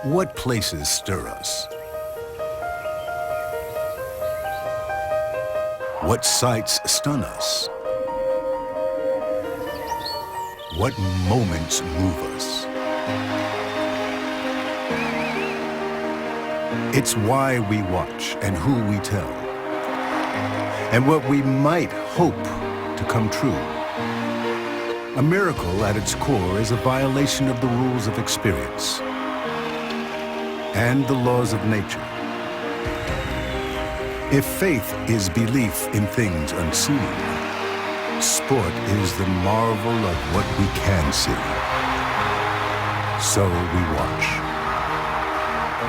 What places stir us? What sights stun us? What moments move us? It's why we watch and who we tell, and what we might hope to come true. A miracle at its core is a violation of the rules of experience and the laws of nature. If faith is belief in things unseen, sport is the marvel of what we can see. So we watch.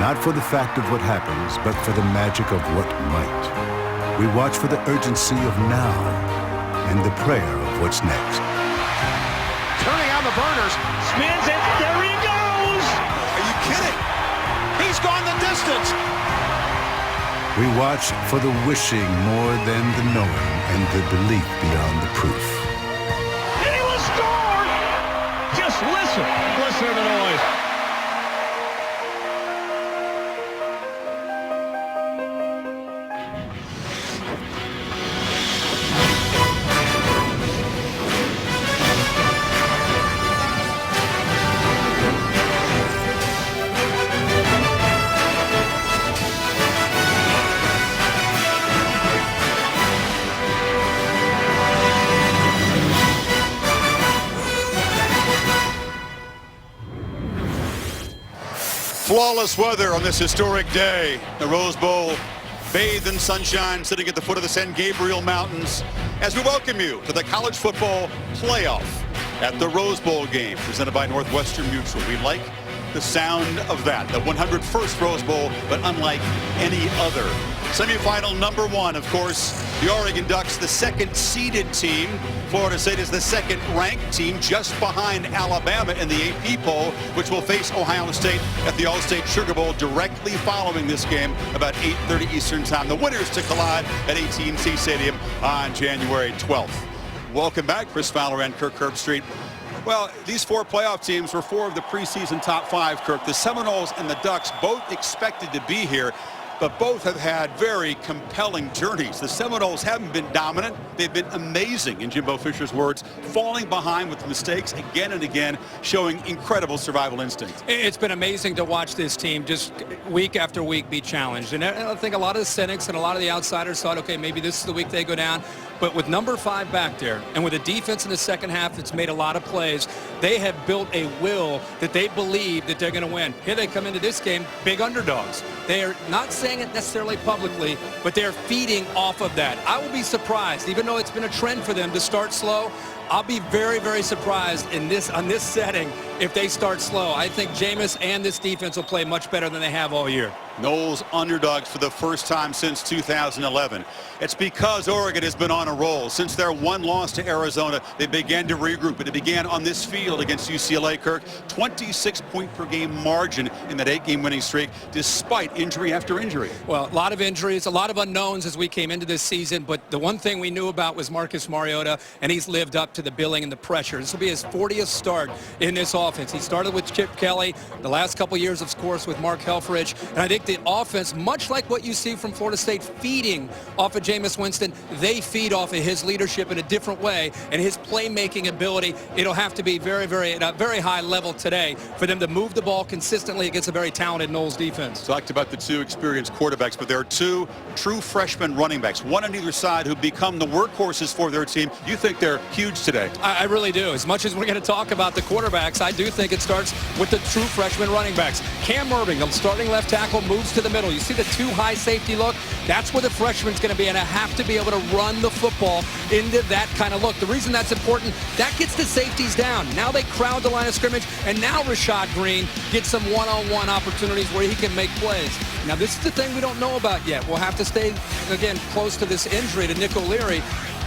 Not for the fact of what happens, but for the magic of what might. We watch for the urgency of now and the prayer of what's next. Turning on the burners, spins it, there he goes! Are you kidding? He's gone the distance! We watch for the wishing more than the knowing and the belief beyond the proof. And he will score! Just listen to the noise. Flawless weather on this historic day. The Rose Bowl, bathed in sunshine, sitting at the foot of the San Gabriel Mountains, as we welcome you to the college football playoff at the Rose Bowl game, presented by Northwestern Mutual. We like the sound of that, the 101st Rose Bowl, but unlike any other. Semifinal number one, of course, the Oregon Ducks, the second-seeded team. Florida State is the second-ranked team, just behind Alabama in the AP poll, which will face Ohio State at the All-State Sugar Bowl directly following this game, about 8:30 Eastern Time. The winners to collide at AT&T Stadium on January 12th. Welcome back, Chris Fowler and Kirk Herbstreit. Well, these four playoff teams were four of the preseason top five, Kirk. The Seminoles and the Ducks both expected to be here, but both have had very compelling journeys. The Seminoles haven't been dominant. They've been amazing, in Jimbo Fisher's words, falling behind with mistakes again and again, showing incredible survival instinct. It's been amazing to watch this team just week after week be challenged. And I think a lot of the cynics and a lot of the outsiders thought, okay, maybe this is the week they go down. But with number 5 back there, and with a defense in the second half that's made a lot of plays, they have built a will that they believe that they're going to win. Here they come into this game, big underdogs. They are not saying it necessarily publicly, but they're feeding off of that. I will be surprised, even though it's been a trend for them to start slow. I'll be very, very surprised on this setting if they start slow. I think Jameis and this defense will play much better than they have all year. Noles underdogs for the first time since 2011. It's because Oregon has been on a roll. Since their one loss to Arizona, they began to regroup, and it began on this field against UCLA, Kirk. 26-point per game margin in that 8-game winning streak, despite injury after injury. Well, a lot of injuries, a lot of unknowns as we came into this season, but the one thing we knew about was Marcus Mariota, and he's lived up to the billing and the pressure. This will be his 40th start in this offense. He started with Chip Kelly, the last couple years, of course, with Mark Helfrich, and I think the offense, much like what you see from Florida State, feeding off of Jameis Winston, they feed off of his leadership in a different way and his playmaking ability. It'll have to be very, very, at a very high level today for them to move the ball consistently against a very talented Noles defense. Talked about the two experienced quarterbacks, but there are two true freshman running backs, one on either side, who become the workhorses for their team. You think they're huge today? I really do. As much as we're going to talk about the quarterbacks, I do think it starts with the true freshman running backs. Cam Irving, the starting left tackle, moves to the middle. You see the two high safety look? That's where the freshman's going to be, and I have to be able to run the football into that kind of look. The reason that's important, that gets the safeties down. Now they crowd the line of scrimmage, and now Rashad Green gets some one-on-one opportunities where he can make plays. Now, this is the thing we don't know about yet. We'll have to stay, again, close to this injury to Nick O'Leary.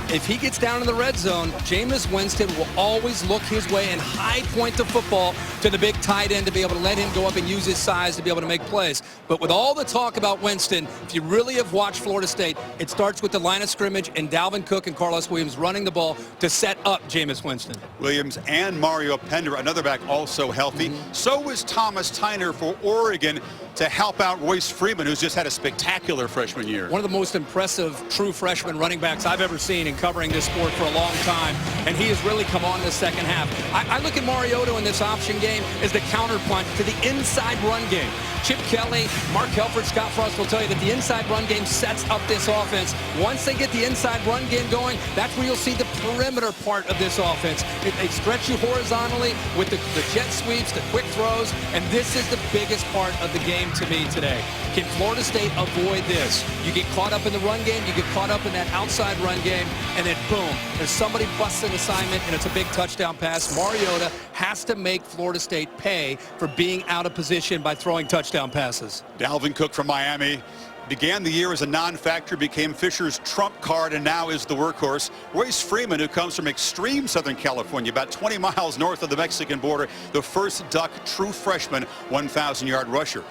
If he gets down in the red zone, Jameis Winston will always look his way and high point the football to the big tight end to be able to let him go up and use his size to be able to make plays. But with all the talk about Winston, if you really have watched Florida State, it starts with the line of scrimmage and Dalvin Cook and Carlos Williams running the ball to set up Jameis Winston. Williams and Mario Pender, another back, also healthy. So was Thomas Tyner for Oregon to help out Royce Freeman, who's just had a spectacular freshman year. One of the most impressive true freshman running backs I've ever seen in covering this sport for a long time, and he has really come on in the second half. I look at Mariota in this option game as the counterpunch to the inside run game. Chip Kelly, Mark Helford, Scott Frost will tell you that the inside run game sets up this offense. Once they get the inside run game going, that's where you'll see the perimeter part of this offense. They stretch you horizontally with the jet sweeps, the quick throws, and this is the biggest part of the game to me today. Can Florida State avoid this? You get caught up in the run game, you get caught up in that outside run game, and then boom, there's somebody busts an assignment, and it's a big touchdown pass. Mariota has to make Florida State pay for being out of position by throwing touchdown passes. Dalvin Cook from Miami began the year as a non-factor, became Fisher's trump card, and now is the workhorse. Royce Freeman, who comes from extreme Southern California, about 20 miles north of the Mexican border, the first Duck true freshman 1,000-yard rusher.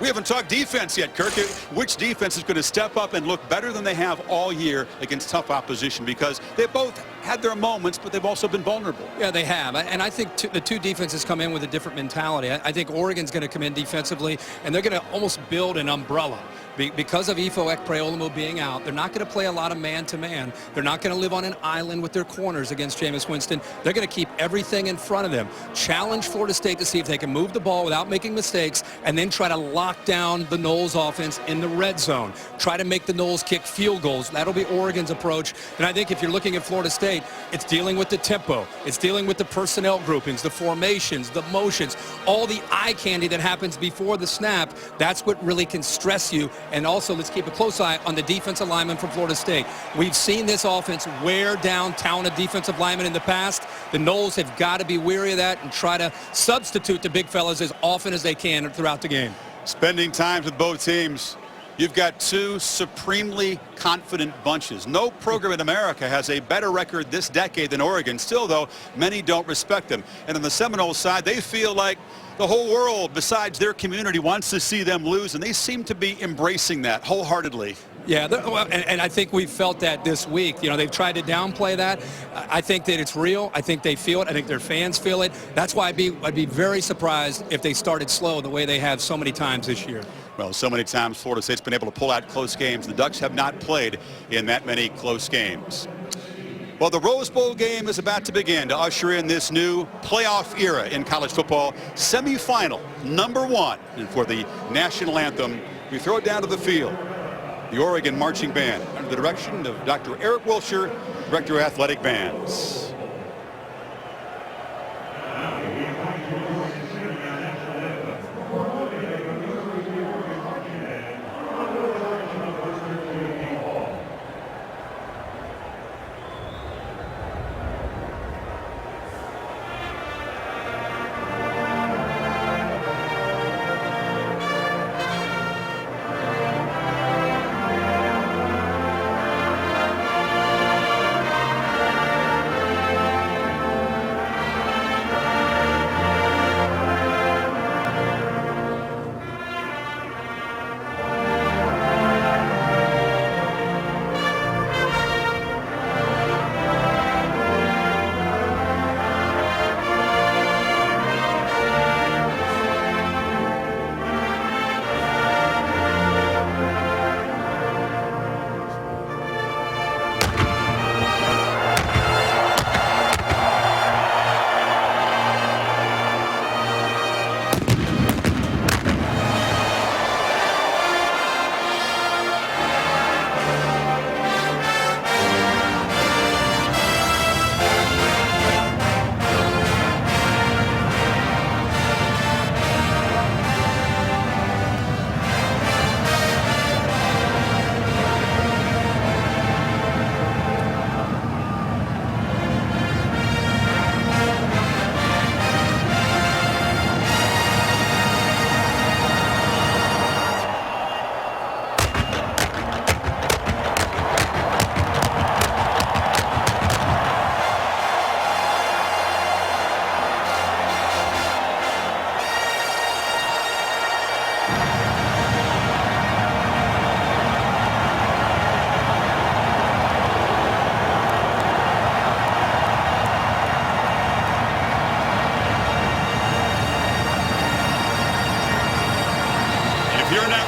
We haven't talked defense yet, Kirk. Which defense is going to step up and look better than they have all year against tough opposition? Because they both had their moments, but they've also been vulnerable. Yeah, they have. And I think the two defenses come in with a different mentality. I think Oregon's going to come in defensively, and they're going to almost build an umbrella. Because of Ifo Ekpreolimo being out, they're not going to play a lot of man-to-man. They're not going to live on an island with their corners against Jameis Winston. They're going to keep everything in front of them. Challenge Florida State to see if they can move the ball without making mistakes, and then try to lock down the Noles offense in the red zone. Try to make the Noles kick field goals. That'll be Oregon's approach. And I think if you're looking at Florida State, it's dealing with the tempo. It's dealing with the personnel groupings, the formations, the motions, all the eye candy that happens before the snap. That's what really can stress you. And also, let's keep a close eye on the defensive lineman from Florida State. We've seen this offense wear down talented defensive linemen in the past. The Noles have got to be wary of that and try to substitute the big fellas as often as they can throughout the game. Spending time with both teams, you've got two supremely confident bunches. No program in America has a better record this decade than Oregon. Still, though, many don't respect them. And on the Seminoles side, they feel like the whole world, besides their community, wants to see them lose, and they seem to be embracing that wholeheartedly. Yeah, and I think we've felt that this week. You know, they've tried to downplay that. I think that it's real. I think they feel it. I think their fans feel it. That's why I'd be very surprised if they started slow the way they have so many times this year. Well, so many times Florida State's been able to pull out close games. The Ducks have not played in that many close games. Well, the Rose Bowl game is about to begin to usher in this new playoff era in college football. Semifinal number 1. And for the national anthem, we throw it down to the field. The Oregon Marching Band, under the direction of Dr. Eric Wilshire, Director of Athletic Bands.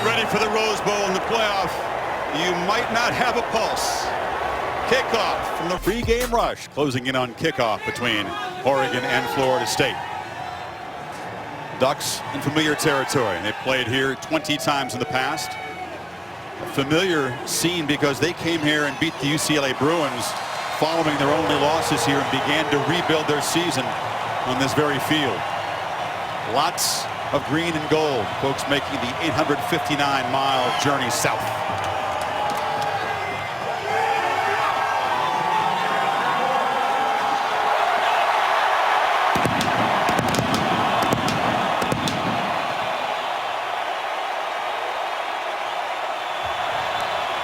ready for the Rose Bowl in the playoff. You might not have a pulse. Kickoff from the pregame rush, closing in on kickoff between Oregon and Florida State. Ducks in familiar territory. They've played here 20 times in the past. A familiar scene because they came here and beat the UCLA Bruins following their only losses here and began to rebuild their season on this very field. Lots of green and gold, folks making the 859-mile journey south.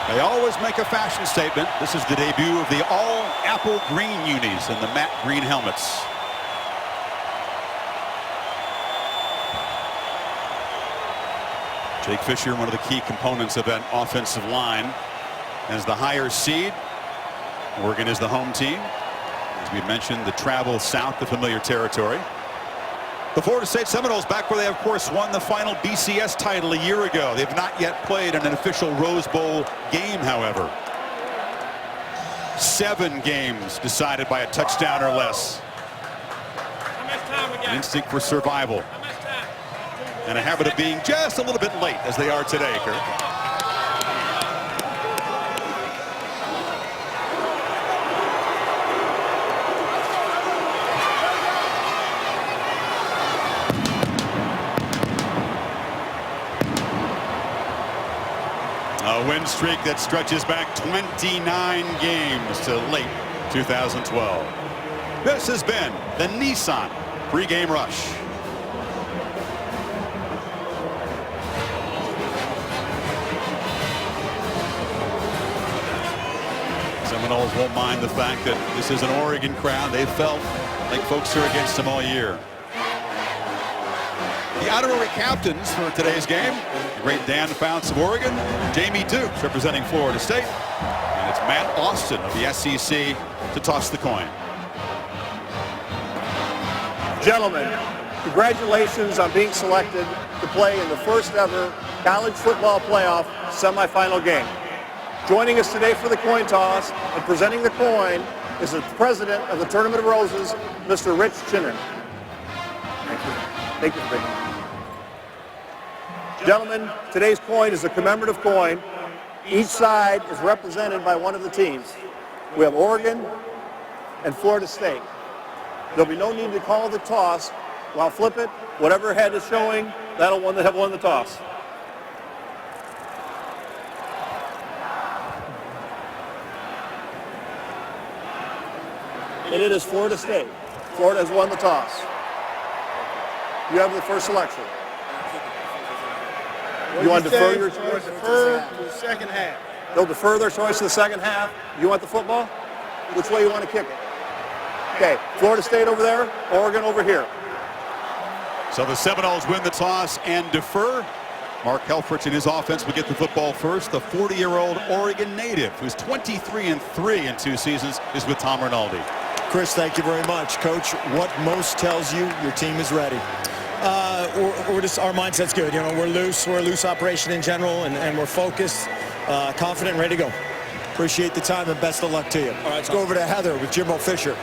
They always make a fashion statement. This is the debut of the all-apple green unis and the matte green helmets. Jake Fisher, one of the key components of that offensive line, as the higher seed. Oregon is the home team. As we mentioned, the travel south to familiar territory. The Florida State Seminoles back where they, of course, won the final BCS title a year ago. They've not yet played in an official Rose Bowl game, however. 7 games decided by a touchdown or less. An instinct for survival. And a habit of being just a little bit late, as they are today, Kirk. A win streak that stretches back 29 games to late 2012. This has been the Nissan pregame rush. Seminoles won't mind the fact that this is an Oregon crowd. They felt like folks are against them all year. The honorary captains for today's game, the great Dan Fouts of Oregon, Jamie Dukes representing Florida State, and it's Matt Austin of the SEC to toss the coin. Gentlemen, congratulations on being selected to play in the first ever college football playoff semifinal game. Joining us today for the coin toss and presenting the coin is the president of the Tournament of Roses, Mr. Rich Chinnan. Thank you. Thank you for being here. Gentlemen, today's coin is a commemorative coin. Each side is represented by one of the teams. We have Oregon and Florida State. There'll be no need to call the toss. I'll flip it. Whatever head is showing, that'll have won the toss. And it is Florida State. Florida has won the toss. You have the first selection. You want to defer your choice? Defer to the second half. They'll defer their choice to the second half. You want the football? Which way you want to kick it? Okay, Florida State over there, Oregon over here. So the Seminoles win the toss and defer. Mark Helfrich and his offense will get the football first. The 40-year-old Oregon native, who's 23-3 in 2 seasons, is with Tom Rinaldi. Chris, thank you very much. Coach, what most tells you your team is ready? We're just, our mindset's good. You know, we're a loose operation in general, and we're focused, confident, and ready to go. Appreciate the time and best of luck to you. All right, let's go over to Heather with Jimbo Fisher.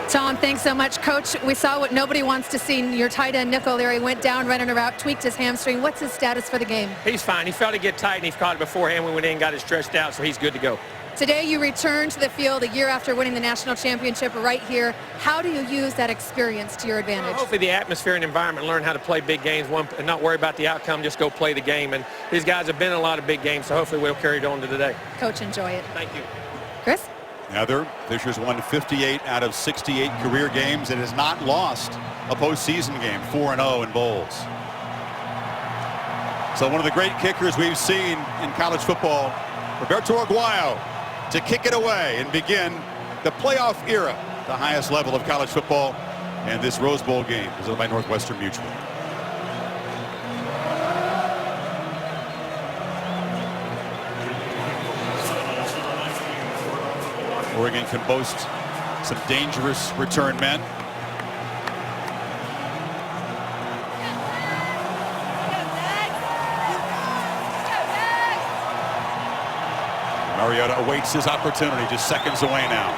Tom, thanks so much. Coach, we saw what nobody wants to see. Your tight end, Nick O'Leary, went down running a route, tweaked his hamstring. What's his status for the game? He's fine. He felt it get tight, and he caught it beforehand. We went in and got it stretched out, so he's good to go. Today you return to the field a year after winning the national championship right here. How do you use that experience to your advantage? Hopefully the atmosphere and environment, learn how to play big games and not worry about the outcome, just go play the game. And these guys have been in a lot of big games, so hopefully we'll carry it on to today. Coach, enjoy it. Thank you. Chris? Heather, Fisher's won 58 out of 68 career games and has not lost a postseason game, 4-0 in bowls. So one of the great kickers we've seen in college football, Roberto Aguayo, to kick it away and begin the playoff era, the highest level of college football, and this Rose Bowl game presented by Northwestern Mutual. Oregon can boast some dangerous return men. Mariota awaits his opportunity, just seconds away now.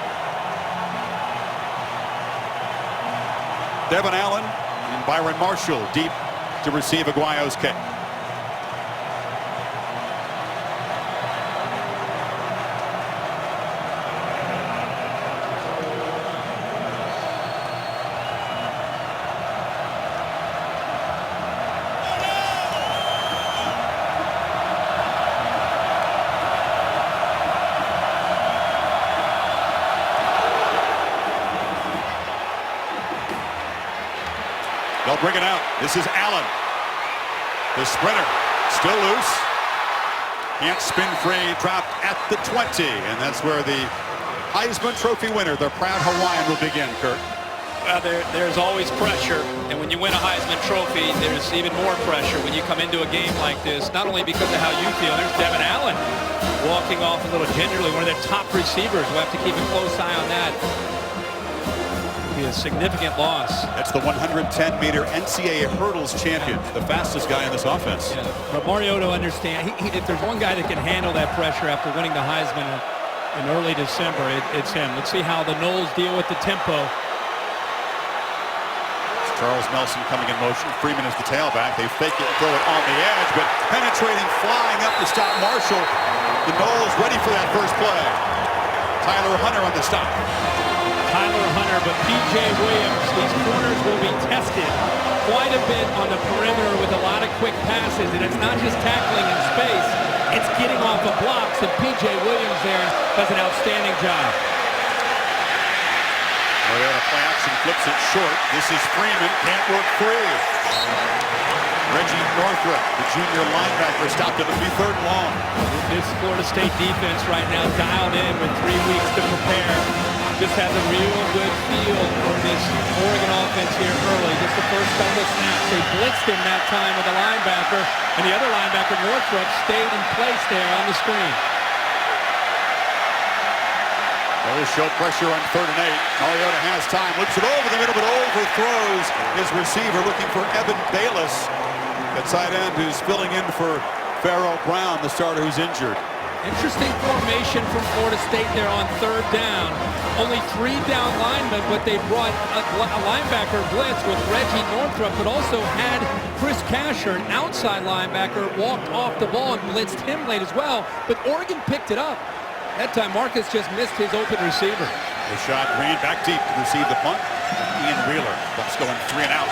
Devin Allen and Byron Marshall deep to receive Aguayo's kick. They'll bring it out. This is Allen. The sprinter still loose. Can't spin free. Dropped at the 20. And that's where the Heisman Trophy winner, the proud Hawaiian, will begin, Kurt. Well, there's always pressure. And when you win a Heisman Trophy, there's even more pressure when you come into a game like this. Not only because of how you feel. There's Devin Allen walking off a little gingerly. One of their top receivers. We'll have to keep a close eye on that. Be a significant loss. That's the 110-meter NCAA hurdles champion, the fastest guy in this offense. Yeah. But Mariota understands, if there's one guy that can handle that pressure after winning the Heisman in early December, it's him. Let's see how the Noles deal with the tempo. It's Charles Nelson coming in motion. Freeman is the tailback. They fake it and throw it on the edge, but penetrating, flying up to stop Marshall. The Noles ready for that first play. Tyler Hunter on the stop. Tyler Hunter, but P.J. Williams, these corners will be tested quite a bit on the perimeter with a lot of quick passes, and it's not just tackling in space, it's getting off of blocks, and P.J. Williams there does an outstanding job. Mariota play action, flips it short. This is Freeman, can't work free. Reggie Northrup, the junior linebacker, stopped it. It'll be third and long. This Florida State defense right now dialed in with 3 weeks to prepare. Just has a real good feel for this Oregon offense here early. Just the first couple of snaps. They blitzed him that time with the linebacker, and the other linebacker, Northrup, stayed in place there on the screen. They'll show pressure on 3rd and 8. Mariota has time, looks it over the middle, but overthrows his receiver, looking for Evan Bayless, the tight end who's filling in for Pharaoh Brown, the starter who's injured. Interesting formation from Florida State there on 3rd down. Only 3 down linemen, but they brought a linebacker blitz with Reggie Northrup, but also had Chris Casher, an outside linebacker, walked off the ball and blitzed him late as well. But Oregon picked it up. That time Marcus just missed his open receiver. The shot, Green back deep to receive the punt. Ian Wheeler, Bucks going 3 and out.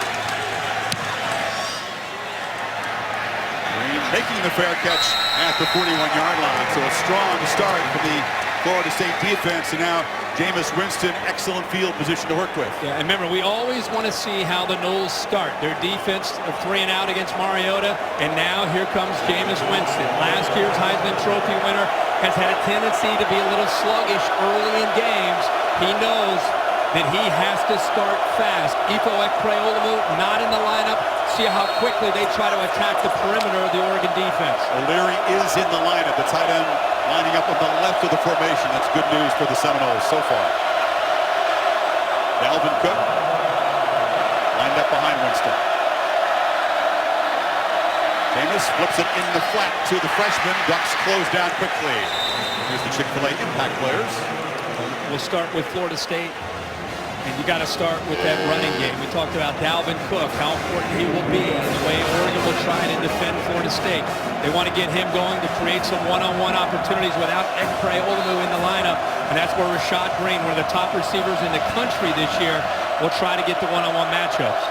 Green making the fair catch at the 41-yard line. So a strong start for the Florida State defense, and now Jameis Winston, excellent field position to work with. Yeah, and remember, we always want to see how the Noles start. Their defense, 3 and out against Mariota, and now here comes Jameis Winston. Last year's Heisman Trophy winner has had a tendency to be a little sluggish early in games. He knows that he has to start fast. Ifo Ekpreolumu not in the lineup. See how quickly they try to attack the perimeter of the Oregon defense. O'Leary is in the lineup. The tight end lining up on the left of the formation. That's good news for the Seminoles so far. Dalvin Cook lined up behind Winston. Jameis flips it in the flat to the freshman. Ducks close down quickly. Here's the Chick-fil-A impact players. We'll start with Florida State. And you got to start with that running game. We talked about Dalvin Cook, how important he will be, and the way Oregon will try to defend Florida State. They want to get him going to create some one-on-one opportunities without Ekpreolumu in the lineup. And that's where Rashad Green, one of the top receivers in the country this year, will try to get the one-on-one matchups.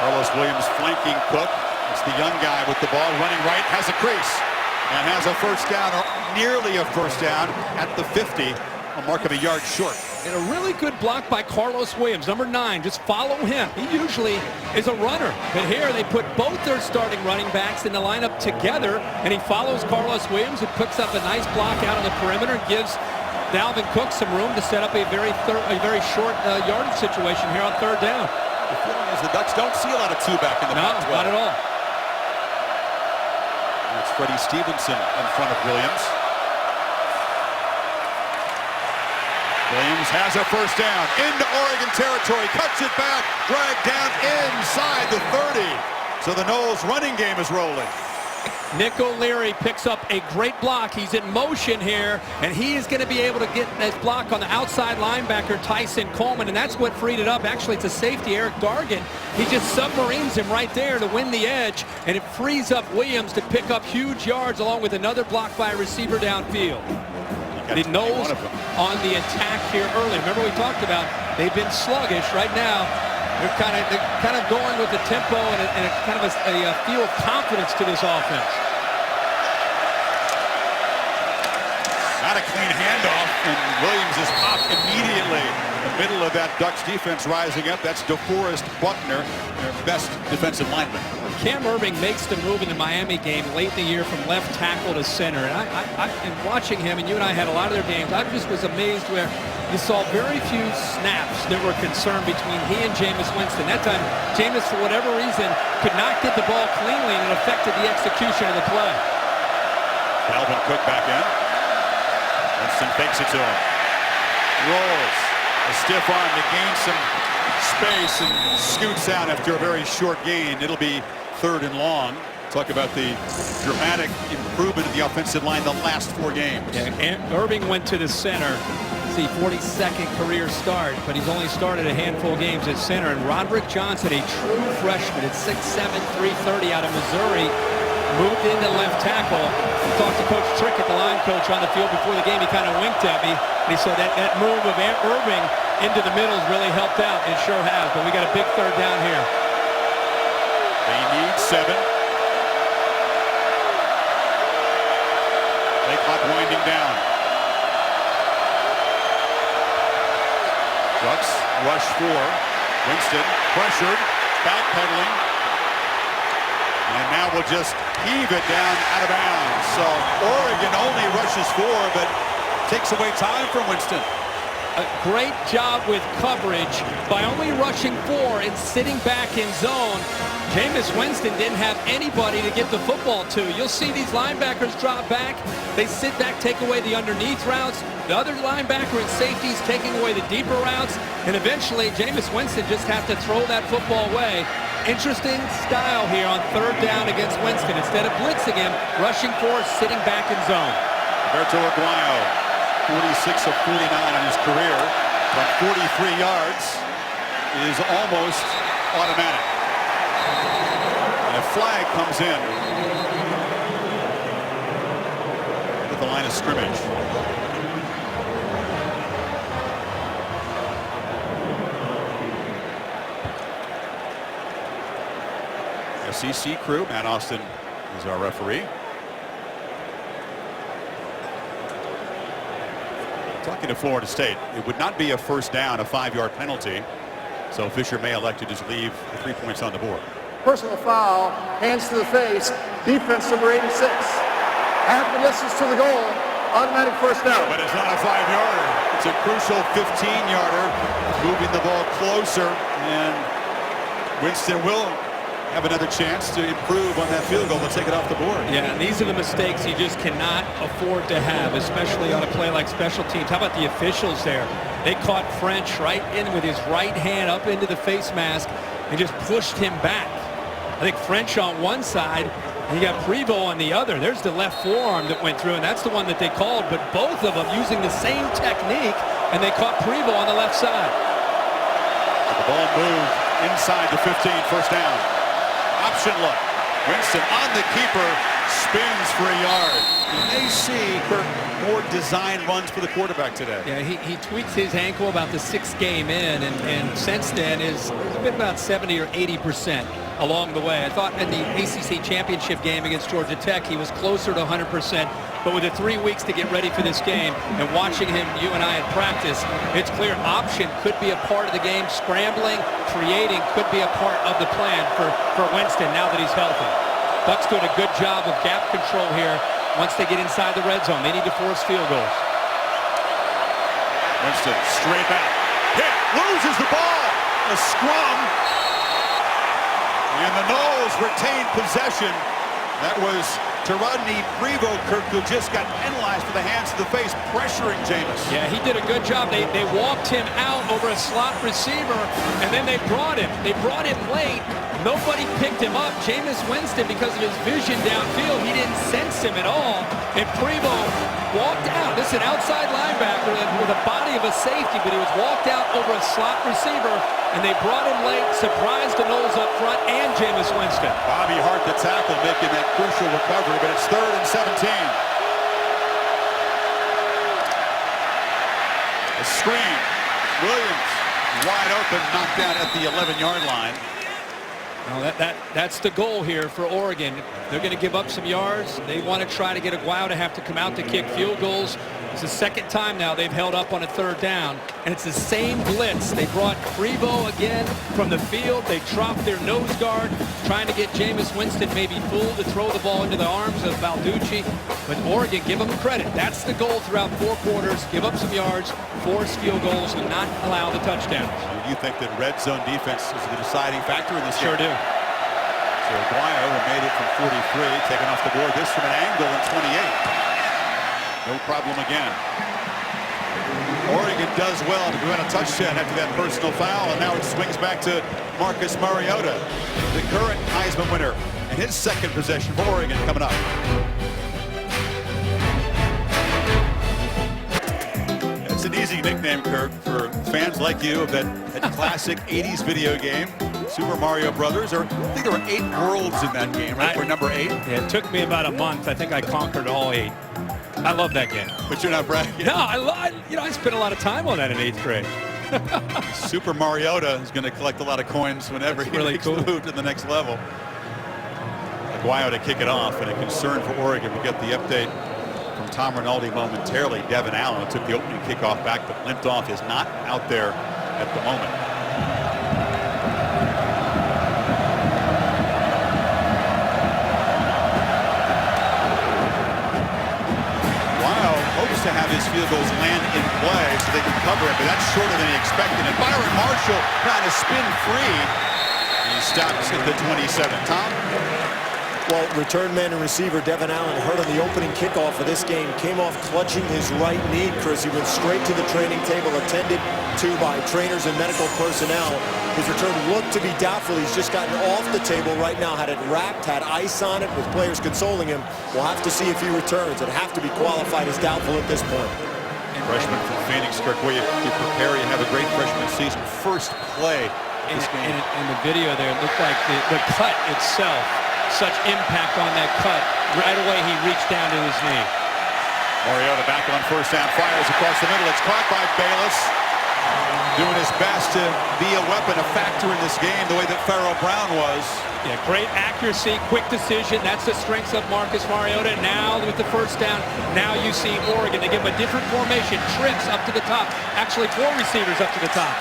Carlos Williams flanking Cook. It's the young guy with the ball running right, has a crease, and has a first down, or nearly a first down, at the 50, a mark of a yard short. And a really good block by Carlos Williams, number 9. Just follow him. He usually is a runner. But here they put both their starting running backs in the lineup together, and he follows Carlos Williams and picks up a nice block out on the perimeter and gives Dalvin Cook some room to set up a very short yardage situation here on 3rd down. The feeling is the Ducks don't see a lot of two-back in the Pac-12. No, not at all. It's Freddie Stevenson in front of Williams. Williams has a first down into Oregon territory, cuts it back, dragged down inside the 30. So the Noles running game is rolling. Nick O'Leary picks up a great block. He's in motion here, and he is going to be able to get this block on the outside linebacker, Tyson Coleman, and that's what freed it up. Actually, it's a safety, Eric Dargan. He just submarines him right there to win the edge, and it frees up Williams to pick up huge yards along with another block by a receiver downfield. The Knowles on the attack here early. Remember we talked about they've been sluggish right now. They're kind of going with the tempo and a kind of a feel of confidence to this offense. Not a clean handoff, and Williams is popped immediately. The middle of that Ducks defense rising up. That's DeForest Buckner, their best defensive lineman. Cam Irving makes the move in the Miami game late in the year from left tackle to center. And in watching him, and you and I had a lot of their games, I just was amazed where you saw very few snaps that were concerned between he and Jameis Winston. That time, Jameis, for whatever reason, could not get the ball cleanly, and it affected the execution of the play. Dalvin Cook back in. Winston fakes it to him. Rolls. A stiff arm to gain some space and scoots out after a very short gain. It'll be 3rd and long. Talk about the dramatic improvement in the offensive line the last 4 games. Yeah, Irving went to the center. See, 42nd career start, but he's only started a handful of games at center. And Roderick Johnson, a true freshman at 6'7", 330 out of Missouri, moved into left tackle. Talked to Coach Trick at the line coach on the field before the game. He kind of winked at me. And he said that move of Irving into the middle has really helped out. It sure has, but we got a big 3rd down here. They need 7. Play clock winding down. Ducks rush 4. Winston pressured, backpedaling. And now we'll just heave it down out of bounds. So Oregon only rushes 4, but takes away time from Winston. A great job with coverage by only rushing 4 and sitting back in zone. Jameis Winston didn't have anybody to get the football to. You'll see these linebackers drop back. They sit back, take away the underneath routes. The other linebacker and safeties taking away the deeper routes. And eventually, Jameis Winston just has to throw that football away. Interesting style here on 3rd down against Winston. Instead of blitzing him, rushing 4, sitting back in zone. Roberto Aguayo, 46 of 49 in his career, but 43 yards is almost automatic. And a flag comes in at the line of scrimmage. SEC crew, Matt Austin is our referee. Talking to Florida State, it would not be a 1st down, a 5-yard penalty. So Fisher may elect to just leave the 3 points on the board. Personal foul, hands to the face, defense number 86. Half the distance to the goal, automatic 1st down. But it's not a 5-yarder. It's a crucial 15-yarder, moving the ball closer, and Winston will have another chance to improve on that field goal. They'll take it off the board. Yeah, and these are the mistakes you just cannot afford to have, especially on a play like special teams. How about the officials there? They caught French right in with his right hand up into the face mask and just pushed him back. I think French on one side, and you got Prevost on the other. There's the left forearm that went through, and that's the one that they called, but both of them using the same technique, and they caught Prevost on the left side. The ball moved inside the 15, 1st down. Option look. Winston on the keeper, spins for a yard. You may see Kirk more design runs for the quarterback today. Yeah, he tweaks his ankle about the 6th game in, and since then has been about 70 or 80% along the way. I thought in the ACC championship game against Georgia Tech, he was closer to 100%. But with the 3 weeks to get ready for this game and watching him, you and I in practice, it's clear option could be a part of the game. Scrambling, creating could be a part of the plan for Winston now that he's healthy. Ducks doing a good job of gap control here once they get inside the red zone. They need to force field goals. Winston straight back. Hit, loses the ball. A scrum. And the Noles retain possession. That was to Rodney Prevost, Kirk, who just got penalized for the hands to the face, pressuring Jameis. Yeah, he did a good job. They walked him out over a slot receiver, and then they brought him. They brought him late. Nobody picked him up. Jameis Winston, because of his vision downfield, he didn't sense him at all. And Prevost walked out. This is an outside linebacker with a body of a safety, but he was walked out over a slot receiver, and they brought him late, surprised the Knowles up front and Jameis Winston. Bobby Hart, the tackle, making that crucial recovery, but it's 3rd and 17. A screen. Williams wide open, knocked down at the 11-yard line. No, that's the goal here for Oregon. They're going to give up some yards. They want to try to get Aguayo to have to come out to kick field goals. It's the second time now they've held up on a 3rd down, and it's the same blitz. They brought Prevost again from the field. They dropped their nose guard, trying to get Jameis Winston maybe fooled to throw the ball into the arms of Balducci. But Oregon, give them credit. That's the goal throughout 4 quarters. Give up some yards, force field goals, and not allow the touchdowns. You think that red zone defense is the deciding factor in this Sure game? do. So Aguayo made it from 43, taken off the board. This from an angle in 28. No problem again. Oregon does well to prevent a touchdown after that personal foul, and now it swings back to Marcus Mariota, the current Heisman winner, and his 2nd possession for Oregon coming up. It's an easy nickname, Kirk, for fans like you of that classic 80s video game, Super Mario Brothers. I think there were 8 worlds in that game, right? We're number 8. Yeah, it took me about a month. I think I conquered all 8. I love that game. But you're not bragging. No, I spent a lot of time on that in 8th grade. Super Mariota is going to collect a lot of coins whenever he makes the move to the next level. Aguayo to kick it off, and a concern for Oregon. We get the update from Tom Rinaldi momentarily. Devin Allen took the opening kickoff back, but limped off, is not out there at the moment. To have his field goals land in play so they can cover it, but that's shorter than he expected. And Byron Marshall trying to spin free. He stops at the 27. Tom? Well, return man and receiver Devin Allen, hurt on the opening kickoff of this game, came off clutching his right knee, Chris. He went straight to the training table, attended to by trainers and medical personnel. His return looked to be doubtful. He's just gotten off the table right now, had it wrapped, had ice on it, with players consoling him. We'll have to see if he returns. It'd have to be qualified as doubtful at this point. Freshman from Phoenix, Kirk, where you prepare, you have a great freshman season. First play this game. In the video there, it looked like the cut itself, such impact on that cut. Right away, he reached down to his knee. Mariota back on 1st down, fires across the middle. It's caught by Bayless. Doing his best to be a weapon, a factor in this game, the way that Pharaoh Brown was. Yeah, great accuracy, quick decision. That's the strengths of Marcus Mariota. Now with the 1st down, now you see Oregon. They give him a different formation, trips up to the top. Actually, 4 receivers up to the top.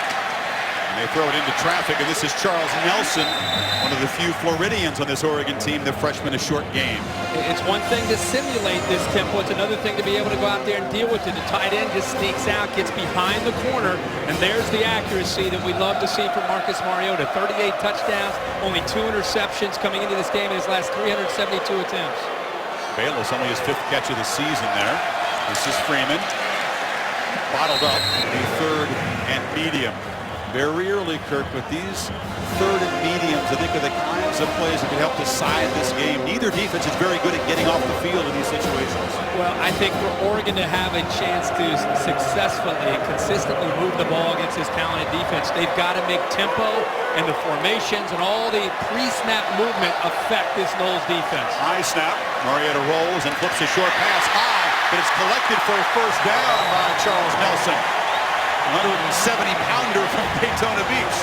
And they throw it into traffic, and this is Charles Nelson, one of the few Floridians on this Oregon team. The freshman, a short game. It's one thing to simulate this tempo. It's another thing to be able to go out there and deal with it. The tight end just sneaks out, gets behind the corner, and there's the accuracy that we love to see from Marcus Mariota. 38 touchdowns, only 2 interceptions coming into this game in his last 372 attempts. Bayless, only his 5th catch of the season there. This is Freeman. Bottled up, a 3rd and medium. Very early, Kirk, but these 3rd and mediums, I think, are the kinds of plays that can help decide this game. Neither defense is very good at getting off the field in these situations. Well, I think for Oregon to have a chance to successfully and consistently move the ball against this talented defense, they've got to make tempo and the formations and all the pre-snap movement affect this Knowles defense. High snap. Mariota rolls and flips a short pass high, but it's collected for a 1st down by Charles Nelson. 170-pounder from Daytona Beach.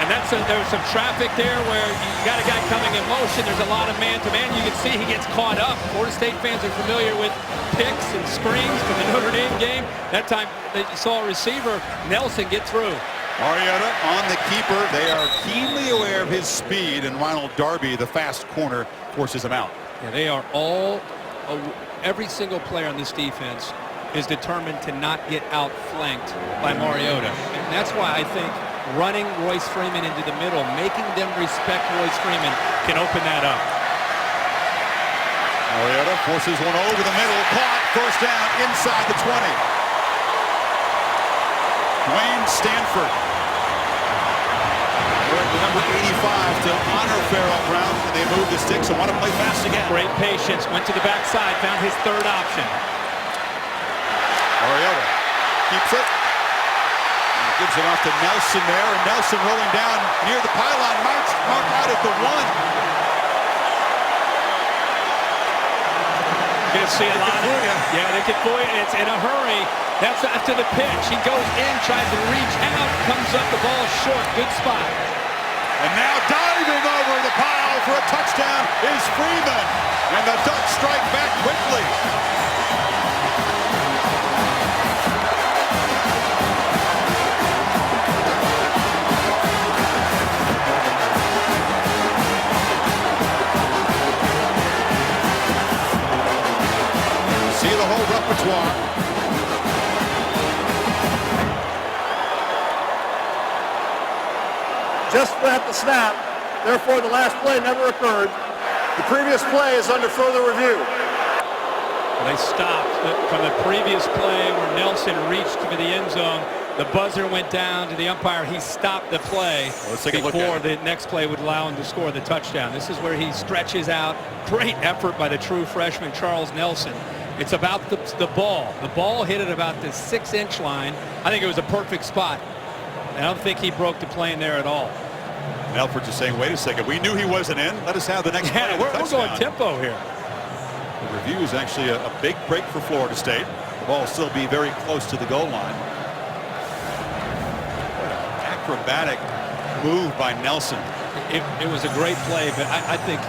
And there's some traffic there where you got a guy coming in motion. There's a lot of man-to-man. You can see he gets caught up. Florida State fans are familiar with picks and screens from the Notre Dame game. That time they saw a receiver, Nelson, get through. Mariota on the keeper. They are keenly aware of his speed, and Ronald Darby, the fast corner, forces him out. Yeah, they are all, every single player on this defense is determined to not get outflanked by Mariota. And that's why I think running Royce Freeman into the middle, making them respect Royce Freeman, can open that up. Mariota forces one over the middle. Caught. First down inside the 20. Dwayne Stanford. Number 85 to honor Farrell Brown. And they move the sticks and want to play fast again. Great patience. Went to the backside. Found his third option. Mariota keeps it. And gives it off to Nelson there. And Nelson rolling down near the pylon. Marked out at the 1. You're going to see a lot of it. Yeah, they can fool you. It's in a hurry. That's after the pitch. He goes in, tries to reach out, comes up, the ball short. Good spot. And now diving over the pile for a touchdown is Freeman. And the Ducks strike back quickly. See the whole repertoire. Just at the snap, therefore the last play never occurred. The previous play is under further review. They stopped from the previous play where Nelson reached for the end zone. The buzzer went down to the umpire. He stopped the play before the next play would allow him to score the touchdown. This is where he stretches out. Great effort by the true freshman, Charles Nelson. It's about the ball. The ball hit at about the 6-inch line. I think it was a perfect spot. I don't think he broke the plane there at all. And Elford just saying, wait a second, we knew he wasn't in. Let us have the next play. We're going tempo here. The review is actually a big break for Florida State. The ball will still be very close to the goal line. What an acrobatic move by Nelson. It was a great play, but I think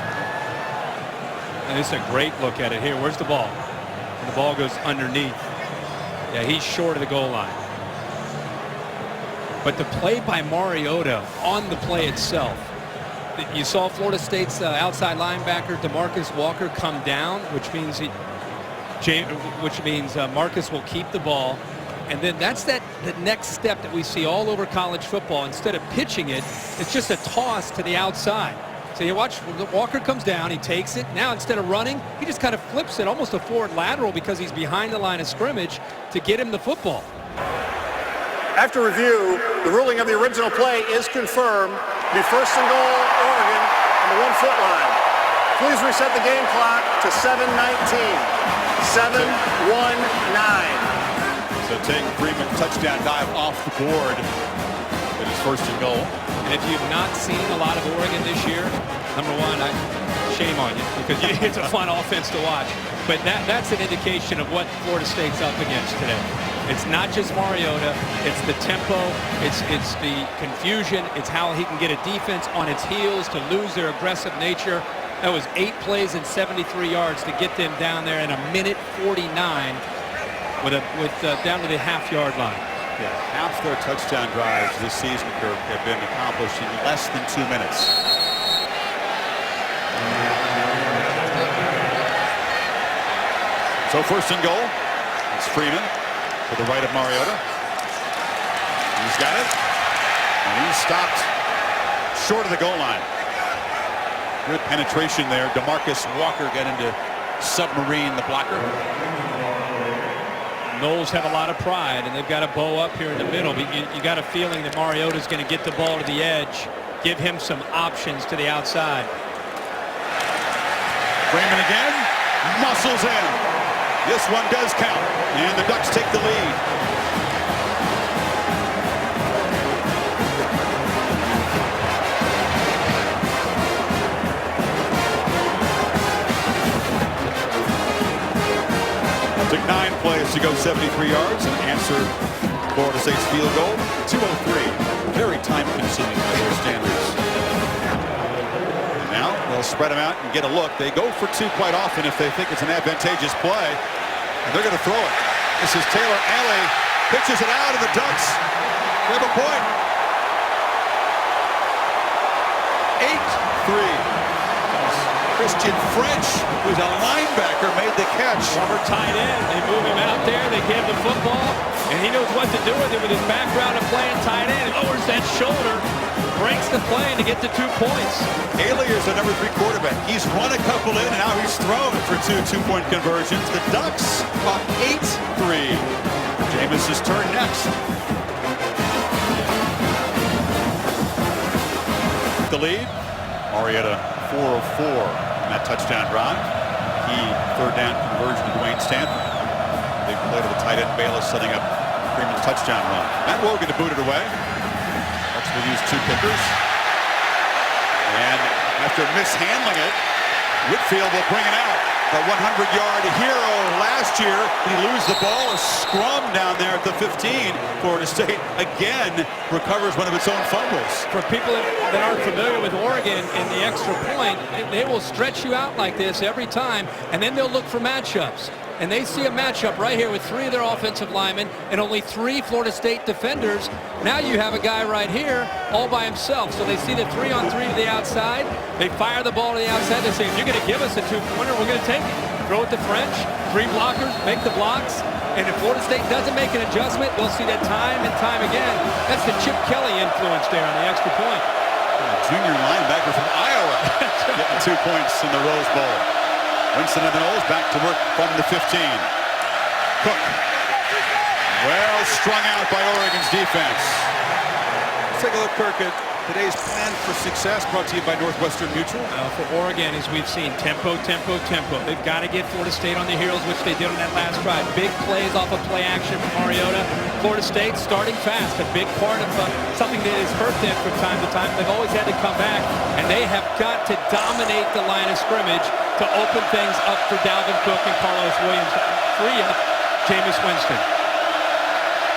it's a great look at it here. Where's the ball? And the ball goes underneath. Yeah, he's short of the goal line. But the play by Mariota on the play itself, you saw Florida State's outside linebacker DeMarcus Walker come down, which means Marcus will keep the ball, and then that's the next step that we see all over college football. Instead of pitching it, it's just a toss to the outside. So you watch, Walker comes down, he takes it. Now instead of running, he just kind of flips it, almost a forward lateral, because he's behind the line of scrimmage to get him the football. After review, the ruling of the original play is confirmed. Be first and goal, Oregon, on the 1-foot line. Please reset the game clock to 7:19. 7-1-9. So take Freeman touchdown dive off the board. It is first and goal. And if you've not seen a lot of Oregon this year, number one, shame on you, because it's a fun offense to watch. But that's an indication of what Florida State's up against today. It's not just Mariota, it's the tempo, it's the confusion, it's how he can get a defense on its heels to lose their aggressive nature. That was 8 plays and 73 yards to get them down there in a minute 49 with down to the half-yard line. Yeah, half their touchdown drives this season have been accomplished in less than 2 minutes. So first and goal, it's Freeman to the right of Mariota. He's got it, and he's stopped short of the goal line. Good penetration there. DeMarcus Walker got into submarine the blocker. Noles have a lot of pride, and they've got a bow up here in the middle. But you got a feeling that Mariota's going to get the ball to the edge, give him some options to the outside. Freeman again, muscles in. This one does count, and the Ducks take the lead. Took 9 plays to go 73 yards and answer Florida State's field goal. 2:03. Very time-consuming by their standards. And now they'll spread them out and get a look. They go for 2 quite often if they think it's an advantageous play. And they're going to throw it. This is Taylor Alley. Pitches it out, and the Ducks have a point. 8-3. Christian French, who's a linebacker, made the catch. Rubber tight end. They move him out there. They give him the football, and he knows what to do with it with his background of playing tight end. He lowers that shoulder, breaks the them playing to get to 2 points. Haley is the number 3 quarterback. He's run a couple in, and now he's thrown for 2 two-point conversions. The Ducks up 8-3. Jameis' turn next. The lead. Mariota 4 of 4 in that touchdown drive. Key third down conversion to Dwayne Stanton. Big play to the tight end Bayless, setting up Freeman's touchdown run. Matt Logan to boot it away. Bucks will use 2 kickers. And after mishandling it, Whitfield will bring it out. The 100-yard hero last year. He loses the ball. A scrum down there at the 15. Florida State again recovers one of its own fumbles. For people that aren't familiar with Oregon in the extra point, they will stretch you out like this every time, and then they'll look for matchups. And they see a matchup right here with 3 of their offensive linemen and only 3 Florida State defenders. Now you have a guy right here all by himself. So they see the 3-on-3 to the outside. They fire the ball to the outside. They say, if you're going to give us a 2-pointer, we're going to take it. Throw it to French. 3 blockers, make the blocks. And if Florida State doesn't make an adjustment, we'll see that time and time again. That's the Chip Kelly influence there on the extra point. Junior linebacker from Iowa getting 2 points in the Rose Bowl. Winston and the Knowles back to work from the 15. Cook. Well strung out by Oregon's defense. Let's take a look, Kirk, at today's plan for success brought to you by Northwestern Mutual. For Oregon, as we've seen, tempo, tempo, tempo. They've got to get Florida State on their heels, which they did on that last drive. Big plays off of play action from Mariota. Florida State starting fast, a big part of something that has hurt them from time to time. They've always had to come back, and they have got to dominate the line of scrimmage to open things up for Dalvin Cook and Carlos Williams. Free up Jameis Winston.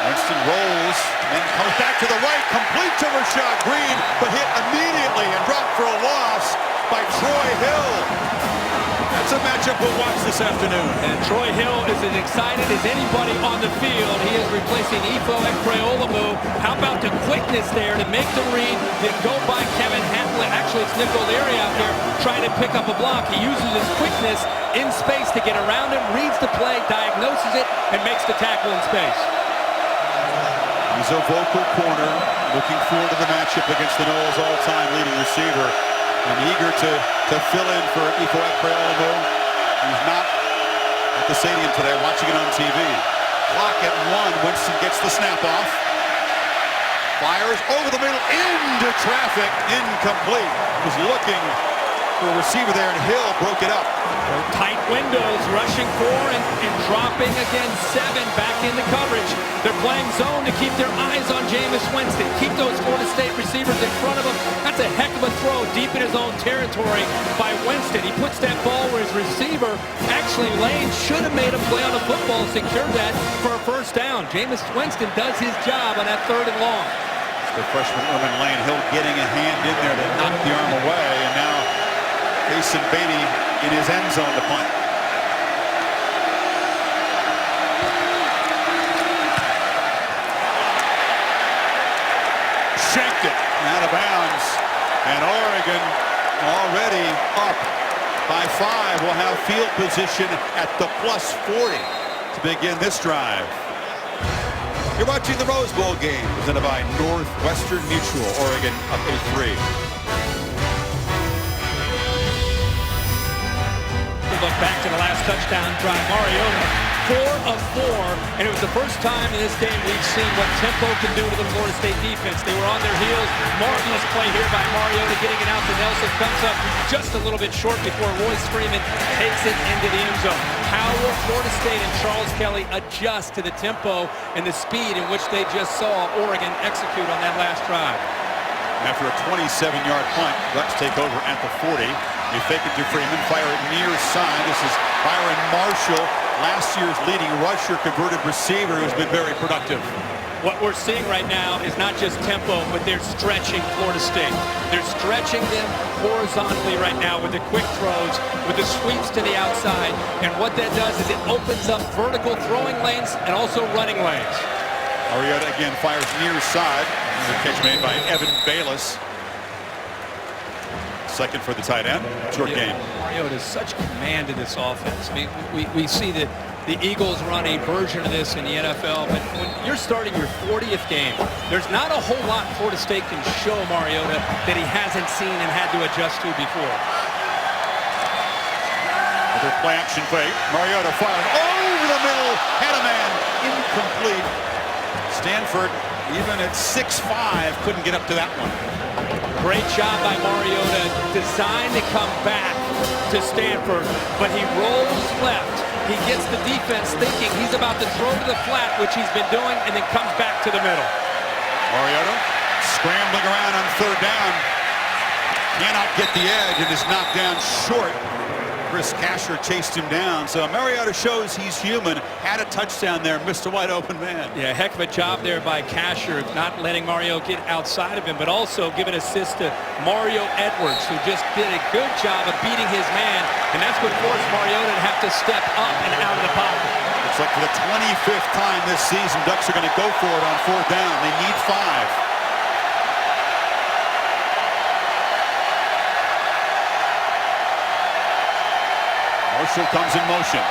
Winston rolls and comes back to the right, complete to Rashad Green, but hit immediately and dropped for a loss by Troy Hill. That's a matchup we'll watch this afternoon. And Troy Hill is as excited as anybody on the field. He is replacing Ifo and Preolamu. How about the quickness there to make the read, then go by Kevin Hatlett. Actually, it's Nick O'Leary out there trying to pick up a block. He uses his quickness in space to get around him, reads the play, diagnoses it, and makes the tackle in space. He's a vocal corner, looking forward to the matchup against the Knowles' all-time leading receiver, and eager to fill in for Ifo Preolamu, who's not at the stadium today, watching it on TV. Clock at 1. Winston gets the snap off. Fires over the middle into traffic. Incomplete. Was looking for a receiver there, and Hill broke it up. Tight windows, rushing 4 and dropping again 7 back into coverage. They're playing zone to keep their eyes on Jameis Winston. Keep those Florida State receivers in front of him. That's a heck of a throw deep in his own territory by Winston. He puts that ball where his receiver, actually Lane, should have made a play on the football, secured that for a first down. Jameis Winston does his job on that 3rd and long. The freshman Erman Lane, Hill getting a hand in there to knock the arm away, and now Mason Beatty in his end zone to punt. Shanked it out of bounds, and Oregon already up by 5 will have field position at the +40 to begin this drive. You're watching the Rose Bowl game presented by Northwestern Mutual. Oregon up 8-3. Look back to the last touchdown drive. Mariota, 4 of 4, and it was the first time in this game we've seen what tempo can do to the Florida State defense. They were on their heels. Marvelous play here by Mariota, getting it out to Nelson. Comes up just a little bit short before Royce Freeman takes it into the end zone. How will Florida State and Charles Kelly adjust to the tempo and the speed in which they just saw Oregon execute on that last drive? After a 27-yard punt, Ducks take over at the 40. They fake it to Freeman, fire it near side. This is Byron Marshall, last year's leading rusher, converted receiver, who's been very productive. What we're seeing right now is not just tempo, but they're stretching Florida State. They're stretching them horizontally right now with the quick throws, with the sweeps to the outside. And what that does is it opens up vertical throwing lanes and also running lanes. Mariota again fires near side. The catch made by Evan Bayless. Second for the tight end. Short game. Mariota has such command in this offense. I mean, we see the the Eagles run a version of this in the NFL, but when you're starting your 40th game, there's not a whole lot Florida State can show Mariota that he hasn't seen and had to adjust to before. Another play action fake. Mariota firing over the middle. Had a man. Incomplete. Stanford, even at 6'5", couldn't get up to that one. Great job by Mariota. Designed to come back to Stanford, but he rolls left. He gets the defense thinking he's about to throw to the flat, which he's been doing, and then comes back to the middle. Mariota scrambling around on third down. Cannot get the edge. It is knocked down short. Chris Casher chased him down. So Mariota shows he's human. Had a touchdown there, missed a wide open man. Yeah, heck of a job there by Casher, not letting Mario get outside of him, but also giving assist to Mario Edwards, who just did a good job of beating his man, and that's what forced Mariota to have to step up and out of the pocket. Looks like for the 25th time this season, Ducks are going to go for it on fourth down. They need 5. Marshall comes in motion.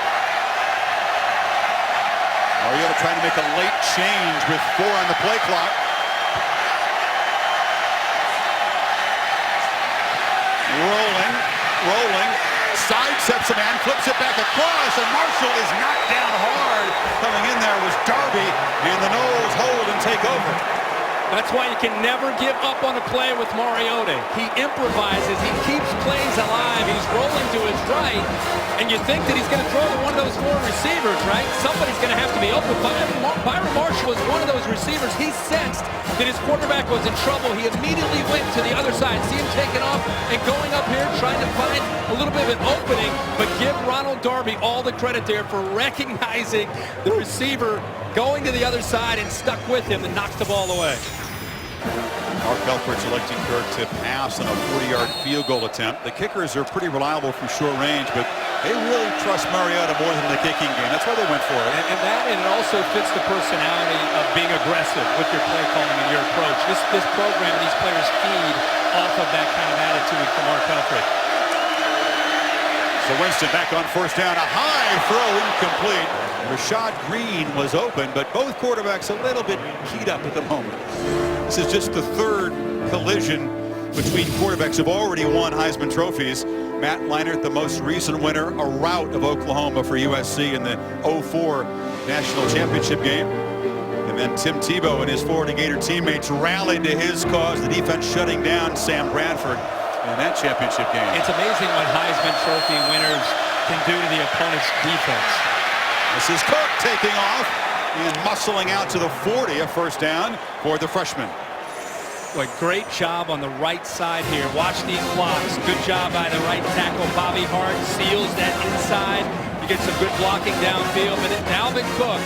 Mariota trying to make a late change with 4 on the play clock. Rolling. Sidesteps a man, flips it back across, and Marshall is knocked down hard. Coming in there was Darby, and the nose hold and take over. That's why you can never give up on a play with Mariota. He improvises. He keeps plays alive. He's rolling to his right, and you think that he's going to throw to one of those 4 receivers, right? Somebody's going to have to be open. Byron Marshall was one of those receivers. He sensed that his quarterback was in trouble. He immediately went to the other side. See him taking off and going up here, trying to find a little bit of an opening, but give Ronald Darby all the credit there for recognizing the receiver, going to the other side and stuck with him and knocked the ball away. Mark Helfrich electing Kirk to pass on a 40-yard field goal attempt. The kickers are pretty reliable from short range, but they really trust Mariota more than the kicking game. That's why they went for it. And it also fits the personality of being aggressive with your play calling and your approach. This program, these players feed off of that kind of attitude from Mark Helfrich. So Winston back on first down. A high throw incomplete. Rashad Green was open, but both quarterbacks a little bit keyed up at the moment. This is just the 3rd collision between quarterbacks who've already won Heisman trophies. Matt Leinart, the most recent winner, a rout of Oklahoma for USC in the 04 National Championship game. And then Tim Tebow and his Florida Gator teammates rallied to his cause, the defense shutting down Sam Bradford in that championship game. It's amazing what Heisman Trophy winners can do to the opponent's defense. This is Cook taking off and muscling out to the 40, a first down for the freshman. Boy, great job on the right side here. Watch these blocks. Good job by the right tackle. Bobby Hart seals that inside. You get some good blocking downfield, but Dalvin Cook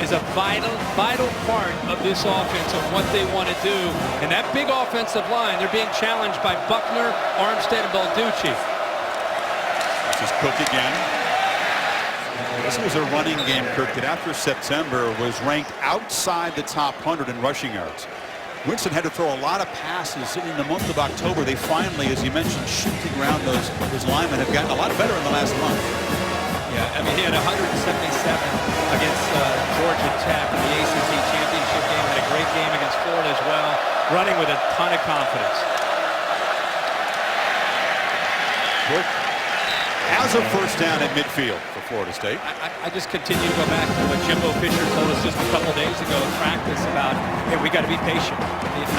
is a vital part of this offense of what they want to do. And that big offensive line, they're being challenged by Buckner, Armstead, and Balducci. This is Cook again. This was a running game, Kirk, that after September was ranked outside the top 100 in rushing yards. Winston had to throw a lot of passes in the month of October. They finally, as you mentioned, shifting around those linemen have gotten a lot better in the last month. Yeah, I mean, he had 177 against Georgia Tech in the ACC championship game. Had a great game against Florida as well, running with a ton of confidence. Cook has a first down at midfield for Florida State. I just continue to go back to what Jimbo Fisher told us just a couple days ago in practice about, hey, we got to be patient.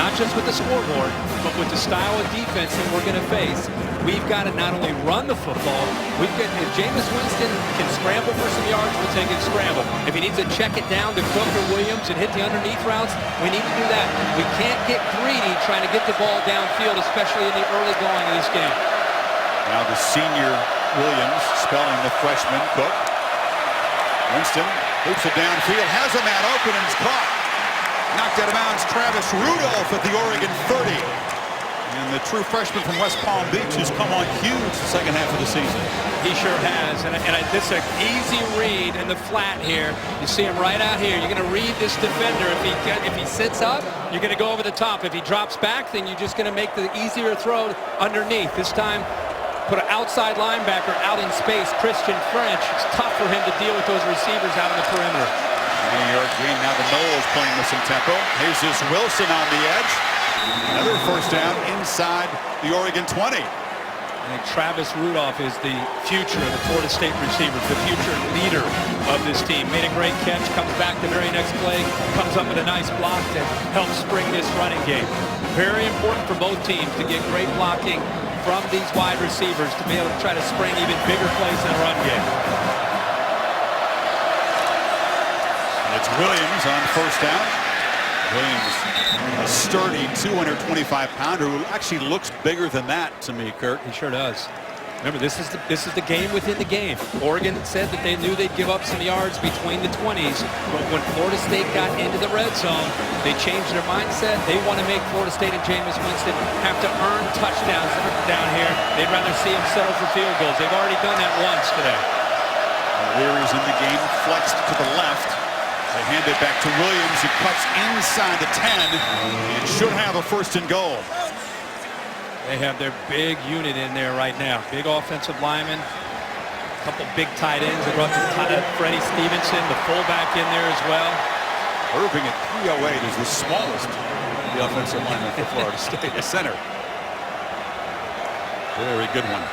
Not just with the scoreboard, but with the style of defense that we're going to face. We've got to not only run the football, if Jameis Winston can scramble for some yards, we'll take it scramble. If he needs to check it down to Cook or Williams and hit the underneath routes, we need to do that. We can't get greedy trying to get the ball downfield, especially in the early going of this game. Now the senior Williams spelling the freshman Cook. Winston hoops it downfield, has a man open and is caught. Knocked out of bounds, Travis Rudolph at the Oregon 30. And the true freshman from West Palm Beach has come on huge the second half of the season. He sure has, and this is an easy read in the flat here. You see him right out here. You're going to read this defender. If he sits up, you're going to go over the top. If he drops back, then you're just going to make the easier throw underneath. This time, put an outside linebacker out in space, Christian French. It's tough for him to deal with those receivers out on the perimeter. New York Green, now the Noles playing with some tempo. Jesus Wilson on the edge. Another first down inside the Oregon 20. I think Travis Rudolph is the future of the Florida State receivers, the future leader of this team. Made a great catch, comes back the very next play, comes up with a nice block that helps spring this running game. Very important for both teams to get great blocking from these wide receivers to be able to try to spring even bigger plays in a run game. It's Williams on first down. Williams, a sturdy 225-pounder who actually looks bigger than that to me, Kurt. He sure does. Remember, this is the game within the game. Oregon said that they knew they'd give up some yards between the 20s, but when Florida State got into the red zone, they changed their mindset. They want to make Florida State and Jameis Winston have to earn touchdowns down here. They'd rather see them settle for field goals. They've already done that once today. Leary's in the game, flexed to the left. They hand it back to Williams, who cuts inside the 10 and should have a first and goal. They have their big unit in there right now. Big offensive lineman, a couple big tight ends. They brought Freddie Stevenson, the fullback, in there as well. Irving at 308 is the smallest of the offensive lineman for Florida State, the center. Very good one.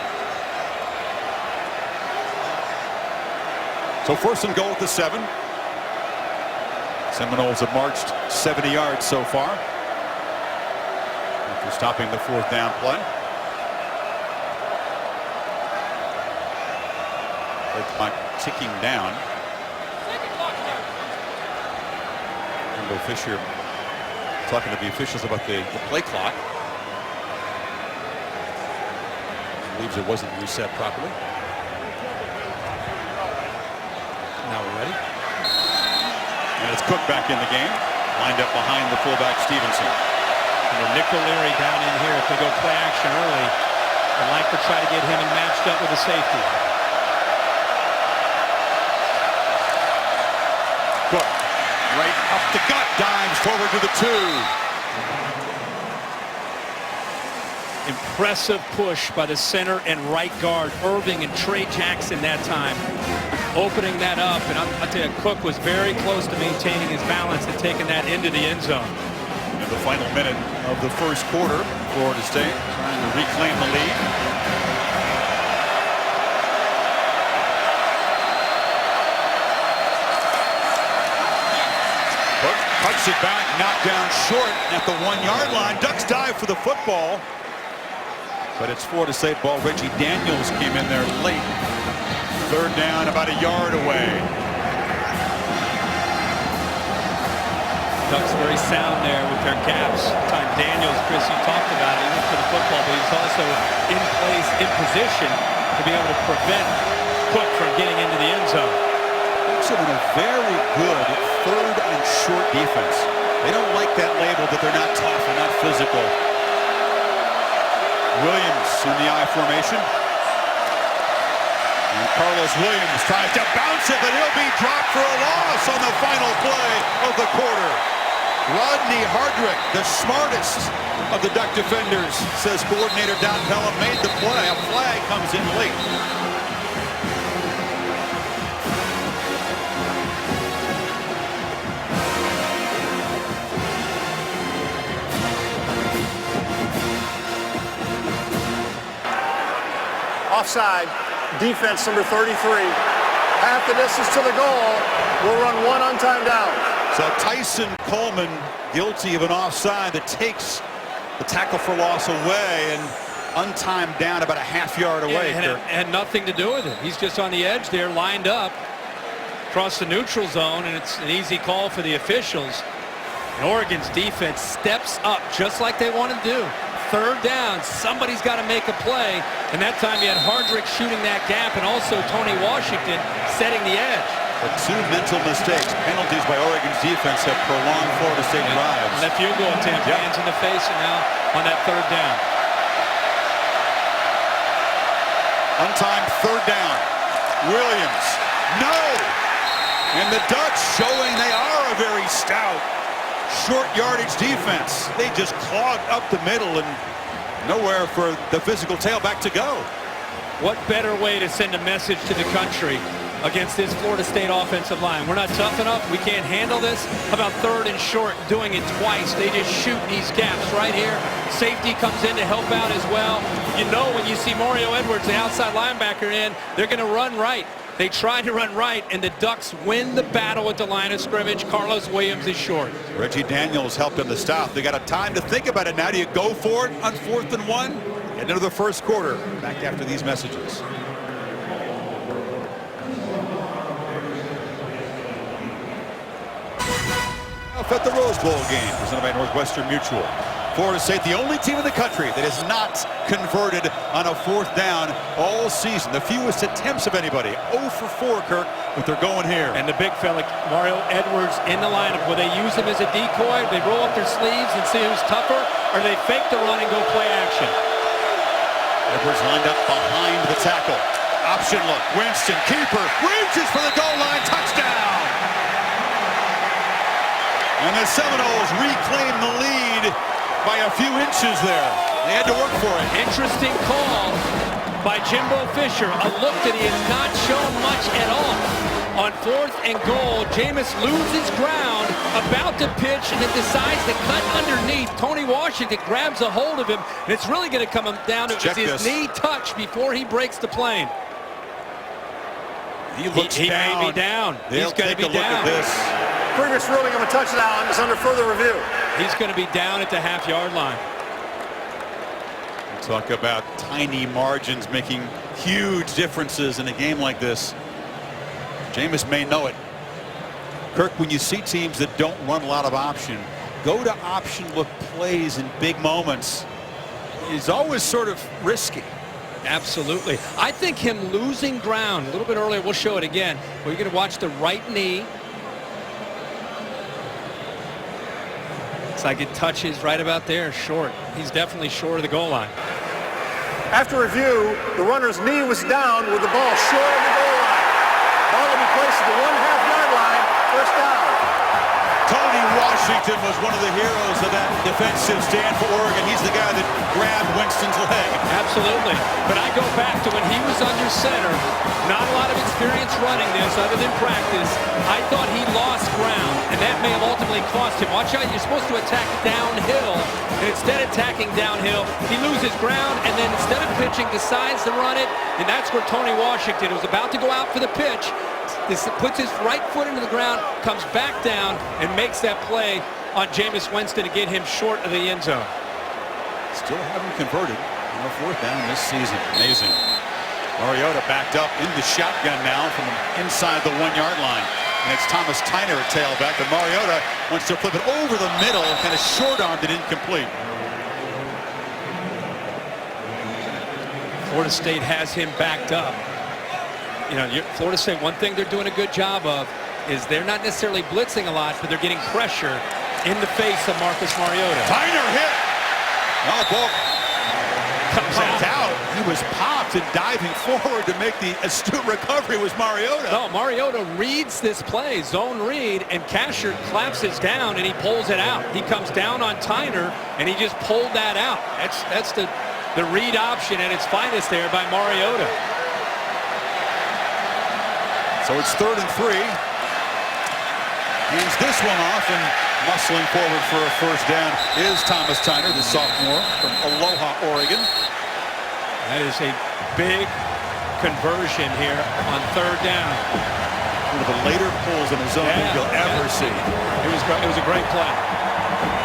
So first and goal at the 7. Seminoles have marched 70 yards so far after stopping the fourth down play. The clock ticking down. Jimbo Fisher talking to the officials about the play clock. Believes it wasn't reset properly. Now we're ready. And it's Cook back in the game, lined up behind the fullback Stevenson. And Nick O'Leary down in here. If they go play action early, I'd like to try to get him matched up with a safety. Cook, right up the gut, dives forward to the 2. Impressive push by the center and right guard, Irving and Trey Jackson that time, opening that up. And I'll tell you, Cook was very close to maintaining his balance and taking that into the end zone. In the final minute of the first quarter, Florida State trying to reclaim the lead. Cook cuts it back, knocked down short at the 1-yard line. Ducks dive for the football. But it's Florida State ball. Reggie Daniels came in there late. Third down, about a yard away. Ducks very sound there with their gaps. Time Daniels, Chris, you talked about it. He went for the football, but he's also in place, in position to be able to prevent Cook from getting into the end zone. Ducks have been a very good third and short defense. They don't like that label that they're not tough and not physical. Williams in the I formation. And Carlos Williams tries to bounce it, but he'll be dropped for a loss on the final play of the quarter. Rodney Hardrick, the smartest of the Duck defenders, says coordinator Don Pelham made the play. A flag comes in late. Offside, defense number 33. Half the distance to the goal. We'll run one on-time down. So Tyson Coleman guilty of an offside that takes the tackle for loss away and untimed down about a half-yard away. Yeah, it had nothing to do with it. He's just on the edge there, lined up across the neutral zone, and it's an easy call for the officials. And Oregon's defense steps up just like they want to do. Third down, somebody's got to make a play, and that time you had Hardrick shooting that gap and also Tony Washington setting the edge. But two mental mistakes, penalties by Oregon's defense have prolonged Florida State drives. On that field goal attempt, hands in the face, and now on that third down. Untimed third down. Williams, no! And the Ducks showing they are a very stout short yardage defense. They just clogged up the middle and nowhere for the physical tailback to go. What better way to send a message to the country against this Florida State offensive line? We're not tough enough. We can't handle this. How about 3rd and short, doing it twice? They just shoot these gaps right here. Safety comes in to help out as well. You know, when you see Mario Edwards, the outside linebacker, in, they're going to run right. They tried to run right, and the Ducks win the battle at the line of scrimmage. Carlos Williams is short. Reggie Daniels helped him to stop. They got a time to think about it now. Do you go for it on 4th and 1? Get into the first quarter. Back after these messages. At the Rose Bowl game presented by Northwestern Mutual. Florida State, the only team in the country that has not converted on a 4th down all season. The fewest attempts of anybody. 0 for 4, Kirk, but they're going here. And the big fella, Mario Edwards, in the lineup. Will they use him as a decoy? They roll up their sleeves and see who's tougher, or they fake the run and go play action? Edwards lined up behind the tackle. Option look. Winston, keeper, reaches for the goal line. Touchdown! And the Seminoles reclaim the lead by a few inches there. They had to work for it. Interesting call by Jimbo Fisher. A look that he has not shown much at all. On 4th and goal, Jameis loses ground, about to pitch, and then decides to cut underneath. Tony Washington grabs a hold of him, and it's really going to come down to his knee touch before he breaks the plane. He looks he down. may be down. He's going to be look down. at this. Previous ruling of a touchdown is under further review. He's going to be down at the half-yard line. Talk about tiny margins making huge differences in a game like this. Jameis may know it. Kirk, when you see teams that don't run a lot of option, go to option look plays in big moments is always sort of risky. Absolutely. I think him losing ground a little bit earlier, we'll show it again. We're going to watch the right knee. It's like it touches right about there, short. He's definitely short of the goal line. After review, the runner's knee was down with the ball short of the goal line. Ball will be placed at the 1/2-yard line. First down. Tony Washington was one of the heroes of that defensive stand for Oregon. He's the guy that grabbed Winston's leg. Absolutely. But I go back to when he was under center. Not a lot of experience running this other than practice. I thought he lost ground, and that may have ultimately cost him. Watch out, you're supposed to attack downhill, and instead of attacking downhill, he loses ground, and then instead of pitching, decides to run it, and that's where Tony Washington was about to go out for the pitch. This puts his right foot into the ground, comes back down, and makes that play on Jameis Winston to get him short of the end zone. Still haven't converted on a 4th down this season. Amazing. Mariota backed up in the shotgun now from inside the 1-yard line. And it's Thomas Tyner at tailback, but Mariota wants to flip it over the middle, kind of short-armed and incomplete. Florida State has him backed up. You know, Florida State, one thing they're doing a good job of is they're not necessarily blitzing a lot, but they're getting pressure in the face of Marcus Mariota. Tyner hit. Now the ball comes out. He was popped and diving forward to make the astute recovery was Mariota. No, Mariota reads this play, zone read, and Casher collapses down and he pulls it out. He comes down on Tyner and he just pulled that out. That's the read option at its finest there by Mariota. So it's 3rd and 3. Hands this one off, and muscling forward for a first down is Thomas Tyner, the sophomore from Aloha, Oregon. That is a big conversion here on 3rd down. One of the later pulls in a zone you'll ever see. It was a great play.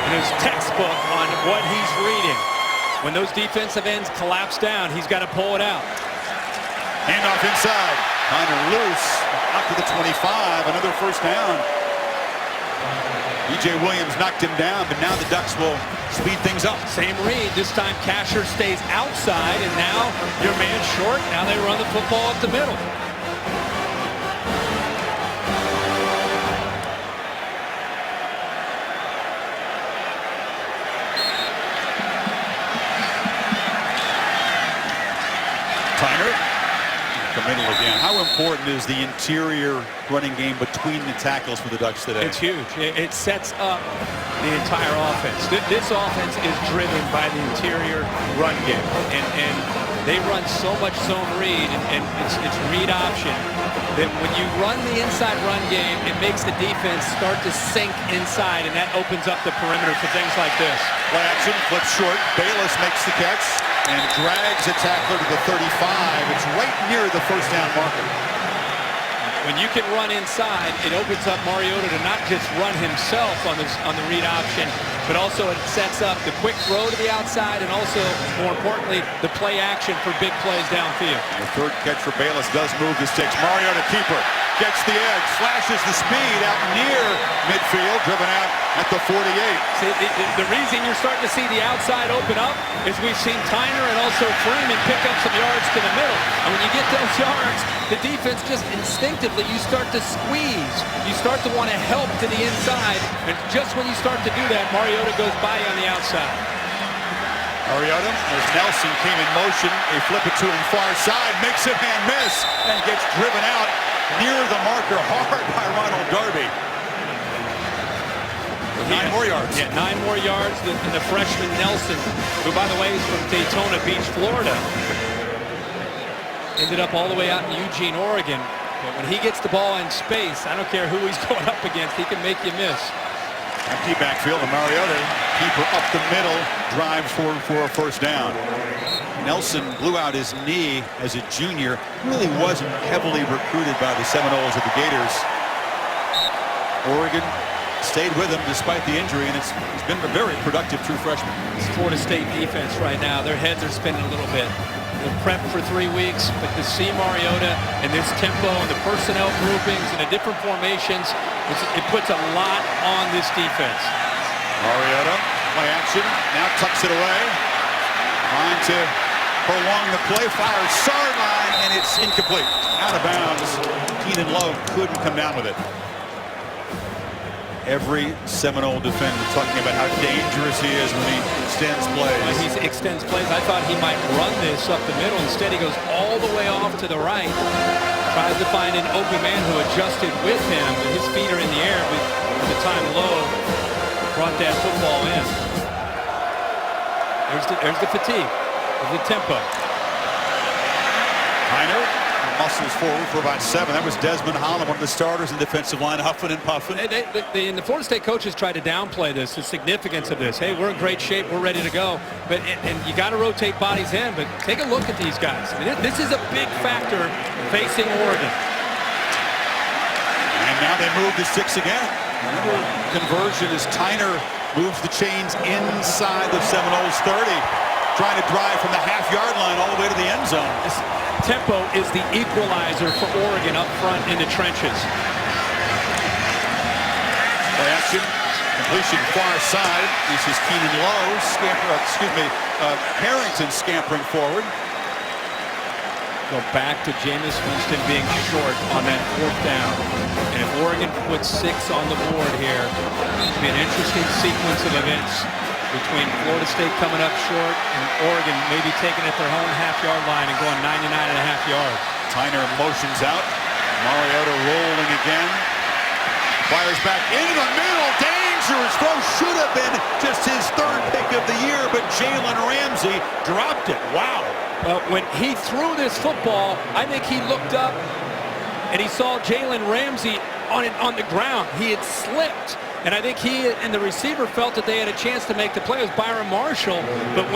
And it was textbook on what he's reading. When those defensive ends collapse down, he's got to pull it out. Handoff inside. Tyner loose. Out to the 25. Another first down. E.J. Williams knocked him down, but now the Ducks will speed things up. Same read. This time Casher stays outside, and now your man short. Now they run the football up the middle. Tyner. Middle again. How important is the interior running game between the tackles for the Ducks today? It's huge. It sets up the entire offense. This offense is driven by the interior run game. And they run so much zone read and it's read option that when you run the inside run game, it makes the defense start to sink inside, and that opens up the perimeter for things like this. Play action, flips short. Bayless makes the catch and drags a tackler to the 35. It's right near the first down marker. When you can run inside, it opens up Mariota to not just run himself on the read option, but also it sets up the quick throw to the outside and also, more importantly, the play action for big plays downfield. The third catch for Bayless does move the sticks. Mariota, keeper, gets the edge, flashes the speed out near midfield, driven out at the 48. See, the reason you're starting to see the outside open up is we've seen Tyner and also Freeman pick up some yards to the middle. And when you get those yards, the defense just instinctively, you start to squeeze. You start to want to help to the inside. And just when you start to do that, Mariota goes by you on the outside. Mariota, as Nelson came in motion, they flip it to him far side, makes a man miss, and gets driven out near the marker hard by Ronald Darby. 9 more yards. Yeah, 9 more yards than the freshman Nelson, who, by the way, is from Daytona Beach, Florida. Ended up all the way out in Eugene, Oregon. But when he gets the ball in space, I don't care who he's going up against, he can make you miss. Empty backfield, and Mariota, keeper up the middle, drives forward for a first down. Nelson blew out his knee as a junior. Really wasn't heavily recruited by the Seminoles of the Gators. Oregon stayed with him despite the injury, and he's been a very productive true freshman. It's Florida State defense right now. Their heads are spinning a little bit. They're prepped for 3 weeks, but to see Mariota and this tempo and the personnel groupings and the different formations, it puts a lot on this defense. Mariota, play action, now tucks it away. Trying to prolong the play, fires sideline, and it's incomplete. Out of bounds. Keenan Lowe couldn't come down with it. Every Seminole defender talking about how dangerous he is when he extends plays. He extends plays. I thought he might run this up the middle. Instead, he goes all the way off to the right. Tries to find an open man who adjusted with him. His feet are in the air, but at the time Lowe brought that football in. There's the fatigue. There's the tempo. Tyner muscles forward for about 7. That was Desmond Holland, one of the starters in the defensive line, huffing and puffing. And the Florida State coaches tried to downplay this, the significance of this. Hey, we're in great shape. We're ready to go. But and you got to rotate bodies in. But take a look at these guys. I mean, this is a big factor facing Oregon. And now they move the sticks again. Another conversion as Tyner moves the chains inside the Seminoles 30. Trying to drive from the half-yard line all the way to the end zone. This tempo is the equalizer for Oregon up front in the trenches. Play action, completion far side. This is Keenan Lowe, Harrington scampering forward. Go back to Jameis Winston being short on that 4th down. And if Oregon puts 6 on the board here, it'll be an interesting sequence of events between Florida State coming up short and Oregon maybe taking it their own half-yard line and going 99.5 yards. Tyner motions out. Mariota rolling again. Fires back into the middle. Dangerous throw. Should have been just his 3rd pick of the year, but Jalen Ramsey dropped it. Wow. When he threw this football, I think he looked up and he saw Jalen Ramsey on the ground. He had slipped. And I think he and the receiver felt that they had a chance to make the play. It was Byron Marshall. But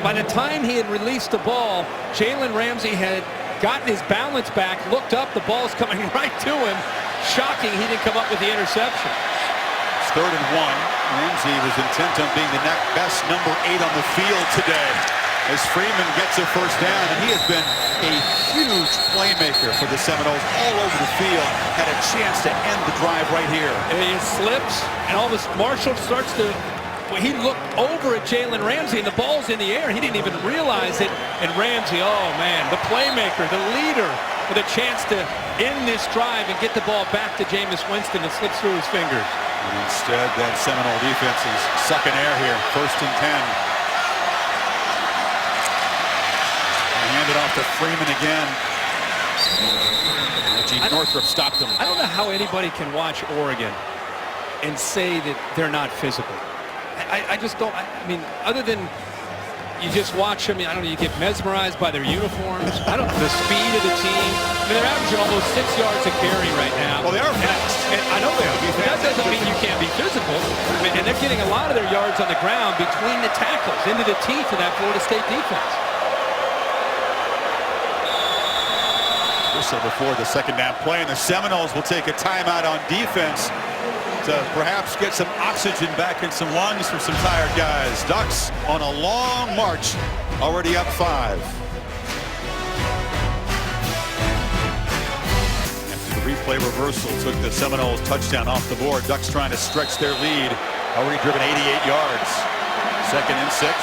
by the time he had released the ball, Jalen Ramsey had gotten his balance back, looked up, the ball's coming right to him. Shocking he didn't come up with the interception. It's 3rd and 1. Ramsey was intent on being the best number 8 on the field today. As Freeman gets a first down, and he has been a huge playmaker for the Seminoles all over the field. Had a chance to end the drive right here. And he slips, and all this Marshall starts to, well, he looked over at Jalen Ramsey, and the ball's in the air. He didn't even realize it. And Ramsey, oh man, the playmaker, the leader, with a chance to end this drive and get the ball back to Jameis Winston and slips through his fingers. And instead, that Seminole defense is sucking air here. 1st and 10. Handed off to Freeman again. Reggie Northrup stopped him. I don't know how anybody can watch Oregon and say that they're not physical. I just don't. I mean, other than you just watch them. I don't know. You get mesmerized by their uniforms. The speed of the team. I mean, they're averaging almost 6 yards a carry right now. Well, they are fast. And I know they are. But that doesn't mean you can't be physical. I mean, and they're getting a lot of their yards on the ground between the tackles, into the teeth of that Florida State defense. So before the second down play, and the Seminoles will take a timeout on defense to perhaps get some oxygen back in some lungs for some tired guys. Ducks on a long march, already up 5. After the replay reversal took the Seminoles touchdown off the board, Ducks trying to stretch their lead, already driven 88 yards. 2nd and 6.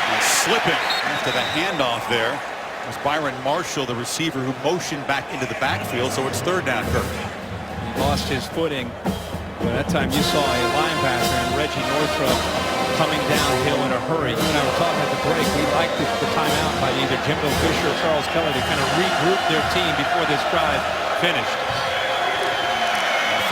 And slipping after the handoff there was Byron Marshall, the receiver who motioned back into the backfield, so it's 3rd down, Kirk. He lost his footing. But that time you saw a linebacker and Reggie Northrup coming downhill in a hurry. You and I were talking at the break. We liked the timeout by either Jimbo Fisher or Charles Kelly to kind of regroup their team before this drive finished.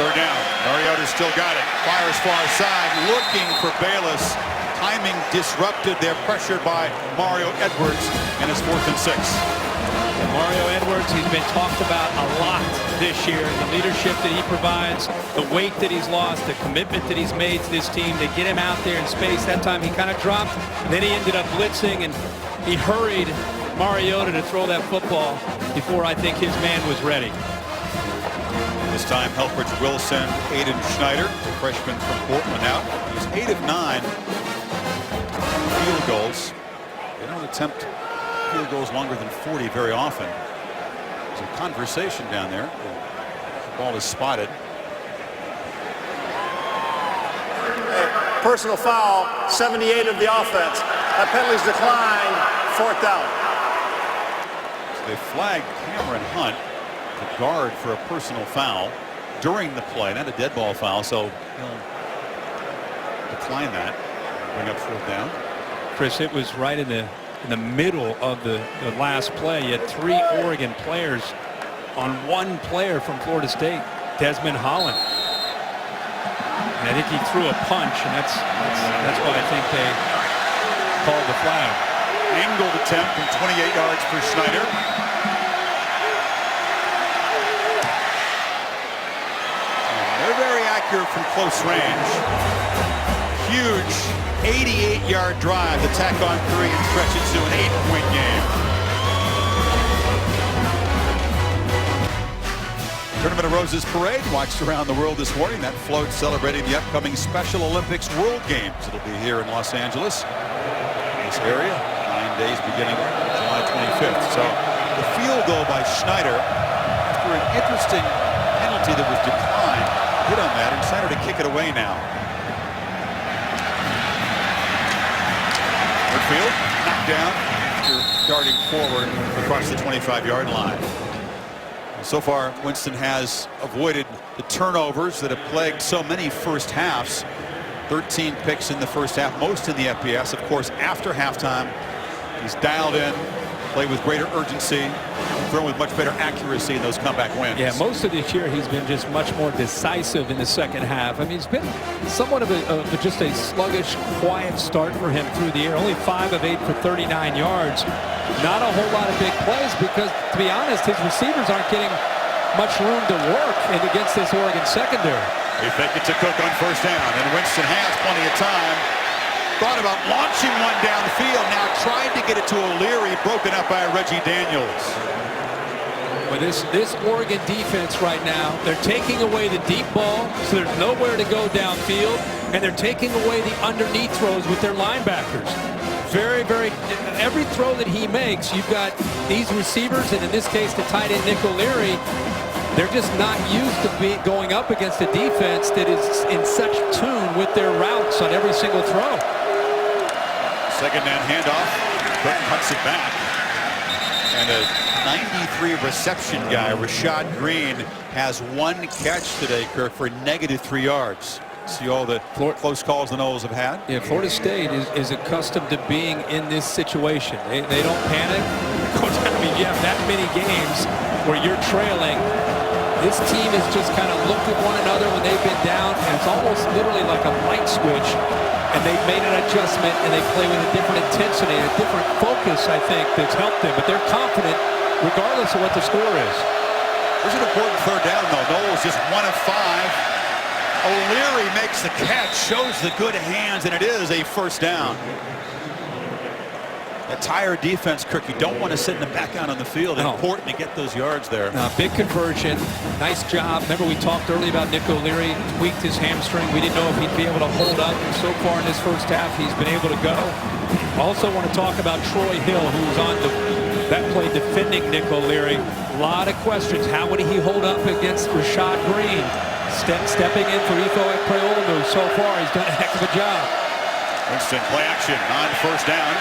3rd down. Mariota's still got it. Fires far side, looking for Bayless. Timing disrupted. They're pressured by Mario Edwards, and it's 4th and 6. And Mario Edwards, he's been talked about a lot this year. The leadership that he provides, the weight that he's lost, the commitment that he's made to this team to get him out there in space. That time he kind of dropped. Then he ended up blitzing, and he hurried Mariota to throw that football before I think his man was ready. This time, Helfrich Wilson, Aiden Schneider, the freshman from Portland out. He's 8 of 9 field goals. They don't attempt field goals longer than 40 very often. There's a conversation down there. The ball is spotted. Personal foul, 78 of the offense. That penalty's declined, 4th down. So they flagged Cameron Hunt, the guard, for a personal foul during the play, not a dead ball foul, so he'll decline that. Bring up 4th down. Chris, it was right in the middle of the last play. You had 3 Oregon players on 1 player from Florida State, Desmond Holland. And I think he threw a punch, and that's why I think they called the flag. Angled attempt from 28 yards for Schneider. And they're very accurate from close range. Huge 88-yard drive to tack on 3 and stretch it to an 8-point game. Tournament of Roses parade watched around the world this morning. That float celebrating the upcoming Special Olympics World Games. It'll be here in Los Angeles, this area, 9 days beginning July 25th. So the field goal by Schneider, after an interesting penalty that was declined, hit on that, and Schneider to kick it away now. Field knocked down after darting forward across the 25-yard line. So far, Winston has avoided the turnovers that have plagued so many first halves. 13 picks in the first half, most in the FBS. Of course, after halftime, he's dialed in, played with greater urgency, thrown with much better accuracy in those comeback wins. Yeah, most of this year he's been just much more decisive in the second half. I mean, it's been somewhat of just a sluggish, quiet start for him through the air. Only 5 of 8 for 39 yards. Not a whole lot of big plays because, to be honest, his receivers aren't getting much room to work against this Oregon secondary. They fake it to Cook on 1st down, and Winston has plenty of time. Thought about launching one down the field, now tried to get it to O'Leary, broken up by Reggie Daniels. Well, this Oregon defense right now, they're taking away the deep ball, so there's nowhere to go downfield, and they're taking away the underneath throws with their linebackers. Every throw that he makes, you've got these receivers, and in this case, the tight end Nick O'Leary, they're just not used to going up against a defense that is in such tune with their routes on every single throw. 2nd down handoff. Cook cuts it back. And a 93 reception guy, Rashad Green, has 1 catch today, Kirk, for -3 yards. See all the close calls the Noles have had? Yeah, Florida State is accustomed to being in this situation. They don't panic. I mean, you have that many games where you're trailing. This team has just kind of looked at one another when they've been down, and it's almost literally like a light switch. and they've made an adjustment, and they play with a different intensity, a different focus, I think, that's helped them. But they're confident regardless of what the score is. There's an important third down, though. Knowles just 1 of 5. O'Leary makes the catch, shows the good hands, and it is a first down. A tired defense, Kirk. You don't want to sit in the back out on the field. No. Important to get those yards there. Big conversion. Nice job. Remember, we talked earlier about Nick O'Leary tweaked his hamstring. We didn't know if he'd be able to hold up. And so far in this first half, he's been able to go. Also want to talk about Troy Hill, who was on that play defending Nick O'Leary. A lot of questions. How would he hold up against Rashad Green? Stepping in for Ifo Ekpreolumu. So far, he's done a heck of a job. Winston play action on first down.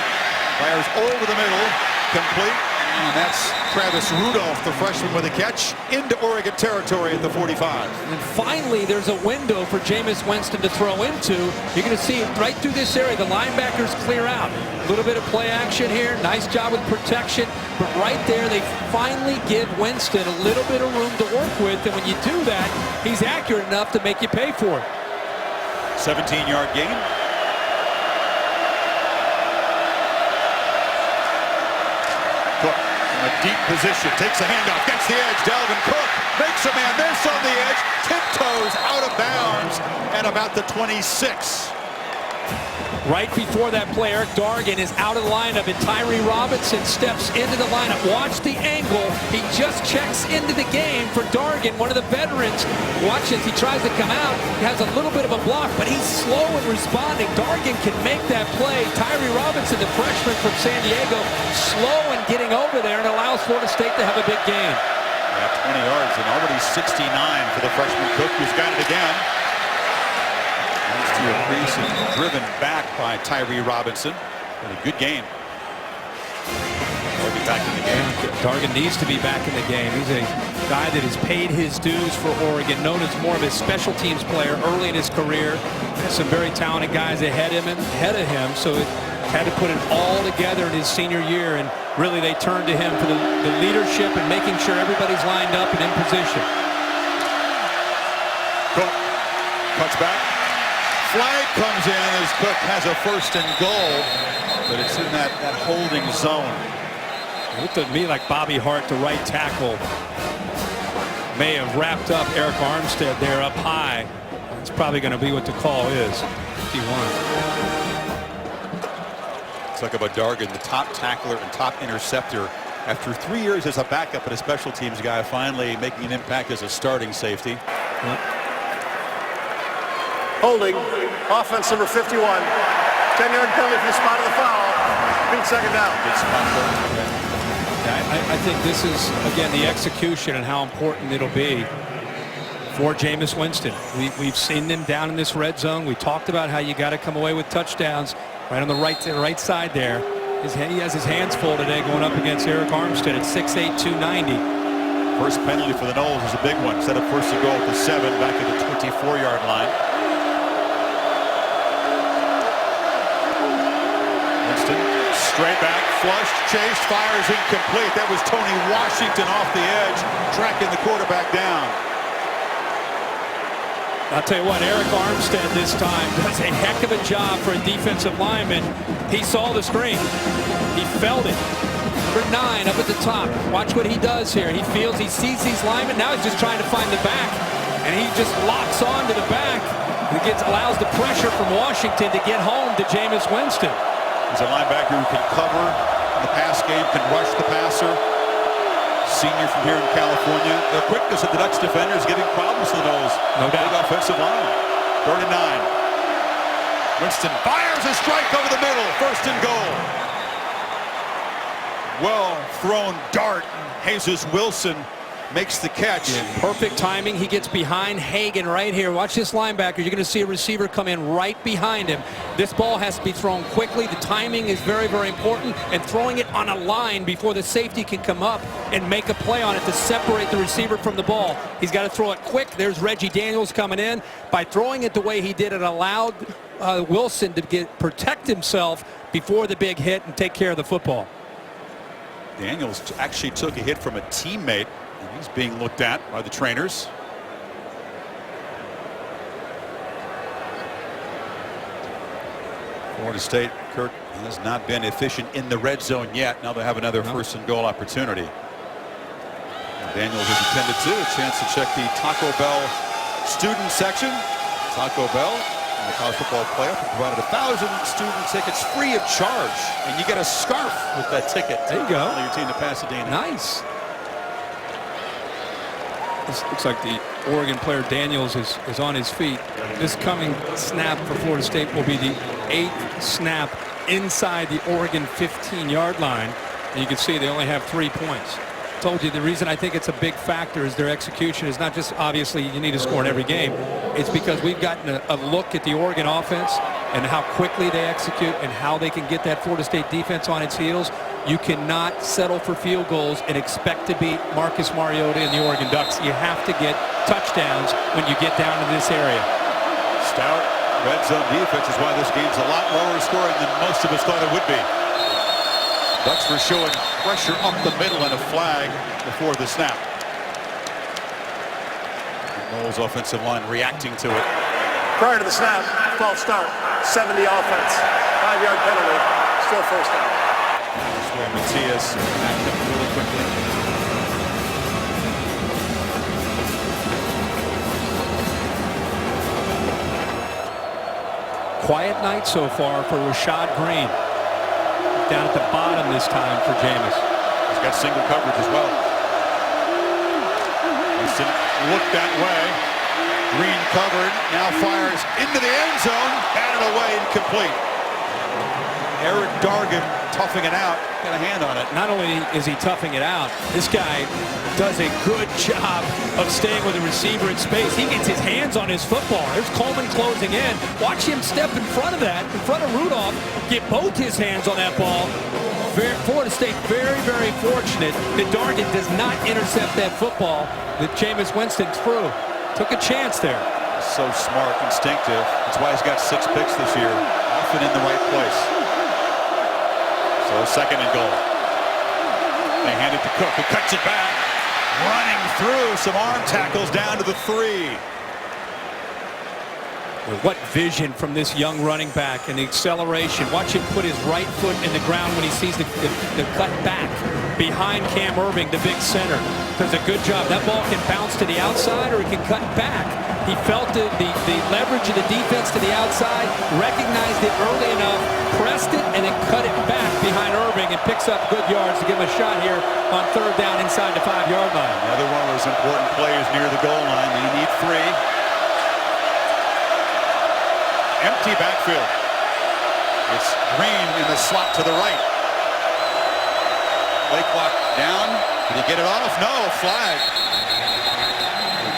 Fires over the middle, complete, and that's Travis Rudolph, the freshman, with a catch into Oregon territory at the 45. And finally, there's a window for Jameis Winston to throw into. You're going to see right through this area, the linebackers clear out. A little bit of play action here. Nice job with protection. But right there, they finally give Winston a little bit of room to work with. And when you do that, he's accurate enough to make you pay for it. 17-yard gain. Cook in a deep position, takes a handoff, gets the edge. Dalvin Cook makes a man miss on the edge, tiptoes out of bounds at about the 26. Right before that play, Eric Dargan is out of the lineup, and Tyree Robinson steps into the lineup. Watch the angle. He just checks into the game for Dargan, one of the veterans. Watch as he tries to come out. He has a little bit of a block, but he's slow in responding. Dargan can make that play. Tyree Robinson, the freshman from San Diego, slow in getting over there and allows Florida State to have a big game. Yeah, 20 yards and already 69 for the freshman Cook, who's got it again. To a crease and driven back by Tyree Robinson. And a good game. Dargan back in the game. Dargan needs to be back in the game. He's a guy that has paid his dues for Oregon, known as more of a special teams player early in his career. Has some very talented guys ahead of him, so it had to put it all together in his senior year, and really they turned to him for the leadership and making sure everybody's lined up and in position. Cook cuts back. Flag comes in as Cook has a first and goal, but it's in that holding zone. It looked to me like Bobby Hart, the right tackle, may have wrapped up Eric Armstead there up high. That's probably going to be what the call is. 51. Talk about Dargan, the top tackler and top interceptor. After 3 years as a backup and a special teams guy, finally making an impact as a starting safety. Yep. Holding, offense number 51. 10-yard penalty for the spot of the foul. Big second down. Good spot there. Yeah, I think this is, again, the execution and how important it'll be for Jameis Winston. We've seen them down in this red zone. We talked about how you got to come away with touchdowns right on the right side there. He has his hands full today going up against Eric Armstead at 6'8", 290. First penalty for the Noles was a big one. Set up first to goal at the 7, back at the 24-yard line. Winston, straight back, flushed, chased, fires incomplete. That was Tony Washington off the edge, tracking the quarterback down. I'll tell you what, Eric Armstead this time does a heck of a job for a defensive lineman. He saw the screen. He felt it. Number 9 up at the top. Watch what he does here. He sees these linemen. Now he's just trying to find the back. And he just locks on to the back. He allows the pressure from Washington to get home to Jameis Winston. He's a linebacker who can cover in the pass game, can rush the passer. Senior from here in California. The quickness of the Ducks defenders giving problems to the Noles. No doubt. Big offensive line. 3rd and 9. Winston fires a strike over the middle. First and goal. Well thrown dart. Jesus Wilson makes the catch. Perfect timing. He gets behind Hagan right here. Watch this linebacker. You're going to see a receiver come in right behind him. This ball has to be thrown quickly. The timing is very, very important. And throwing it on a line before the safety can come up and make a play on it to separate the receiver from the ball. He's got to throw it quick. There's Reggie Daniels coming in. By throwing it the way he did, it allowed Wilson to protect himself before the big hit and take care of the football. Daniels actually took a hit from a teammate. He's being looked at by the trainers. Florida State, Kirk, has not been efficient in the red zone yet. Now they have another first and goal opportunity. Daniels has attended to a chance to check the Taco Bell student section. Taco Bell in the college football playoff provided 1,000 student tickets free of charge, and you get a scarf with that ticket. There you go. Your team to Pasadena. Nice. This looks like the Oregon player Daniels is on his feet. This coming snap for Florida State will be the 8th snap inside the Oregon 15-yard line. And you can see they only have 3 points. Told you the reason I think it's a big factor is their execution is not just obviously you need to score in every game. It's because we've gotten a look at the Oregon offense and how quickly they execute and how they can get that Florida State defense on its heels. You cannot settle for field goals and expect to beat Marcus Mariota and the Oregon Ducks. You have to get touchdowns when you get down to this area. Stout red zone defense is why this game's a lot lower scoring than most of us thought it would be. Ducks were showing pressure up the middle and a flag before the snap. Noles offensive line reacting to it. Prior to the snap, false start, 70 offense, 5-yard penalty, still first down. That's where Matias backed up really quickly. Quiet night so far for Rashad Green. Down at the bottom this time for Jameis. He's got single coverage as well. Winston looked that way. Green covered, now fires into the end zone, batted away, incomplete. Eric Dargan toughing it out, got a hand on it. Not only is he toughing it out, this guy does a good job of staying with the receiver in space. He gets his hands on his football. There's Coleman closing in. Watch him step in front of that, in front of Rudolph, get both his hands on that ball. Florida State very, very fortunate that Dargan does not intercept that football that Jameis Winston threw. Took a chance there. So smart, instinctive. That's why he's got 6 picks this year, often in the right place. So second and goal. They hand it to Cook, who cuts it back. Running through some arm tackles down to the 3. What vision from this young running back and the acceleration. Watch him put his right foot in the ground when he sees the cut back behind Cam Irving, the big center. Does a good job. That ball can bounce to the outside or it can cut back. He felt the leverage of the defense to the outside, recognized it early enough, pressed it, and then cut it back behind Irving and picks up good yards to give him a shot here on third down inside the 5-yard line. Another one of those important players near the goal line. You need 3. Empty backfield. It's Green in the slot to the right. Play clock down. Did he get it off? No, flag.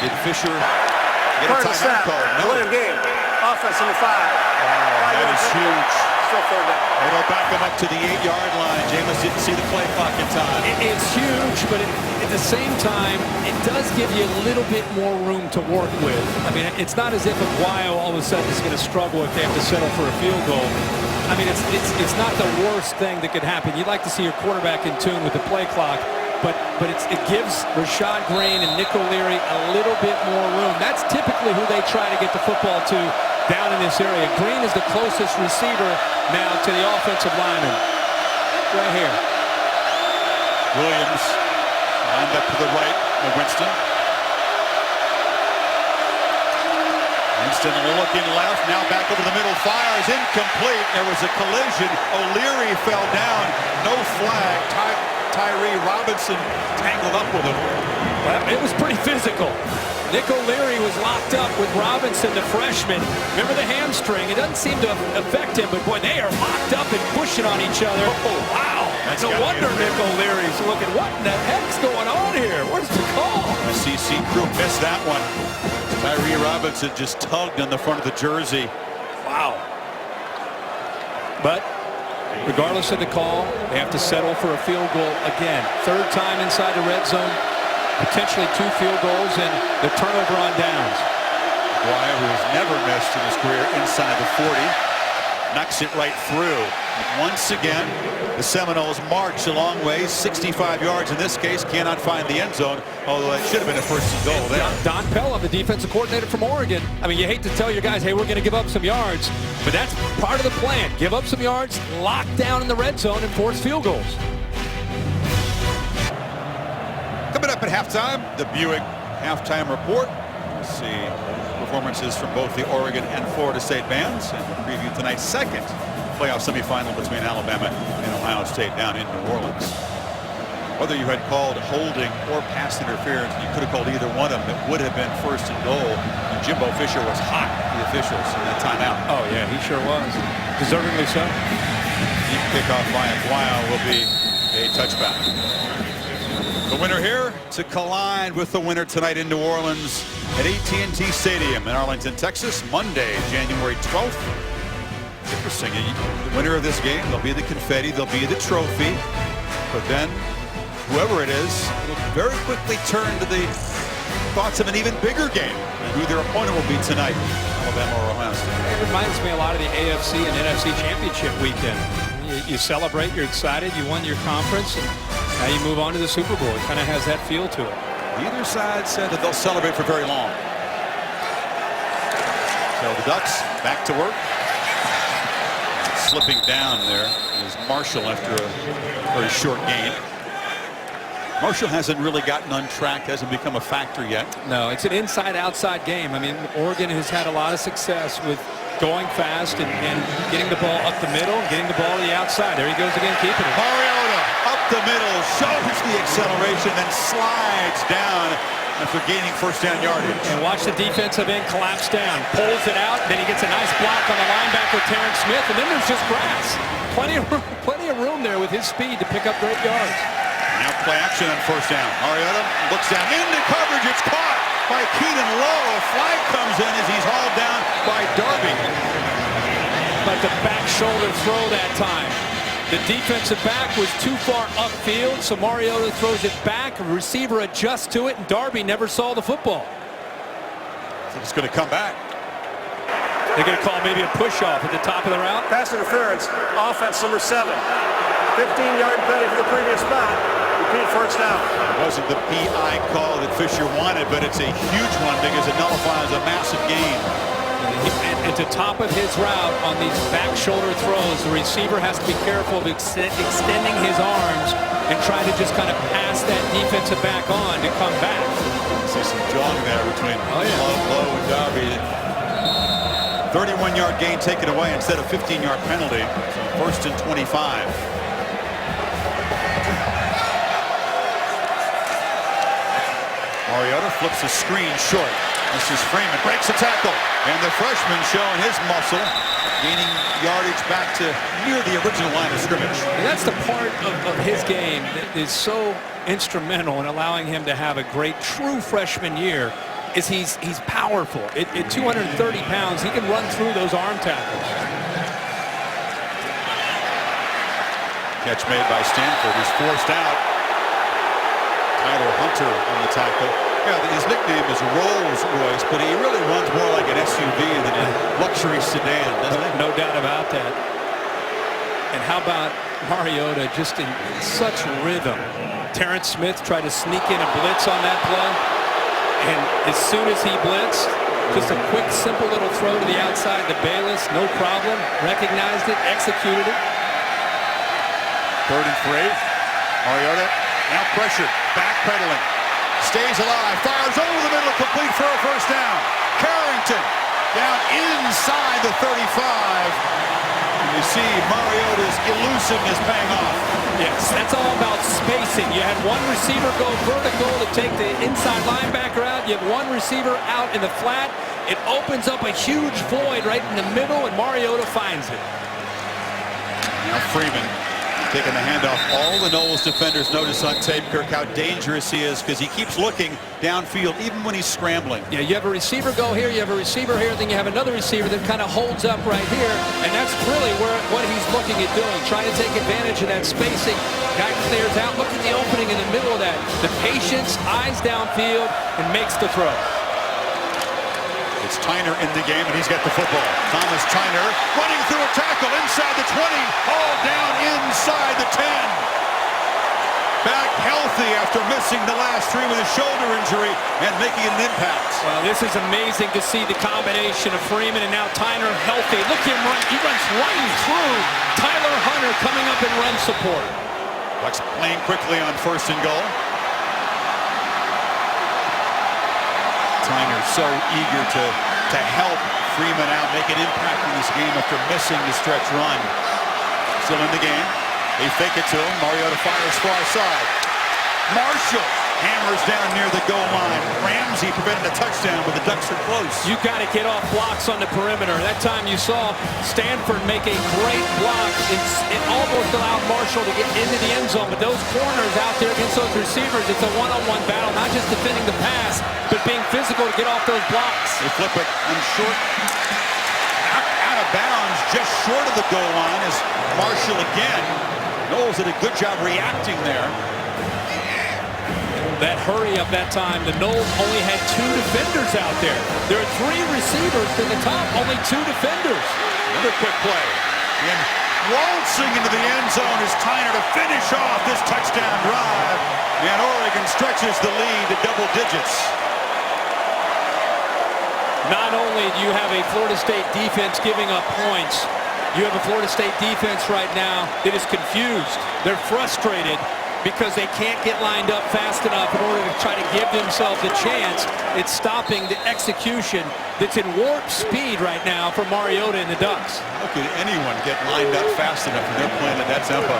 Did Fisher get a timeout call? No. Delay of game. Offense in the 5. That is huge. Still third down. It'll back him up to the 8-yard line. Jameis didn't see the play clock in time. It's huge, but at the same time, it does give you a little bit more room to work with. I mean, it's not as if Aguayo all of a sudden is going to struggle if they have to settle for a field goal. I mean, it's not the worst thing that could happen. You'd like to see your quarterback in tune with the play clock, but it gives Rashad Green and Nick O'Leary a little bit more room. That's typically who they try to get the football to down in this area. Green is the closest receiver now to the offensive lineman. Right here. Williams lined up to the right of Winston. Winston looking left, now back over the middle, fires, incomplete. There was a collision. O'Leary fell down, no flag. Tyree Robinson tangled up with him. Well, it was pretty physical. Nick O'Leary was locked up with Robinson, the freshman. Remember the hamstring? It doesn't seem to affect him, but boy, they are locked up and pushing on each other. Oh, wow. That's no wonder Nick O'Leary's looking, what in the heck's going on here? Where's the call? The SEC crew missed that one. Tyree Robinson just tugged on the front of the jersey. Wow. But regardless of the call, they have to settle for a field goal again. Third time inside the red zone. Potentially 2 field goals and the turnover on downs. Aguayo, who has never missed in his career inside the 40. knocks it right through. Once again, the Seminoles march a long way, 65 yards in this case, cannot find the end zone, although it should have been a first and goal there. Don Pella, the defensive coordinator from Oregon. I mean, you hate to tell your guys, hey, we're going to give up some yards, but that's part of the plan. Give up some yards, lock down in the red zone, and force field goals. Coming up at halftime, the Buick halftime report. We'll see performances from both the Oregon and Florida State bands, and we'll preview tonight's second playoff semifinal between Alabama and Ohio State down in New Orleans. Whether you had called holding or pass interference, you could have called either one of them. It would have been first and goal. And Jimbo Fisher was hot at the officials in that timeout. Oh, yeah, he sure was. Deservingly so. Deep kickoff by Aguayo will be a touchback. The winner here to collide with the winner tonight in New Orleans at AT&T Stadium in Arlington, Texas, Monday, January 12th. It's interesting. The winner of this game, there'll be the confetti, there'll be the trophy, but then whoever it is will very quickly turn to the thoughts of an even bigger game and who their opponent will be tonight, Alabama or Ohio State. It reminds me a lot of the AFC and NFC championship weekend. You celebrate, you're excited, you won your conference, and now you move on to the Super Bowl. It kind of has that feel to it. Either side said that they'll celebrate for very long. So the Ducks back to work. Slipping down there is Marshall after a very short gain. Marshall hasn't really gotten untracked, hasn't become a factor yet. No, it's an inside-outside game. I mean, Oregon has had a lot of success with going fast and getting the ball up the middle, getting the ball to the outside. There he goes again, keeping it. Mariota up the middle, shows the acceleration, then slides down after gaining first down yardage. And watch the defensive end collapse down, pulls it out, then he gets a nice block on the linebacker, Terrence Smith, and then there's just grass. Plenty of room there with his speed to pick up great yards. Now play action on first down. Mariota looks down into coverage. It's caught by Keenan Lowe. A flag comes in as he's hauled down by Darby. But the back shoulder throw that time. The defensive back was too far upfield, so Mariota throws it back. A receiver adjusts to it, and Darby never saw the football. I think it's going to come back. They're going to call maybe a push-off at the top of the route. Pass interference, offense number 7. 15-yard penalty for the previous spot. Repeat first down. It wasn't the PI call that Fisher wanted, but it's a huge one because it nullifies a massive gain. At the top of his route on these back shoulder throws, the receiver has to be careful of extending his arms and try to just kind of pass that defensive back on to come back. See some jawing there between Lowe and Darby. 31-yard gain taken away instead of 15-yard penalty. So first and 25. Mariota flips a screen short. This is Freeman, breaks a tackle, and the freshman showing his muscle, gaining yardage back to near the original line of scrimmage. And that's the part of his game that is so instrumental in allowing him to have a great true freshman year. Is he's powerful. At 230 pounds, he can run through those arm tackles. Catch made by Stanford. He's forced out. Tyler Hunter on the tackle. Yeah, his nickname is Rolls Royce, but he really runs more like an SUV than a luxury sedan, doesn't he? No doubt about that. And how about Mariota just in such rhythm? Terrence Smith tried to sneak in a blitz on that play. And as soon as he blitzed, just a quick, simple little throw to the outside to Bayless, no problem. Recognized it, executed it. 3rd and 3. Mariota now pressured, backpedaling, stays alive, fires over the middle, complete for a first down. Carrington down inside the 35. You see Mariota's elusiveness paying off. Yes, that's all about spacing. You had one receiver go vertical to take the inside linebacker out. You have one receiver out in the flat. It opens up a huge void right in the middle, and Mariota finds it. Now Freeman taking the handoff. All the Noles defenders notice on tape, Kirk, how dangerous he is because he keeps looking downfield even when he's scrambling. Yeah, you have a receiver go here, you have a receiver here, then you have another receiver that kind of holds up right here, and that's really what he's looking at doing, trying to take advantage of that spacing. Guy clears out, look at the opening in the middle of that. The patience, eyes downfield, and makes the throw. It's Tyner in the game, and he's got the football. Thomas Tyner running through a tackle. tackle inside the 20. All down inside the 10. Back healthy after missing the last 3 with a shoulder injury and making an impact. Well, this is amazing to see the combination of Freeman and now Tyner healthy. Look at him run. He runs right through Tyler Hunter coming up in run support. Bucks playing quickly on 1st and goal. Tyner so eager to help Freeman out, make an impact in this game after missing the stretch run. Still in the game. They fake it to him. Mariota fires far side. Marshall hammers down near the goal line. Ramsey prevented a touchdown, but the Ducks are close. You got to get off blocks on the perimeter. That time you saw Stanford make a great block. It almost allowed Marshall to get into the end zone, but those corners out there against those receivers, it's a one-on-one battle, not just defending the pass, but being physical to get off those blocks. They flip it on short. Out of bounds, just short of the goal line is Marshall again. Knowles did a good job reacting there. That hurry up that time, the Knowles only had 2 defenders out there. There are 3 receivers to the top, only 2 defenders. Another quick play. And waltzing into the end zone is Tyner to finish off this touchdown drive. And Oregon stretches the lead to double digits. Not only do you have a Florida State defense giving up points, you have a Florida State defense right now that is confused. They're frustrated because they can't get lined up fast enough in order to try to give themselves a chance. It's stopping the execution that's in warp speed right now for Mariota and the Ducks. How could anyone get lined up fast enough when they're playing at that tempo?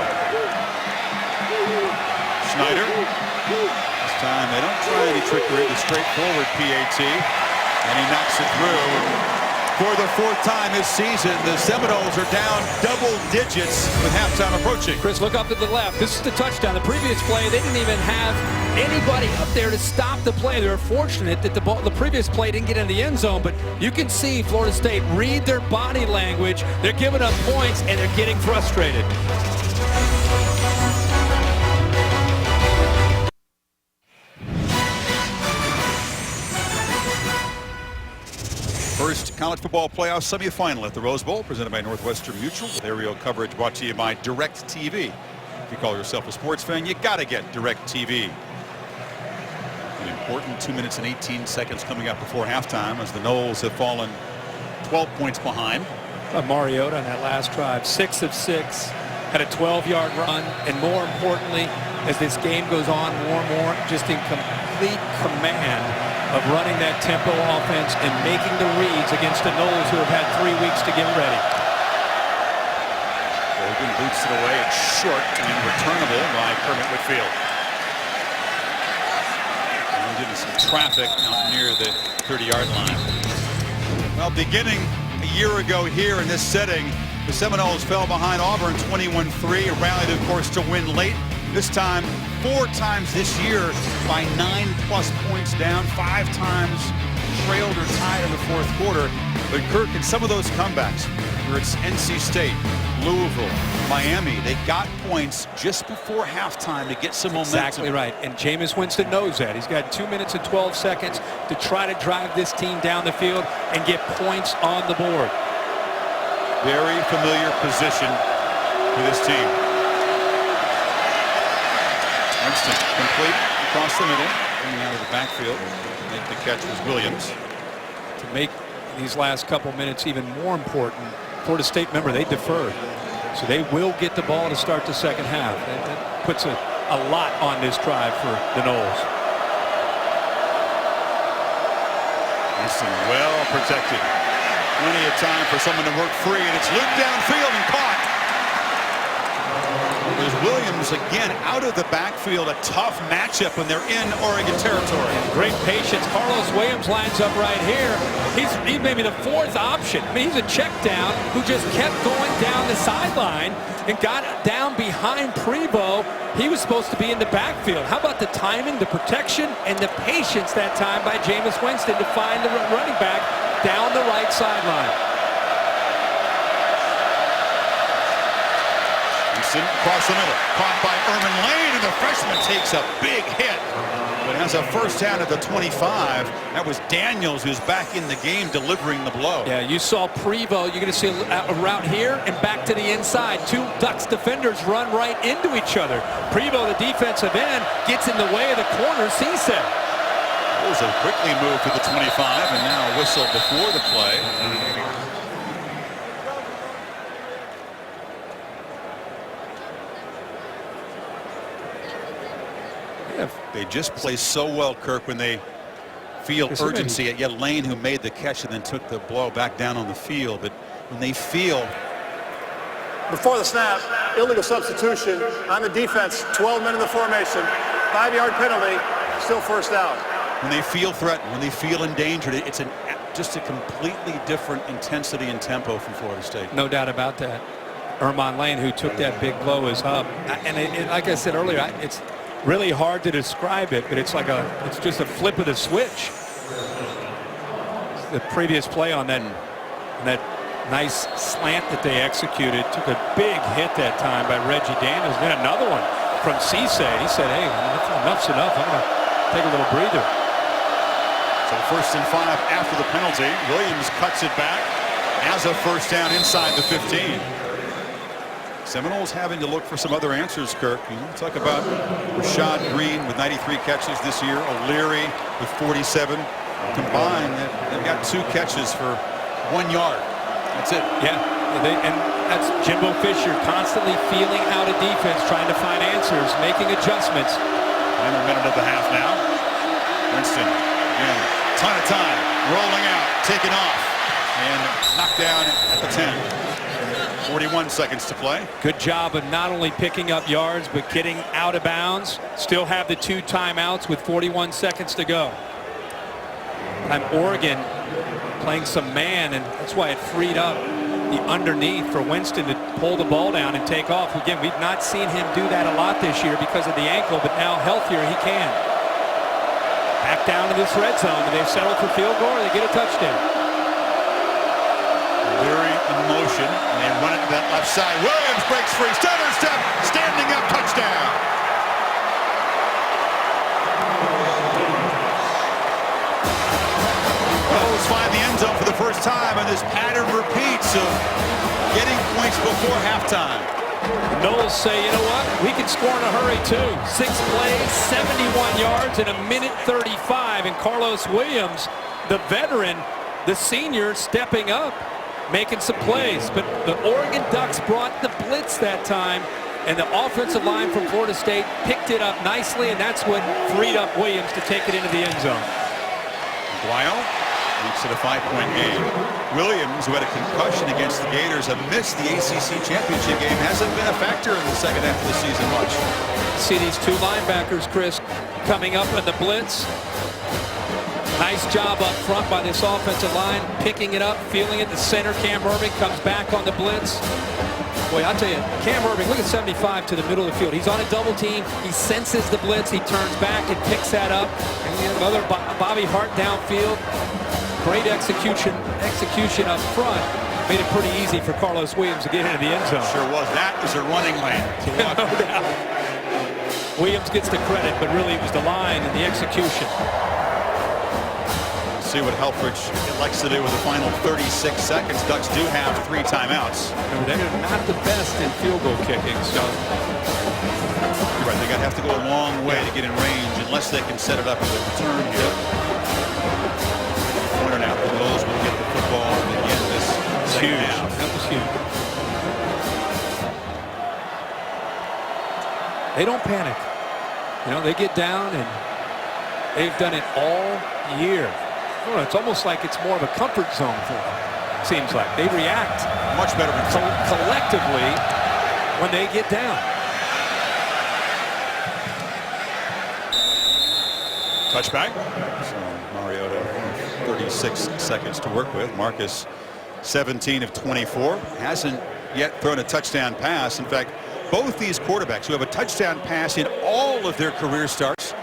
Schneider. This time they don't try any trickery, the straightforward PAT. And he knocks it through. For the 4th time this season, the Seminoles are down double digits with halftime approaching. Chris, look up to the left. This is the touchdown. The previous play, they didn't even have anybody up there to stop the play. They were fortunate that the previous play didn't get in the end zone, but you can see Florida State read their body language. They're giving up points, and they're getting frustrated. First college football playoff semifinal at the Rose Bowl, presented by Northwestern Mutual, with aerial coverage brought to you by DirecTV. If you call yourself a sports fan, you got to get DirecTV. An important 2 minutes and 18 seconds coming up before halftime as the Noles have fallen 12 points behind. Mariota on that last drive, 6 of 6, had a 12-yard run, and more importantly, as this game goes on more and more, just in complete command of running that tempo offense and making the reads against the Noles, who have had 3 weeks to get ready. Oregon boots it away. It's short and returnable by Kermit Whitfield. And into some traffic out near the 30-yard line. Well, beginning a year ago here in this setting, the Seminoles fell behind Auburn 21-3, rallied, of course, to win late. This time, 4 times this year by 9+ points down, 5 times trailed or tied in the 4th quarter. But Kirk, in some of those comebacks, where it's NC State, Louisville, Miami, they got points just before halftime to get some momentum. Exactly right, and Jameis Winston knows that. He's got 2 minutes and 12 seconds to try to drive this team down the field and get points on the board. Very familiar position for this team. Winston complete across the middle, coming out of the backfield. Make the catch was Williams. To make these last couple minutes even more important, Florida State, remember, they deferred. So they will get the ball to start the second half. That puts a lot on this drive for the Noles. Winston well protected. Plenty of time for someone to work free, and it's looped downfield and caught. There's Williams again out of the backfield. A tough matchup when they're in Oregon territory. Great patience. Carlos Williams lines up right here. He's maybe the 4th option. I mean, he's a check down who just kept going down the sideline and got down behind Prevo. He was supposed to be in the backfield. How about the timing, the protection, and the patience that time by Jameis Winston to find the running back down the right sideline. Across the middle, caught by Erman Lane, and the freshman takes a big hit. But as a first down at the 25, that was Daniels who's back in the game delivering the blow. Yeah, you saw Prevo. You're going to see a route here and back to the inside. Two Ducks defenders run right into each other. Prevo, the defensive end, gets in the way of the corner. Cisse. It was a quickly move to the 25 and now a whistle before the play. They just play so well, Kirk, when they feel urgency. Yeah, Lane, who made the catch and then took the blow back down on the field. But when they feel... Before the snap, illegal substitution on the defense, 12 men in the formation, 5-yard penalty, still first down. When they feel threatened, when they feel endangered, it's just a completely different intensity and tempo from Florida State. No doubt about that. Ermon Lane, who took that big blow, is up. And like I said earlier, it's really hard to describe it, but it's just a flip of the switch. The previous play on that nice slant that they executed took a big hit that time by Reggie Daniels. Then another one from Cisse. He said, hey, enough's enough. I'm going to take a little breather. So 1st and 5 after the penalty. Williams cuts it back as a first down inside the 15. Seminoles having to look for some other answers, Kirk. You talk about Rashad Green with 93 catches this year, O'Leary with 47. Combined, they've got 2 catches for 1 yard. That's it. Yeah, and that's Jimbo Fisher constantly feeling out a defense, trying to find answers, making adjustments. Final minute of the half now. Winston, again, ton of time, rolling out, taking off, and knocked down at the 10. 41 seconds to play. Good job of not only picking up yards, but getting out of bounds. Still have the 2 timeouts with 41 seconds to go. I'm Oregon playing some man, and that's why it freed up the underneath for Winston to pull the ball down and take off. Again, we've not seen him do that a lot this year because of the ankle, but now healthier, he can. Back down to this red zone. Do they settle for field goal or they get a touchdown? Leary in motion, and they run it to that left side. Williams breaks free, stutter step, standing up, touchdown. Rose find the end zone for the first time, and this pattern repeats of getting points before halftime. Knowles say, you know what, we can score in a hurry too. 6 plays, 71 yards in a minute 35, and Carlos Williams, the veteran, the senior, stepping up, making some plays. But the Oregon Ducks brought the blitz that time, and the offensive line from Florida State picked it up nicely, and that's what freed up Williams to take it into the end zone. Guile makes it a 5-point game. Williams, who had a concussion against the Gators, have missed the ACC championship game, hasn't been a factor in the second half of the season much. See these 2 linebackers, Chris, coming up in the blitz. Nice job up front by this offensive line, picking it up, feeling it. The center, Cam Irving, comes back on the blitz. Boy, I'll tell you, Cam Irving, look at 75 to the middle of the field. He's on a double team. He senses the blitz. He turns back and picks that up. And another Bobby Hart downfield. Great execution up front. Made it pretty easy for Carlos Williams to get into the end zone. Sure was. That is a running lane. No doubt. Williams gets the credit, but really it was the line and the execution. See what Helfrich elects to do with the final 36 seconds. Ducks do have 3 timeouts. They're not the best in field goal kicking, so. You're right, they're going to have to go a long way to get in range unless they can set it up as a return here. Pointed out the Bulls will get the football at the end of this second half. That was huge. They don't panic. You know, they get down, and they've done it all year. It's almost like it's more of a comfort zone for them. Seems like they react much better collectively when they get down. Touchback. So Mariota 36 seconds to work with. Marcus 17 of 24. Hasn't yet thrown a touchdown pass. In fact, both these quarterbacks who have a touchdown pass in all of their career starts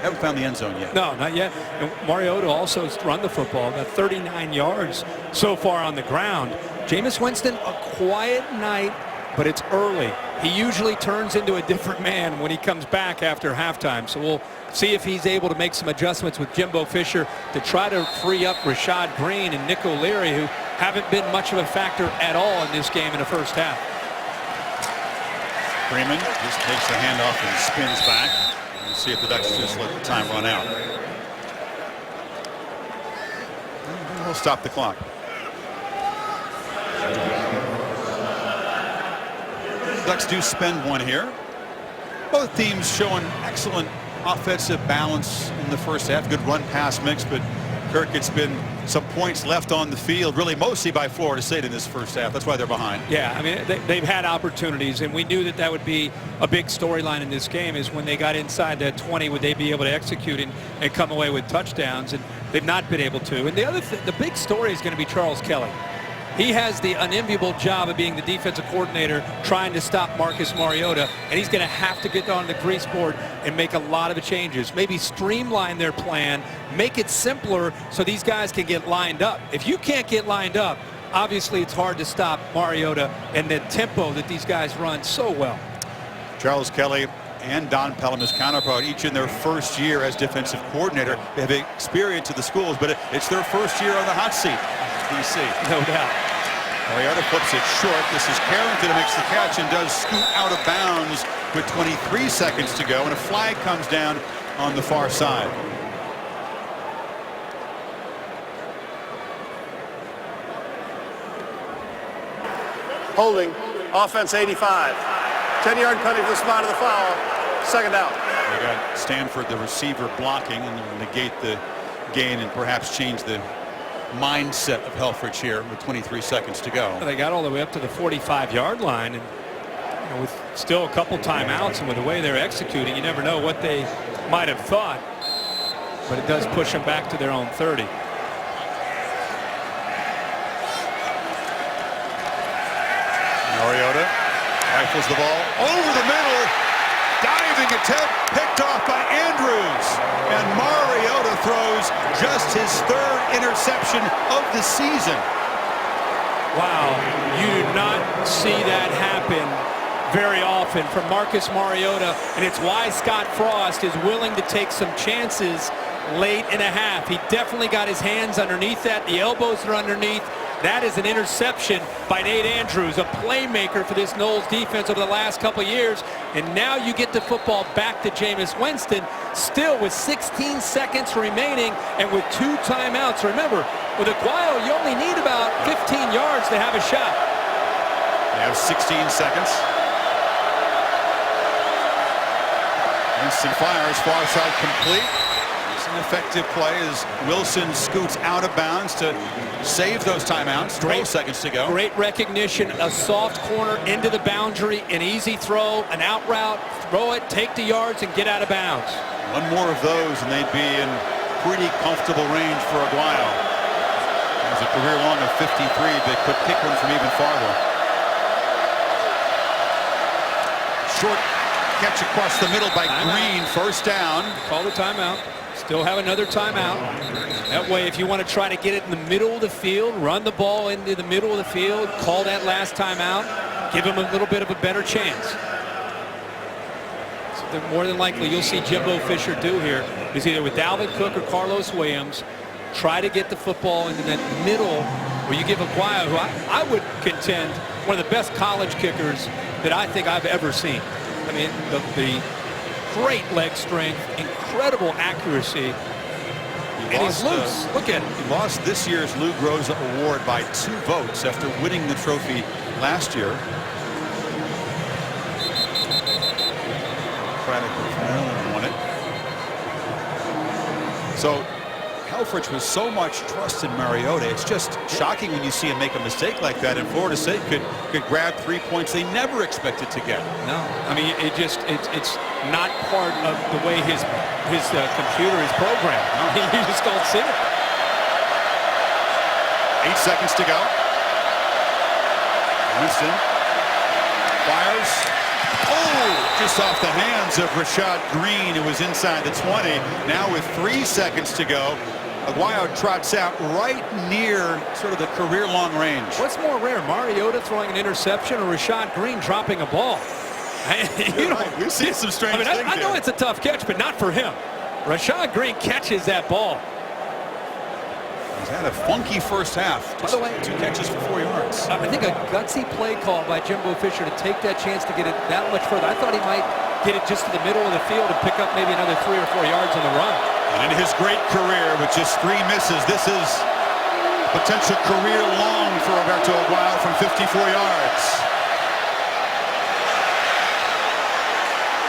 haven't found the end zone yet. No, not yet. And Mariota also has run the football, about 39 yards so far on the ground. Jameis Winston, a quiet night, but it's early. he usually turns into a different man when he comes back after halftime. So we'll see if he's able to make some adjustments with Jimbo Fisher to try to free up Rashad Green and Nick O'Leary, who haven't been much of a factor at all in this game in the first half. Freeman just takes the handoff and spins back. We'll see if the Ducks just let the time run out. We'll stop the clock. Ducks do spend one here. Both teams showing excellent offensive balance in the first half. Good run pass mix, but Kirk, it's been some points left on the field, really mostly by Florida State in this first half. That's why they're behind. Yeah, I mean, they've had opportunities, and we knew that that would be a big storyline in this game, is when they got inside that 20, would they be able to execute and come away with touchdowns, and they've not been able to. And the big story is going to be Charles Kelly. He has the unenviable job of being the defensive coordinator trying to stop Marcus Mariota, and he's going to have to get on the grease board and make a lot of changes. Maybe streamline their plan, make it simpler so these guys can get lined up. If you can't get lined up, obviously it's hard to stop Mariota and the tempo that these guys run so well. Charles Kelly and Don Pelham, his counterpart, each in their first year as defensive coordinator. They have experience at the schools, but it's their first year on the hot seat. DC. No doubt. Mariota flips it short. This is Carrington who makes the catch and does scoot out of bounds with 23 seconds to go, and a flag comes down on the far side. Holding, offense 85. 10-yard penalty for the spot of the foul. Second down. They got Stanford, the receiver, blocking, and negate the gain and perhaps change the mindset of Helfrich here with 23 seconds to go. They got all the way up to the 45-yard line, and with still a couple timeouts, and with the way they're executing, you never know what they might have thought, but it does push them back to their own 30. Mariota rifles the ball over the middle. Diving attempt picked off by Andrews, and Mariota throws just his third interception of the season. Wow, you do not see that happen very often from Marcus Mariota, and it's why Scott Frost is willing to take some chances late in a half. He definitely got his hands underneath that. The elbows are underneath. That is an interception by Nate Andrews, a playmaker for this Noles defense over the last couple years. And now you get the football back to Jameis Winston, still with 16 seconds remaining and with 2 timeouts. Remember, with Aguayo, you only need about 15 yards to have a shot. They have 16 seconds. Winston fires, far side complete. It's an effective play as Wilson scoots out of bounds to save those timeouts. 12 seconds to go. Great recognition, a soft corner into the boundary, an easy throw, an out route, throw it, take the yards, and get out of bounds. One more of those, and they'd be in pretty comfortable range for Aguayo. There's a career long of 53, but could kick one from even farther. Short catch across the middle by Green, first down. Call the timeout. Still have another timeout. That way, if you want to try to get it in the middle of the field, run the ball into the middle of the field, call that last timeout, give them a little bit of a better chance. So more than likely, you'll see Jimbo Fisher do here is either with Dalvin Cook or Carlos Williams, try to get the football into that middle where you give Aguayo, who I would contend one of the best college kickers that I think I've ever seen. I mean, the great leg strength, incredible accuracy, and he's loose. Look at him. He lost this year's Lou Groza Award by 2 votes after winning the trophy last year. Won it. So Helfrich was so much trust in Mariota. It's just shocking when you see him make a mistake like that. And Florida State could grab 3 points they never expected to get. No, I mean it's not part of the way his computer is programmed. No. You just don't see it. 8 seconds to go. Winston fires. Oh, just off the hands of Rashad Green, who was inside the 20. Now with 3 seconds to go, Aguayo trots out right near sort of the career-long range. What's more rare, Mariota throwing an interception or Rashad Green dropping a ball? We've seen some strange things I know it's a tough catch, but not for him. Rashad Green catches that ball. He's had a funky first half. By the way, 2 catches for 4 yards. I think a gutsy play call by Jimbo Fisher to take that chance to get it that much further. I thought he might get it just to the middle of the field and pick up maybe another 3 or 4 yards on the run. And in his great career with just 3 misses, this is potential career long for Roberto Aguayo from 54 yards.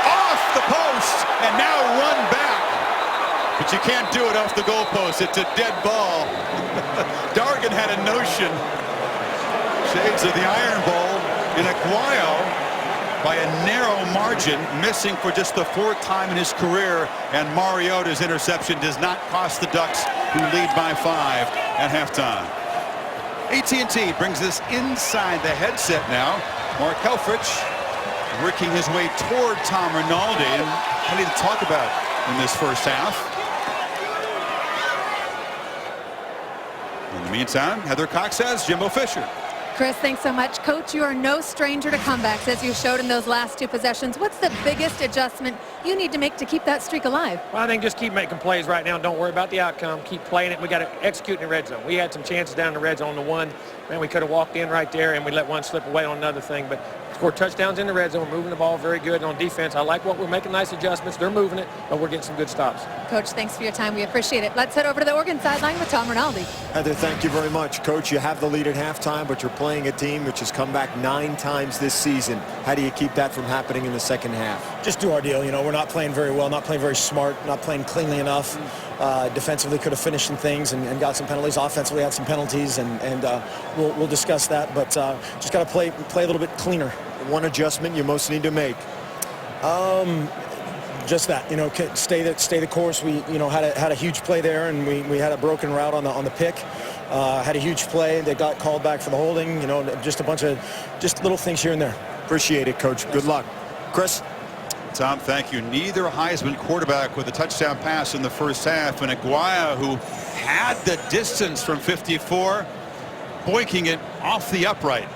Off the post and now run back. But you can't do it off the goalpost. It's a dead ball. Dargan had a notion. Shades of the Iron Bowl in Aguayo by a narrow margin, missing for just the 4th time in his career, and Mariota's interception does not cost the Ducks, who lead by 5 at halftime. AT&T brings this inside the headset now. Mark Helfrich working his way toward Tom Rinaldi, and plenty to talk about in this first half. In the meantime, Heather Cox says Jimbo Fisher. Chris, thanks so much. Coach, you are no stranger to comebacks, as you showed in those last 2 possessions. What's the biggest adjustment you need to make to keep that streak alive? Well, I think just keep making plays right now. Don't worry about the outcome. Keep playing it. We got to execute in the red zone. We had some chances down in the red zone. The one, man, we could have walked in right there, and we let one slip away on another thing. But scored touchdowns in the red zone, moving the ball very good. And on defense, I like what we're making nice adjustments. They're moving it, but we're getting some good stops. Coach, thanks for your time. We appreciate it. Let's head over to the Oregon sideline with Tom Rinaldi. Heather, thank you very much. Coach, you have the lead at halftime, but you're playing a team which has come back 9 times this season. How do you keep that from happening in the second half? Just do our deal. You know, we're not playing very well, not playing very smart, not playing cleanly enough. Defensively could have finished some things and got some penalties. Offensively had some penalties, and we'll discuss that. But just got to play a little bit cleaner. One adjustment you most need to make? Just that, you know, stay the course. We, you know, had a huge play there, and we had a broken route on the pick. Had a huge play that got called back for the holding. You know, just a bunch of little things here and there. Appreciate it, Coach. Good luck. Chris? Tom, thank you. Neither Heisman quarterback with a touchdown pass in the first half, and Aguayo, who had the distance from 54, boinking it off the upright.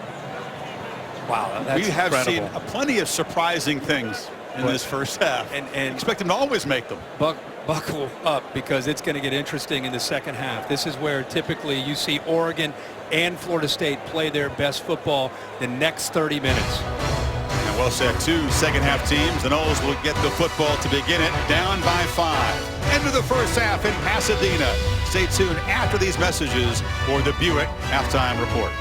Wow, that's we have incredible. seen plenty of surprising things in this first half, and expect him to always make them. Buckle up, because it's going to get interesting in the second half. This is where typically you see Oregon and Florida State play their best football the next 30 minutes. And we'll set 2 second-half teams. The Noles will get the football to begin it, down by 5. End of the first half in Pasadena. Stay tuned after these messages for the Buick Halftime Report.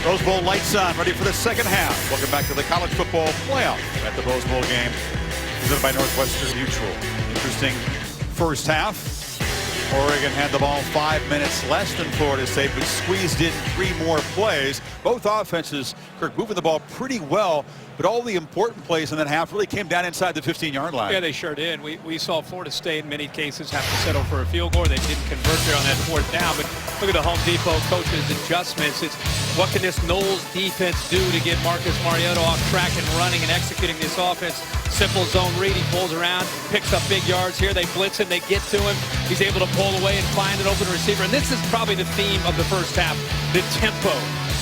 Rose Bowl lights on, ready for the second half. Welcome back to the college football playoff at the Rose Bowl game, presented by Northwestern Mutual. Interesting first half. Oregon had the ball 5 minutes less than Florida State, but squeezed in 3 more plays. Both offenses, Kirk, moving the ball pretty well, but all the important plays in that half really came down inside the 15-yard line. Yeah, they sure did. We saw Florida State in many cases have to settle for a field goal. They didn't convert there on that 4th down, but look at the Home Depot coaches' adjustments. It's what can this Noles defense do to get Marcus Mariota off track and running and executing this offense. Simple zone read. He pulls around, picks up big yards here. They blitz him. They get to him. He's able to pull away and find an open receiver. And this is probably the theme of the first half, the tempo,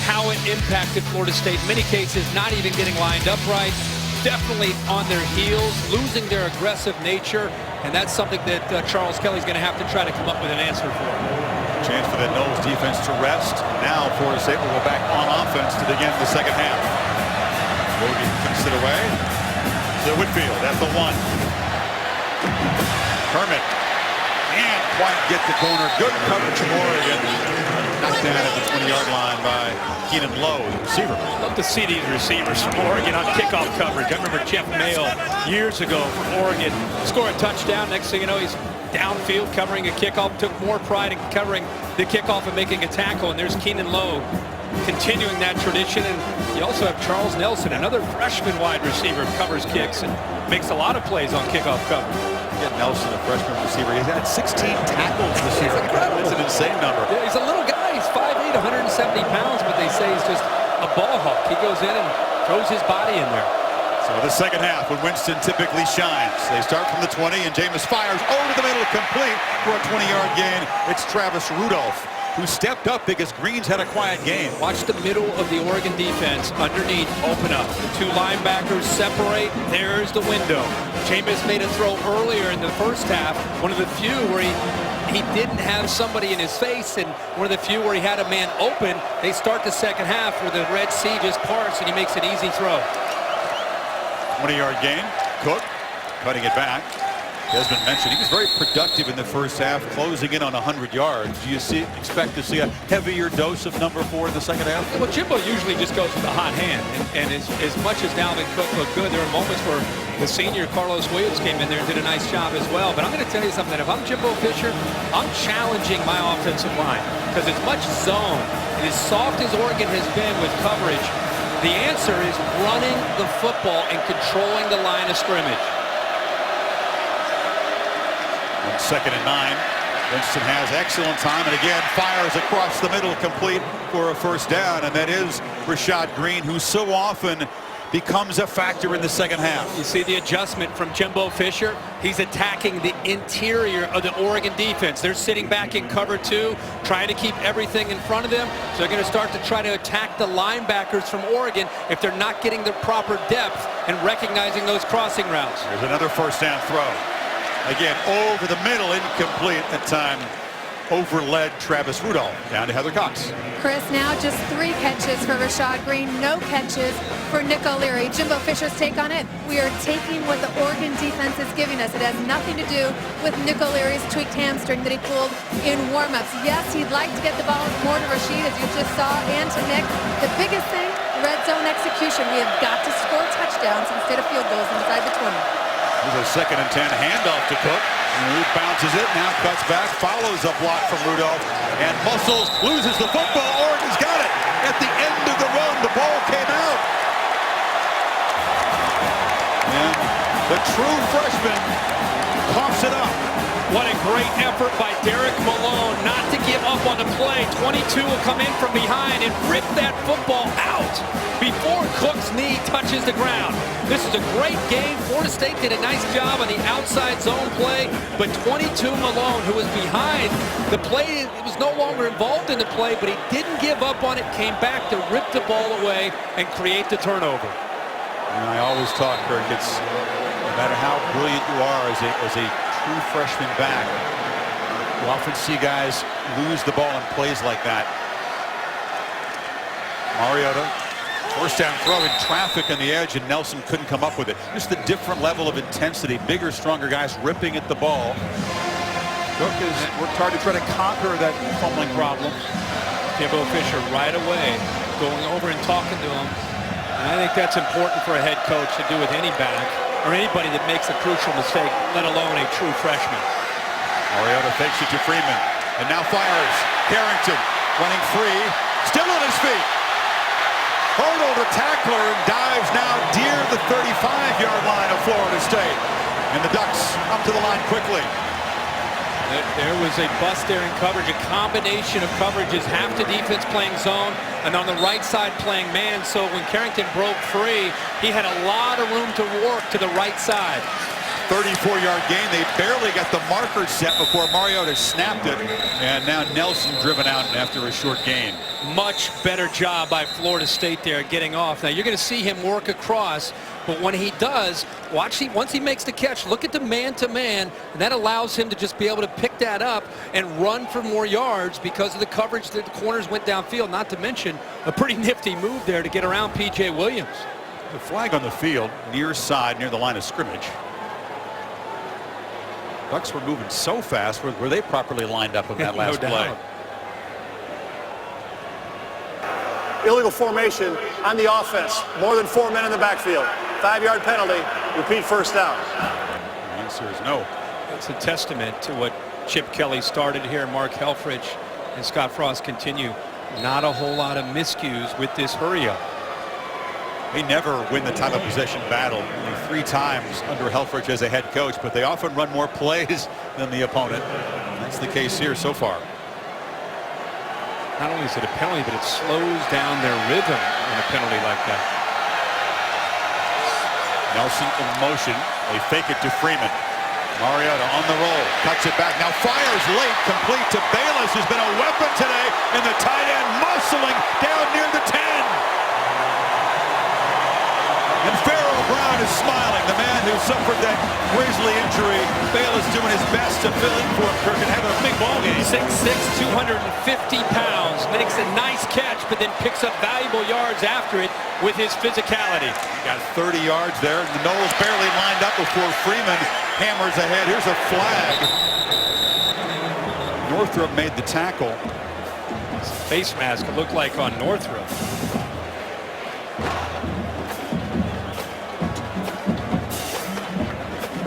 how it impacted Florida State. In many cases, not even getting lined up right, definitely on their heels, losing their aggressive nature. And that's something that Charles Kelly's going to have to try to come up with an answer for. Chance for the Noles defense to rest. Now Florida State will go back on offense to begin the second half. Bogey kicks it away to Whitfield at the 1. Kermit can't quite get the corner. Good coverage from Oregon. Not down at the 20-yard line by Keenan Lowe, the receiver. Love to see these receivers from Oregon on kickoff coverage. I remember Jeff Mayo years ago from Oregon score a touchdown. Next thing you know, he's downfield covering a kickoff. Took more pride in covering the kickoff and making a tackle. And there's Keenan Lowe continuing that tradition. And you also have Charles Nelson, another freshman wide receiver, covers kicks and makes a lot of plays on kickoff coverage. Yeah, Nelson, a freshman receiver. He's had 16 tackles this year. That's an insane number. Yeah, he's a little guy. He's 5'8", 170 pounds, but they say he's just a ball hawk. He goes in and throws his body in there. So the second half, when Winston typically shines, they start from the 20, and Jameis fires over the middle, complete for a 20-yard gain. It's Travis Rudolph, who stepped up because Green's had a quiet game. Watch the middle of the Oregon defense underneath open up. The two linebackers separate. There's the window. Jameis made a throw earlier in the first half, one of the few where he didn't have somebody in his face, and one of the few where he had a man open. They start the second half where the Red Sea just parts and he makes an easy throw. 20-yard gain. Cook cutting it back. Desmond mentioned he was very productive in the first half, closing in on 100 yards. Do you expect to see a heavier dose of number 4 in the second half? Well, Jimbo usually just goes with the hot hand, and as much as Dalvin Cook looked good, there were moments where the senior Carlos Williams came in there and did a nice job as well. But I'm going to tell you something. If I'm Jimbo Fisher, I'm challenging my offensive line because as much zone and as soft as Oregon has been with coverage, the answer is running the football and controlling the line of scrimmage. On 2nd and 9, Winston has excellent time and again fires across the middle, complete for a first down, and that is Rashad Green, who so often becomes a factor in the second half. You see the adjustment from Jimbo Fisher. He's attacking the interior of the Oregon defense. They're sitting back in cover 2, trying to keep everything in front of them. So they're going to start to try to attack the linebackers from Oregon if they're not getting the proper depth and recognizing those crossing routes. There's another first down throw. Again, over the middle, incomplete. That time overled Travis Rudolph down to Heather Cox. Chris, now just 3 catches for Rashad Green, no catches for Nick O'Leary. Jimbo Fisher's take on it: we are taking what the Oregon defense is giving us. It has nothing to do with Nick O'Leary's tweaked hamstring that he pulled in warm-ups. Yes, he'd like to get the ball more to Rashid, as you just saw, and to Nick. The biggest thing, red zone execution. We have got to score touchdowns instead of field goals inside the 20. There's a 2nd and 10 handoff to Cook. He bounces it, now cuts back, follows a block from Rudolph, and muscles, loses the football. Oregon's got it. At the end of the run, the ball came out. And the true freshman coughs it up. What a great effort by Derek Malone not to give up on the play. 22 will come in from behind and rip that football out before Cook's knee touches the ground. This is a great game. Florida State did a nice job on the outside zone play, but 22 Malone, who was behind the play, was no longer involved in the play, but he didn't give up on it, came back to rip the ball away and create the turnover. And I always talk, Kirk, it's no matter how brilliant you are as a true freshman back, you often see guys lose the ball in plays like that. Mariota, first down throw in traffic on the edge, and Nelson couldn't come up with it. Just the different level of intensity, bigger, stronger guys ripping at the ball. Cook has worked hard to try to conquer that fumbling problem. Jimbo Fisher right away going over and talking to him. And I think that's important for a head coach to do with any back or anybody that makes a crucial mistake, let alone a true freshman. Mariota fakes it to Freeman and now fires. Carrington running free, still on his feet. Hurdled a tackler and dives now near the 35-yard line of Florida State. And the Ducks up to the line quickly. There was a bust there in coverage, a combination of coverages, half the defense playing zone and on the right side playing man. So when Carrington broke free, he had a lot of room to work to the right side. 34-yard gain. They barely got the marker set before Mariota snapped it. And now Nelson driven out after a short gain. Much better job by Florida State there getting off. Now you're going to see him work across, but when he does, once he makes the catch, look at the man-to-man, and that allows him to just be able to pick that up and run for more yards because of the coverage that the corners went downfield, not to mention a pretty nifty move there to get around P.J. Williams. The flag on the field, near side, near the line of scrimmage. Bucks were moving so fast. Were they properly lined up in that last play? illegal formation on the offense. More than 4 men in the backfield. 5-yard penalty. Repeat first down. The answer is no. It's a testament to what Chip Kelly started here. Mark Helfrich and Scott Frost continue. Not a whole lot of miscues with this hurry up. They never win the time of possession battle. Only 3 times under Helfrich as a head coach, but they often run more plays than the opponent. That's the case here so far. Not only is it a penalty, but it slows down their rhythm on a penalty like that. Nelson in motion. They fake it to Freeman. Mariota on the roll. Cuts it back. Now fires late. Complete to Bayless, who's been a weapon today. And the tight end muscling down near the 10. And Pharaoh Brown is smiling. The man who suffered that grisly injury. Bayless doing his best to fill in for him. Kirk and having a big ball game. 6'6", 250 pounds. Makes a nice catch, but then picks up valuable yards after it with his physicality. Got 30 yards there. The Knowles barely lined up before Freeman hammers ahead. Here's a flag. Northrup made the tackle. Face mask, it looked like on Northrup.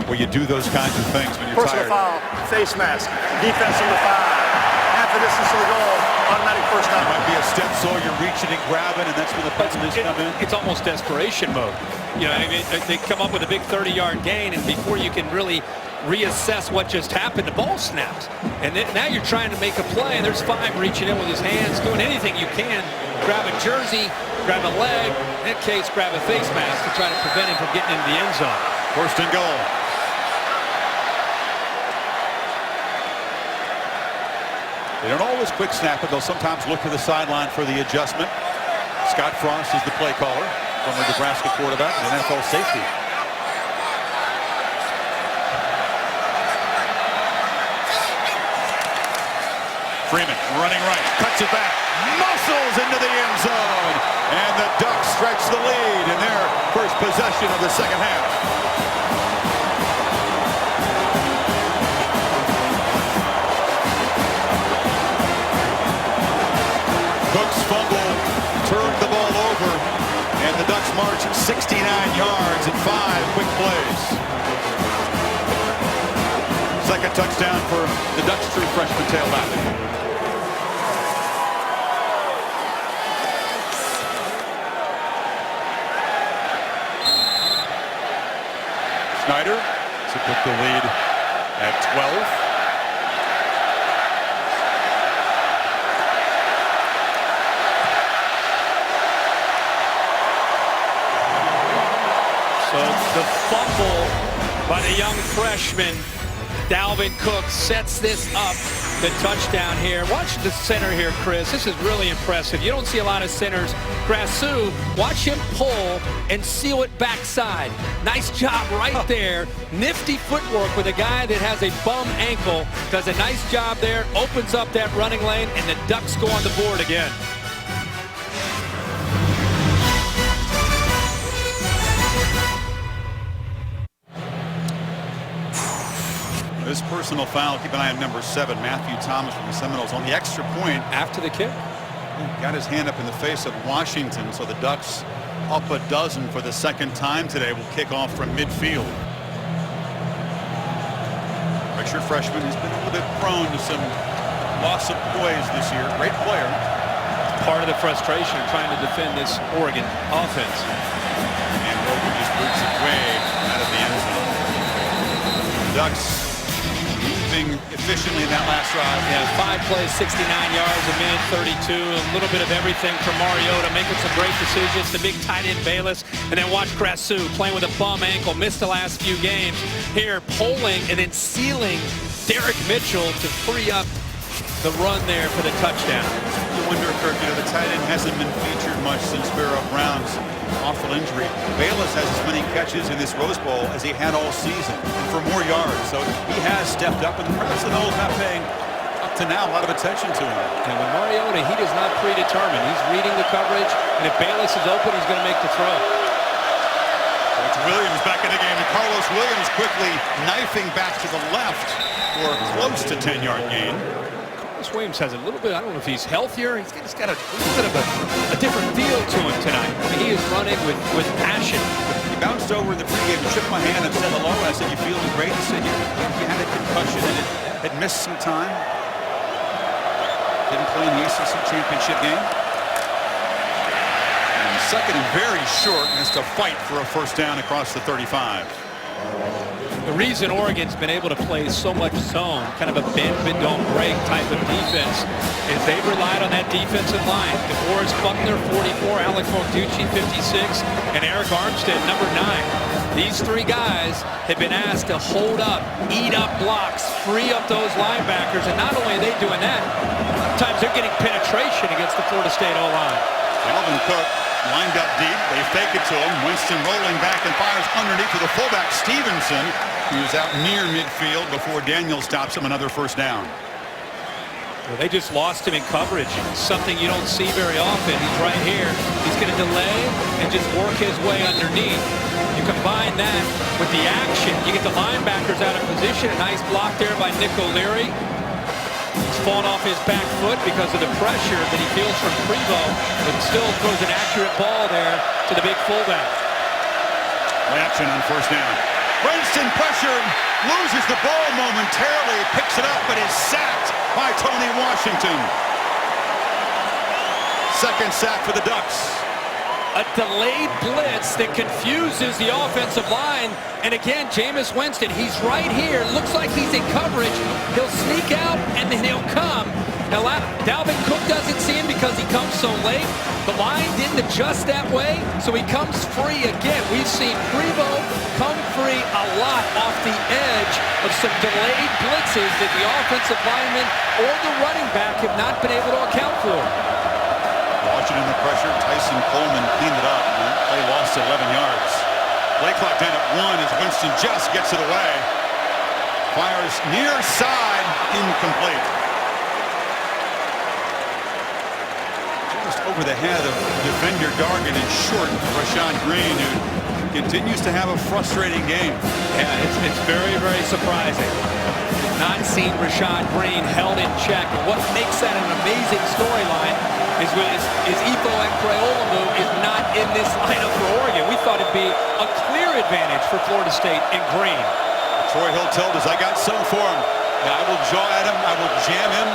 Well, you do those kinds of things when you're Personal tired. foul, face mask, defense on the 5. Half the distance to the goal, automatic first down. It might be a step so you're reaching and grabbing, and that's when the penalties come in. It's almost desperation mode. You know, I mean, they come up with a big 30-yard gain, and before you can really reassess what just happened, the ball snaps. And then, now you're trying to make a play, and there's 5 reaching in with his hands, doing anything you can. Grab a jersey, grab a leg, in that case, grab a face mask to try to prevent him from getting into the end zone. First and goal. They don't always quick snap it. They'll sometimes look to the sideline for the adjustment. Scott Frost is the play caller, former Nebraska quarterback and NFL safety. Freeman running right, cuts it back, muscles into the end zone, and the Ducks stretch the lead in their first possession of the second half. Cook's fumble turned the ball over, and the Ducks march 69 yards in 5 quick plays. Second touchdown for the Ducks' true freshman tailback. Snyder to put the lead at 12. So the fumble by the young freshman, Dalvin Cook, sets this up, the touchdown here. Watch the center here, Chris. This is really impressive. You don't see a lot of centers. Grassu, watch him pull and seal it backside. Nice job right there. Nifty footwork with a guy that has a bum ankle. Does a nice job there, opens up that running lane, and the Ducks go on the board again. This personal foul, keep an eye on number 7, Matthew Thomas from the Seminoles on the extra point. After the kick. Got his hand up in the face of Washington, so the Ducks up a dozen for the second time today. Will kick off from midfield. Redshirt freshman has been a little bit prone to some loss of poise this year. Great player. Part of the frustration trying to defend this Oregon offense. And Oregon just boots it way out of the end zone. Ducks moving efficiently in that last drive. Yeah, 5 plays, 69 yards, a minute 32. A little bit of everything from Mariota, making some great decisions. The big tight end Bayless, and then watch Grassu playing with a bum ankle. Missed the last few games. Here, pulling and then sealing Derek Mitchell to free up the run there for the touchdown. You wonder, Kirk, the tight end hasn't been featured much since Pharaoh Brown's awful injury. Bayless has as many catches in this Rose Bowl as he had all season, and for more yards. So he has stepped up, and perhaps the Knowles not paying up to now a lot of attention to him. And with Mariota, he does not predetermine. He's reading the coverage, and if Bayless is open, he's going to make the throw. Coach Williams back in the game, and Carlos Williams quickly knifing back to the left for close to 10-yard gain. Jameis Williams has a little bit, I don't know if he's healthier. He's got a little bit of a different feel to him tonight. I mean, he is running with passion. He bounced over in the pregame and shook my hand and said hello. I said, "You feeling great?" He said, "You had a concussion and it had missed some time. Didn't play in the ACC championship game." And second and very short, has to fight for a first down across the 35. The reason Oregon's been able to play so much zone, kind of a bend but don't break type of defense, is they've relied on that defensive line. DeForest Buckner, 44, Alec Morducci, 56, and Eric Armstead, number 9. These three guys have been asked to hold up, eat up blocks, free up those linebackers, and not only are they doing that, sometimes they're getting penetration against the Florida State O-line. Alvin Cook lined up deep. They fake it to him. Winston rolling back and fires underneath to the fullback, Stevenson, who's out near midfield before Daniel stops him. Another first down. Well, they just lost him in coverage, something you don't see very often. He's right here. He's going to delay and just work his way underneath. You combine that with the action. You get the linebackers out of position. A nice block there by Nick O'Leary. He's fallen off his back foot because of the pressure that he feels from Prevo, but still throws an accurate ball there to the big fullback. Action on first down. Winston pressured, loses the ball momentarily, picks it up, but is sacked by Tony Washington. Second sack for the Ducks. A delayed blitz that confuses the offensive line. And again, Jameis Winston, he's right here. Looks like he's in coverage. He'll sneak out, and then he'll come. Now, Dalvin Cook doesn't see him because he comes so late. The line didn't adjust that way, so he comes free again. We've seen Prevo come free a lot off the edge of some delayed blitzes that the offensive lineman or the running back have not been able to account for. Washington the pressure. Tyson Coleman cleaned it up. They lost 11 yards. Play clock down at 1 as Winston just gets it away. Fires near side, incomplete. Just over the head of defender Dargan and short Rashad Green, who continues to have a frustrating game. Yeah, it's very, very surprising. Not seen Rashad Green held in check. And what makes that an amazing storyline is Ifo Ekpreolamu is not in this lineup for Oregon. We thought it'd be a clear advantage for Florida State and Green. Troy Hill told us, "I got some for him. I will jaw at him, I will jam him,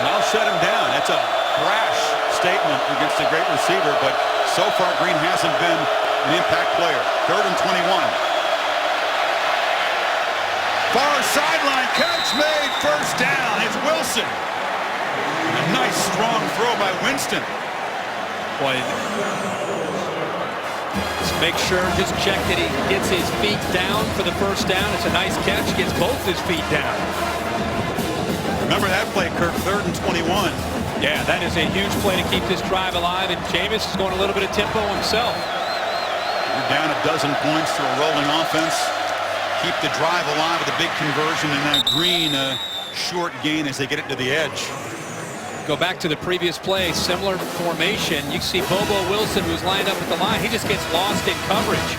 and I'll shut him down." That's a brash statement against a great receiver, but so far Green hasn't been an impact player. 3rd and 21. Far sideline catch made, first down. It's Wilson. A nice strong throw by Winston. Boy, just make sure, just check that he gets his feet down for the first down. It's a nice catch, gets both his feet down. Remember that play, Kirk, 3rd and 21. Yeah, that is a huge play to keep this drive alive, and Jameis is going a little bit of tempo himself. You're down a dozen points to a rolling offense. Keep the drive alive with a big conversion, and now Green a short gain as they get it to the edge. Go back to the previous play, similar formation. You see Bobo Wilson, who's lined up at the line. He just gets lost in coverage.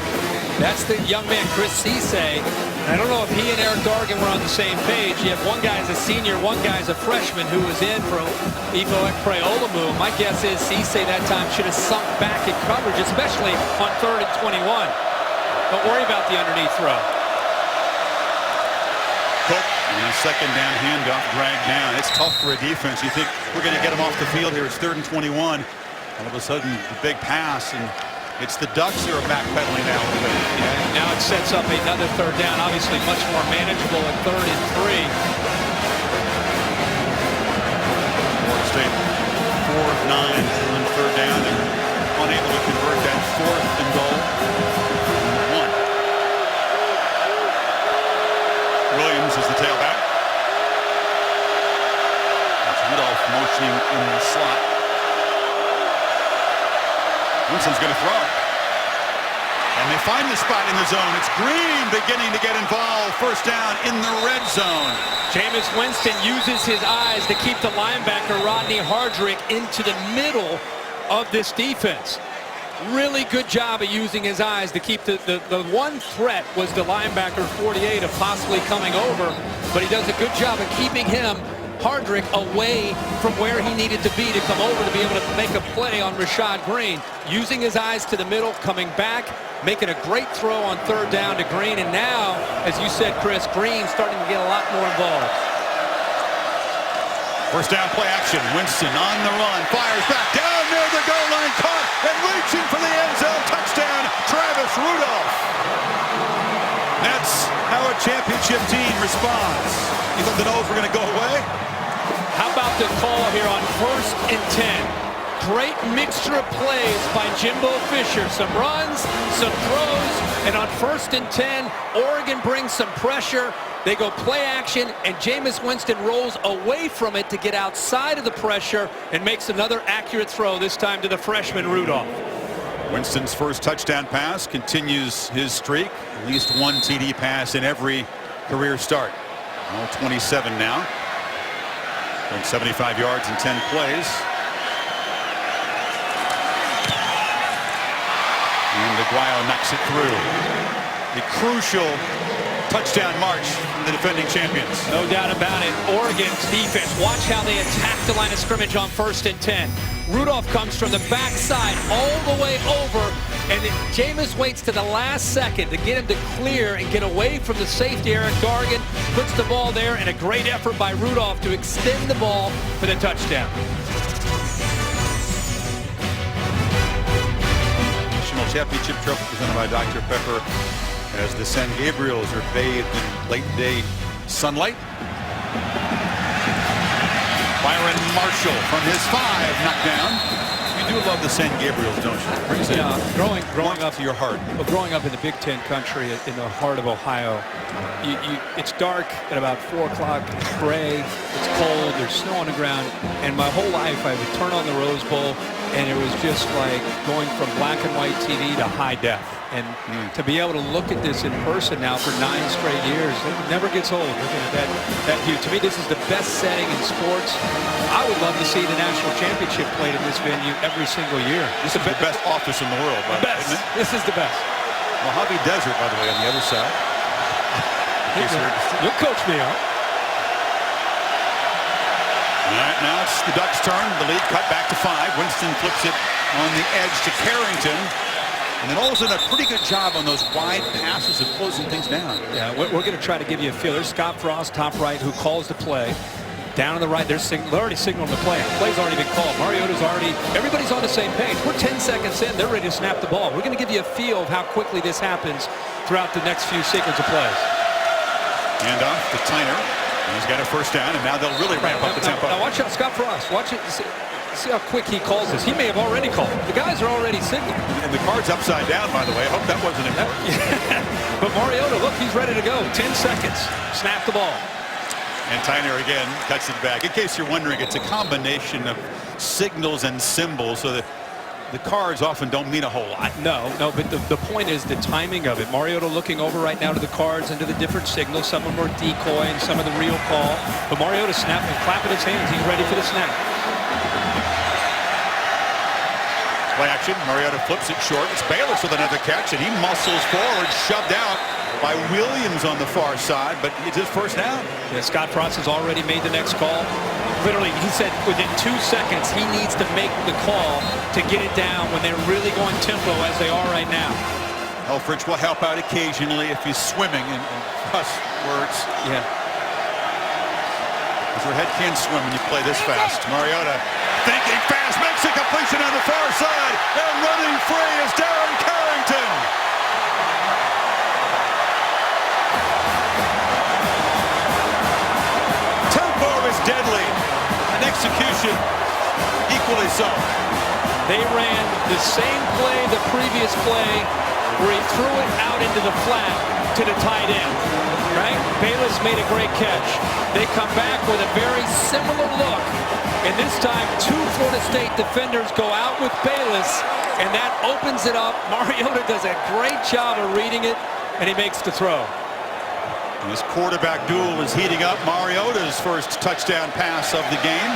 That's the young man, Chris Cisse. I don't know if he and Eric Dargan were on the same page. You have one guy's a senior, one guy's a freshman who was in for Ifo Ekpreolamu. My guess is Cisse that time should have sunk back in coverage, especially on 3rd and 21. Don't worry about the underneath throw. Cook and a second down handoff dragged down. It's tough for a defense. You think we're going to get him off the field here. It's 3rd and 21. All of a sudden, the big pass, and it's the Ducks who are backpedaling now a little bit. Yeah, now it sets up another 3rd down, obviously much more manageable at 3rd and 3. Florida State 4 of 9 on 3rd down. They're unable to convert that 4th and goal. 1. Williams is the tailback. That's Rudolph motioning in the slot. Winston's going to throw. And they find the spot in the zone. It's Green beginning to get involved. First down in the red zone. Jameis Winston uses his eyes to keep the linebacker Rodney Hardrick into the middle of this defense. Really good job of using his eyes to keep the one threat was the linebacker 48 of possibly coming over, but he does a good job of keeping him Hardrick away from where he needed to be to come over to be able to make a play on Rashad Green. Using his eyes to the middle, coming back, making a great throw on third down to Green. And now, as you said, Chris, Green starting to get a lot more involved. First down play action. Winston on the run. Fires back down near the goal line. Caught and reaching for the end zone. Touchdown, Travis Rudolph. That's how a championship team responds. You thought the Noles were going to go away? How about the call here on 1st and 10? Great mixture of plays by Jimbo Fisher. Some runs, some throws, and on 1st and 10, Oregon brings some pressure. They go play action, and Jameis Winston rolls away from it to get outside of the pressure and makes another accurate throw, this time to the freshman Rudolph. Winston's first touchdown pass continues his streak. At least one TD pass in every career start. All 27 now. 75 yards in 10 plays. And Aguayo knocks it through. The crucial touchdown march from the defending champions. No doubt about it. Oregon's defense, watch how they attack the line of scrimmage on 1st and 10. Rudolph comes from the backside all the way over, and Jameis waits to the last second to get him to clear and get away from the safety. Eric Gargan puts the ball there, and a great effort by Rudolph to extend the ball for the touchdown. National Championship Trophy presented by Dr. Pepper as the San Gabriels are bathed in late day sunlight. Byron Marshall from his 5 knocked down. You do love the San Gabriels, don't you? It brings it growing up to your heart. Well, growing up in the Big Ten country in the heart of Ohio, it's dark at about 4 o'clock. It's gray. It's cold. There's snow on the ground. And my whole life, I would turn on the Rose Bowl, and it was just like going from black and white TV to high def. And to be able to look at this in person now for 9 straight years, it never gets old looking at that view. To me, this is the best setting in sports. I would love to see the national championship played in this venue every single year. This is the best office in the world, by the way, isn't it? This is the best. Mojave Desert, by the way, on the other side. You'll coach me up. All right, now it's the Ducks' turn. The lead cut back to 5. Winston flips it on the edge to Carrington. And then all of a sudden, a pretty good job on those wide passes of closing things down. Yeah, we're going to try to give you a feel. There's Scott Frost, top right, who calls the play. Down on the right, they're already signaling the play. The play's already been called. Mariota's already, everybody's on the same page. We're 10 seconds in. They're ready to snap the ball. We're going to give you a feel of how quickly this happens throughout the next few sequence of plays. Hand off to Tyner. He's got a first down, and now they'll really ramp up the tempo. Now watch out, Scott Frost. Watch it. See how quick he calls this. He may have already called. The guys are already signaling. And the card's upside down, by the way. I hope that wasn't important. But Mariota, look, he's ready to go. 10 seconds. Snap the ball. And Tyner again cuts it back. In case you're wondering, it's a combination of signals and symbols, so that the cards often don't mean a whole lot. No, but the point is the timing of it. Mariota looking over right now to the cards and to the different signals. Some of them are decoy and some of the real call. But Mariota snapping, clapping his hands. He's ready for the snap. Play action. Mariota flips it short. It's Bayless with another catch, and he muscles forward, shoved out by Williams on the far side, but it's his first down. Yeah, Scott Frost has already made the next call. Literally, he said within 2 seconds he needs to make the call to get it down when they're really going tempo as they are right now. Helfrich will help out occasionally if he's swimming, in cuss words. Yeah. Because your head can swim when you play this fast. Mariota thinking fast, makes a completion on the far side, and running free is Darren Carrington. Tempo is deadly, and execution equally so. They ran the same play the previous play where he threw it out into the flat to the tight end, right? Bayless made a great catch. They come back with a very similar look, and this time 2 Florida State defenders go out with Bayless, and that opens it up. Mariota does a great job of reading it, and he makes the throw. This quarterback duel is heating up. Mariota's first touchdown pass of the game.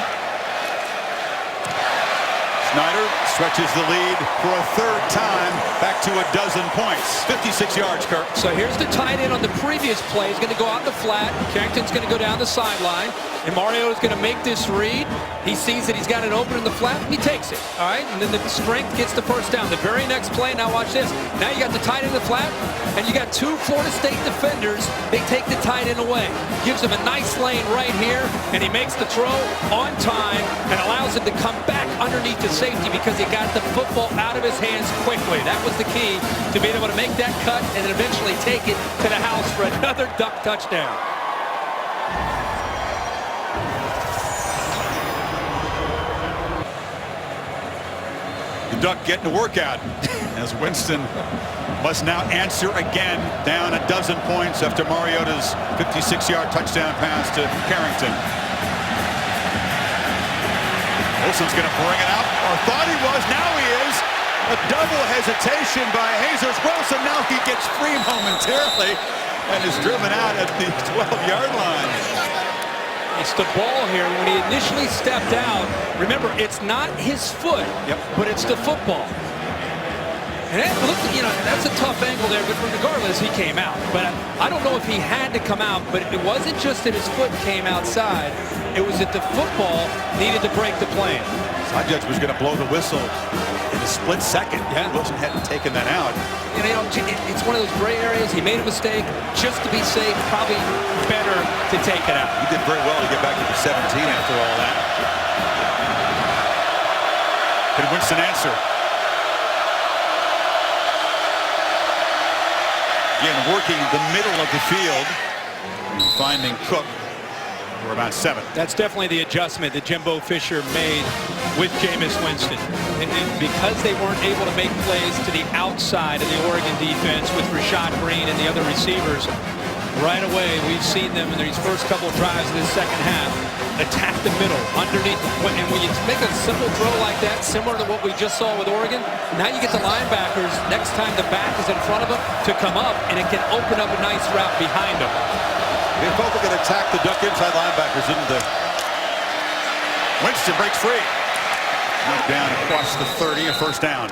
Snyder stretches the lead for a third time, back to a dozen points. 56 yards, Kirk. So here's the tight end on the previous play. He's going to go out in the flat. Carrington's going to go down the sideline. And Mariota's going to make this read. He sees that he's got it open in the flat. He takes it. All right. And then the strength gets the first down. The very next play, now watch this. Now you got the tight end in the flat. And you got two Florida State defenders. They take the tight end away. Gives him a nice lane right here. And he makes the throw on time and allows him to come back underneath the safety because he got the football out of his hands quickly. That was the key to being able to make that cut and then eventually take it to the house for another Duck touchdown. The Duck getting a workout as Winston must now answer again, down a dozen points after Mariota's 56-yard touchdown pass to Carrington. Wilson's going to bring it out, or thought he was. Now he is. A double hesitation by Jesus Wilson. Now he gets free momentarily and is driven out at the 12-yard line. It's the ball here. When he initially stepped out, remember, it's not his foot, but it's the football. And that looked, that's a tough angle there, but regardless, he came out. But I don't know if he had to come out, but it wasn't just that his foot came outside. It was that the football needed to break the plane. Side judge was going to blow the whistle in a split second. Yeah. Wilson hadn't taken that out. It's one of those gray areas. He made a mistake. Just to be safe, probably better to take it out. He did very well to get back to the 17 after all that. Can Winston answer? Again, working the middle of the field, finding Cook. We're about 7. That's definitely the adjustment that Jimbo Fisher made with Jameis Winston. And because they weren't able to make plays to the outside of the Oregon defense with Rashad Green and the other receivers, right away we've seen them in these first couple of drives of this second half attack the middle underneath. And when you make a simple throw like that, similar to what we just saw with Oregon, now you get the linebackers, next time the back is in front of them, to come up, and it can open up a nice route behind them. They both are going to attack the Duck inside linebackers, didn't they? Winston breaks free. Knocked down across the 30, a first down.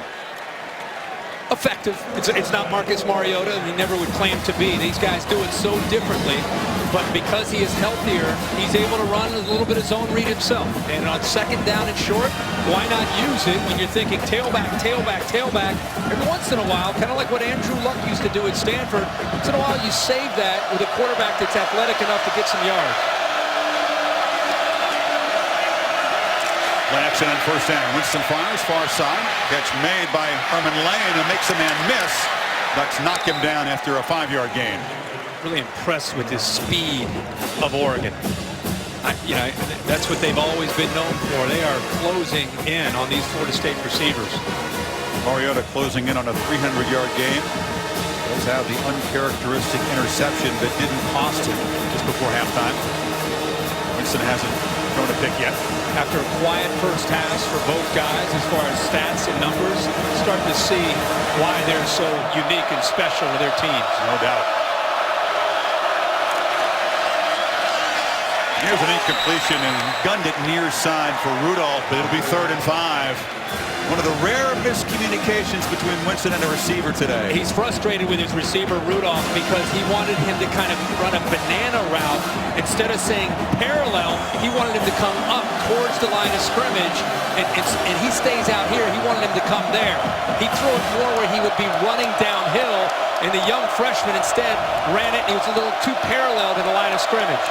Effective. It's not Marcus Mariota. He never would claim to be. These guys do it so differently. But because he is healthier, he's able to run a little bit of zone read himself. And on second down and short, why not use it when you're thinking tailback, tailback, tailback? Every once in a while, kind of like what Andrew Luck used to do at Stanford, once in a while you save that with a quarterback that's athletic enough to get some yards. Play action on first down. Winston fires far side. Catch made by Herman Lane, who makes a man miss. Ducks knock him down after a 5-yard gain. Really impressed with the speed of Oregon. That's what they've always been known for. They are closing in on these Florida State receivers. Mariota closing in on a 300-yard game. Does have the uncharacteristic interception that didn't cost him just before halftime. Winston hasn't thrown a pick yet. After a quiet first half for both guys as far as stats and numbers, starting to see why they're so unique and special with their teams. No doubt. Here's an incompletion and gunned it near side for Rudolph, but it'll be 3rd and 5. One of the rare miscommunications between Winston and a receiver today. He's frustrated with his receiver, Rudolph, because he wanted him to kind of run a banana route. Instead of saying parallel, he wanted him to come up towards the line of scrimmage, and he stays out here. He wanted him to come there. He threw it more where he would be running downhill, and the young freshman instead ran it, and he was a little too parallel to the line of scrimmage.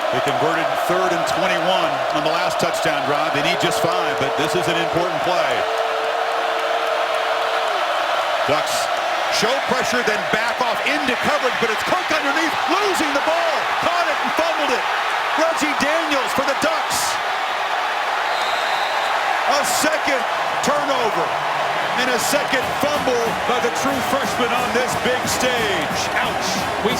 They converted 3rd and 21 on the last touchdown drive. They need just 5, but this is an important play. Ducks show pressure, then back off into coverage, but it's Cook underneath, losing the ball. Caught it and fumbled it. Reggie Daniels for the Ducks. A second turnover and a second fumble by the true freshman on this big stage. Ouch. We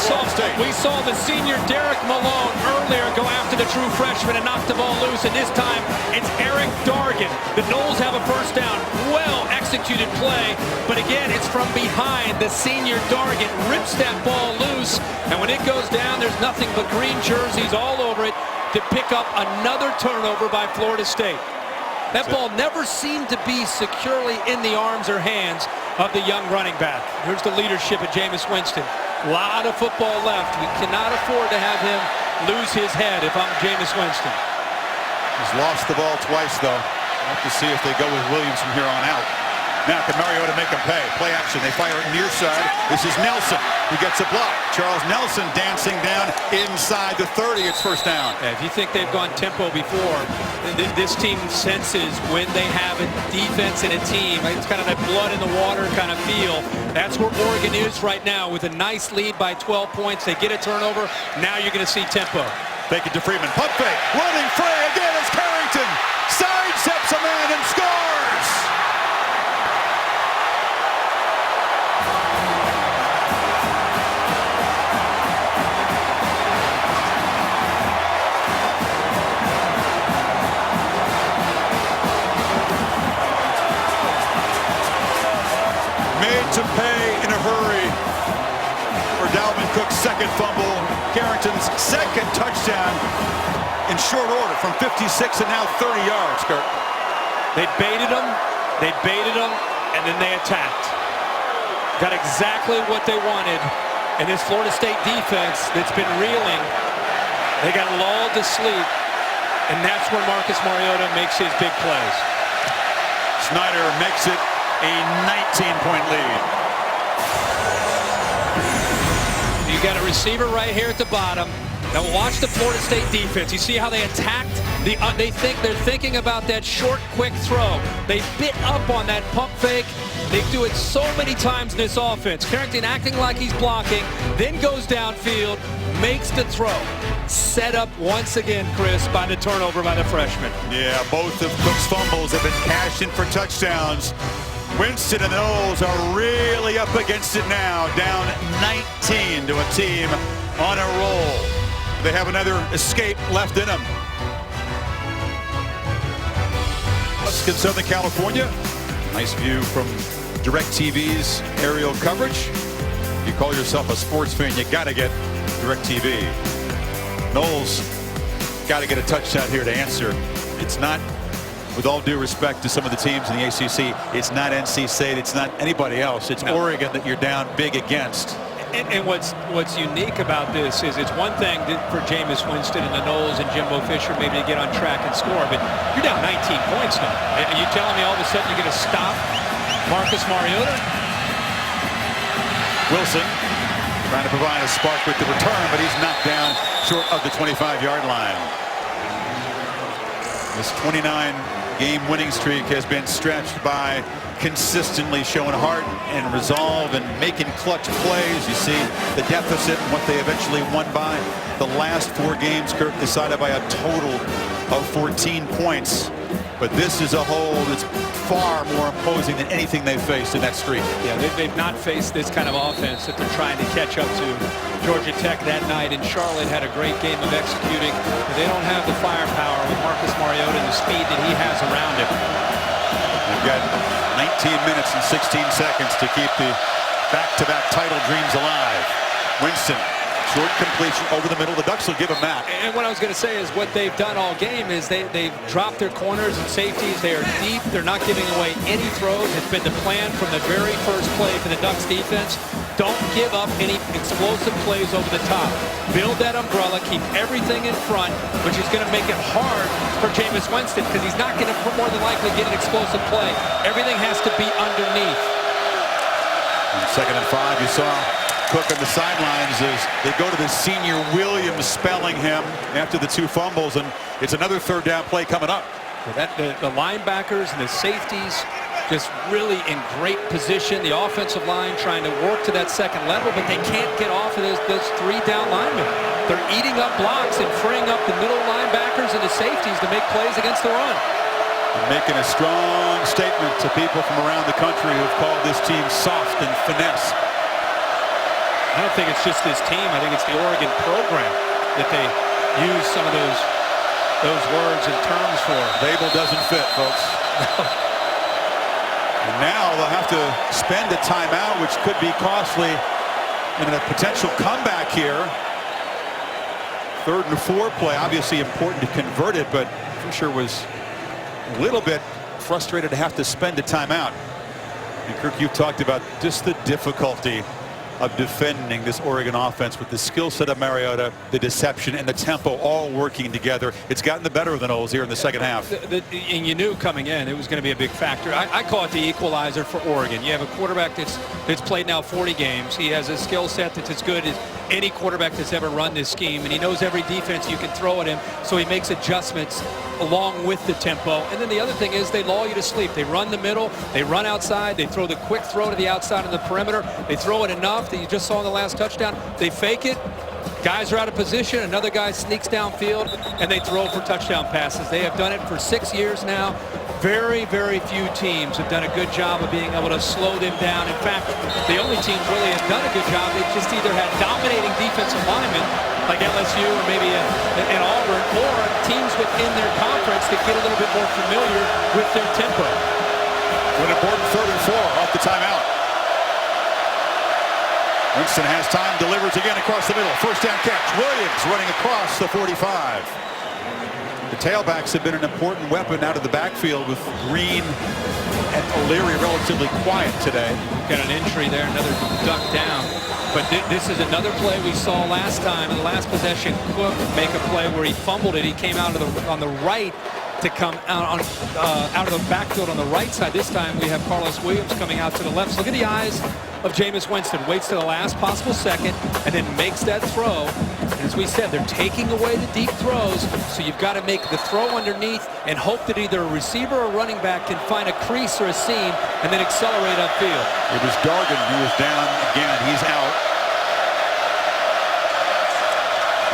saw the senior Derek Malone earlier go after the true freshman and knock the ball loose, and this time it's Eric Dargan. The Noles have a first down. Well executed play, but again, it's from behind. The senior Dargan rips that ball loose, and when it goes down, there's nothing but green jerseys all over it to pick up another turnover by Florida State. That ball never seemed to be securely in the arms or hands of the young running back. Here's the leadership of Jameis Winston. A lot of football left. We cannot afford to have him lose his head if I'm Jameis Winston. He's lost the ball twice, though. We'll have to see if they go with Williams from here on out. Now can Mariota make him pay? Play action. They fire it near side. This is Nelson who gets a block. Charles Nelson dancing down inside the 30. It's first down. Yeah, if you think they've gone tempo before, this team senses when they have a defense and a team. It's kind of that blood in the water kind of feel. That's where Oregon is right now with a nice lead by 12 points. They get a turnover. Now you're going to see tempo. Fake it to Freeman. Pump fake. Running free again is Carrington. Sidesteps a man and scores. Made to pay in a hurry for Dalvin Cook's second fumble. Carrington's second touchdown in short order from 56 and now 30 yards, Kurt. They baited him, and then they attacked. Got exactly what they wanted. And this Florida State defense that's been reeling, they got lulled to sleep. And that's where Marcus Mariota makes his big plays. Snyder makes it a 19-point lead. You got a receiver right here at the bottom. Now watch the Florida State defense. You see how they attacked? They're thinking about that short, quick throw. They bit up on that pump fake. They do it so many times in this offense. Carrington acting like he's blocking, then goes downfield, makes the throw. Set up once again, Chris, by the turnover by the freshman. Yeah, both of Cook's fumbles have been cashed in for touchdowns. Winston and the Knowles are really up against it now, down 19 to a team on a roll. They have another escape left in them. In Southern California, nice view from DirecTV's aerial coverage. If you call yourself a sports fan, you got to get DirecTV. Knowles got to get a touchdown here to answer. It's not, with all due respect to some of the teams in the ACC, it's not NC State, it's not anybody else. It's Oregon that you're down big against. And what's unique about this is it's one thing for Jameis Winston and the Knowles and Jimbo Fisher maybe to get on track and score, but you're down 19 points now. Are you telling me all of a sudden you're going to stop Marcus Mariota? Wilson trying to provide a spark with the return, but he's knocked down short of the 25-yard line. This 29-game winning streak has been stretched by consistently showing heart and resolve and making clutch plays. You see the deficit and what they eventually won by. The last 4 games, Kirk, decided by a total of 14 points. But this is a hold that's far more imposing than anything they've faced in that streak. Yeah, they've not faced this kind of offense that they're trying to catch up to. Georgia Tech that night in Charlotte had a great game of executing. But they don't have the firepower with Marcus Mariota and the speed that he has around him. They've got 19 minutes and 16 seconds to keep the back-to-back title dreams alive. Winston, short completion over the middle. The Ducks will give him that. And what I was going to say is what they've done all game is they've dropped their corners and safeties. They are deep. They're not giving away any throws. It's been the plan from the very first play for the Ducks defense. Don't give up any explosive plays over the top. Build that umbrella, keep everything in front, which is going to make it hard for Jameis Winston because he's not going to more than likely get an explosive play. Everything has to be underneath. On 2nd and 5, you saw Cook on the sidelines as they go to the senior Williams spelling him after the 2 fumbles, and it's another 3rd down play coming up. The linebackers and the safeties just really in great position. The offensive line trying to work to that second level, but they can't get off of those 3 down linemen. They're eating up blocks and freeing up the middle linebackers and the safeties to make plays against the run. And making a strong statement to people from around the country who've called this team soft and finesse. I don't think it's just this team. I think it's the Oregon program that they use some of those words and terms for. Label doesn't fit, folks. And now they'll have to spend a timeout, which could be costly in a potential comeback here. 3rd and 4 play, obviously important to convert it, but Fisher was a little bit frustrated to have to spend a timeout. And Kirk, you've talked about just the difficulty of defending this Oregon offense with the skill set of Mariota, the deception, and the tempo all working together. It's gotten the better of the Noles here in the second half. And you knew coming in it was going to be a big factor. I call it the equalizer for Oregon. You have a quarterback that's played now 40 games. He has a skill set that's as good as any quarterback that's ever run this scheme, and he knows every defense you can throw at him, so he makes adjustments along with the tempo. And then the other thing is they lull you to sleep. They run the middle, they run outside, they throw the quick throw to the outside of the perimeter, they throw it enough that you just saw in the last touchdown. They fake it, guys are out of position, another guy sneaks downfield, and they throw for touchdown passes. They have done it for 6 years now. Very, very few teams have done a good job of being able to slow them down. In fact, the only teams really have done a good job, they've just either had dominating defensive linemen like LSU or maybe an Auburn, or teams within their conference that get a little bit more familiar with their tempo. An important 3rd and 4 off the timeout. Winston has time, delivers again across the middle. First down catch. Williams running across the 45. The tailbacks have been an important weapon out of the backfield with Green and O'Leary relatively quiet today. Got an entry there, another duck down. But this is another play we saw last time in the last possession. Cook make a play where he fumbled it. He came out on the right to come out of the backfield on the right side. This time we have Carlos Williams coming out to the left. So look at the eyes of Jameis Winston. Waits to the last possible second and then makes that throw. And as we said, they're taking away the deep throws, so you've got to make the throw underneath and hope that either a receiver or running back can find a crease or a seam and then accelerate upfield. It was Dargan who was down again. He's out.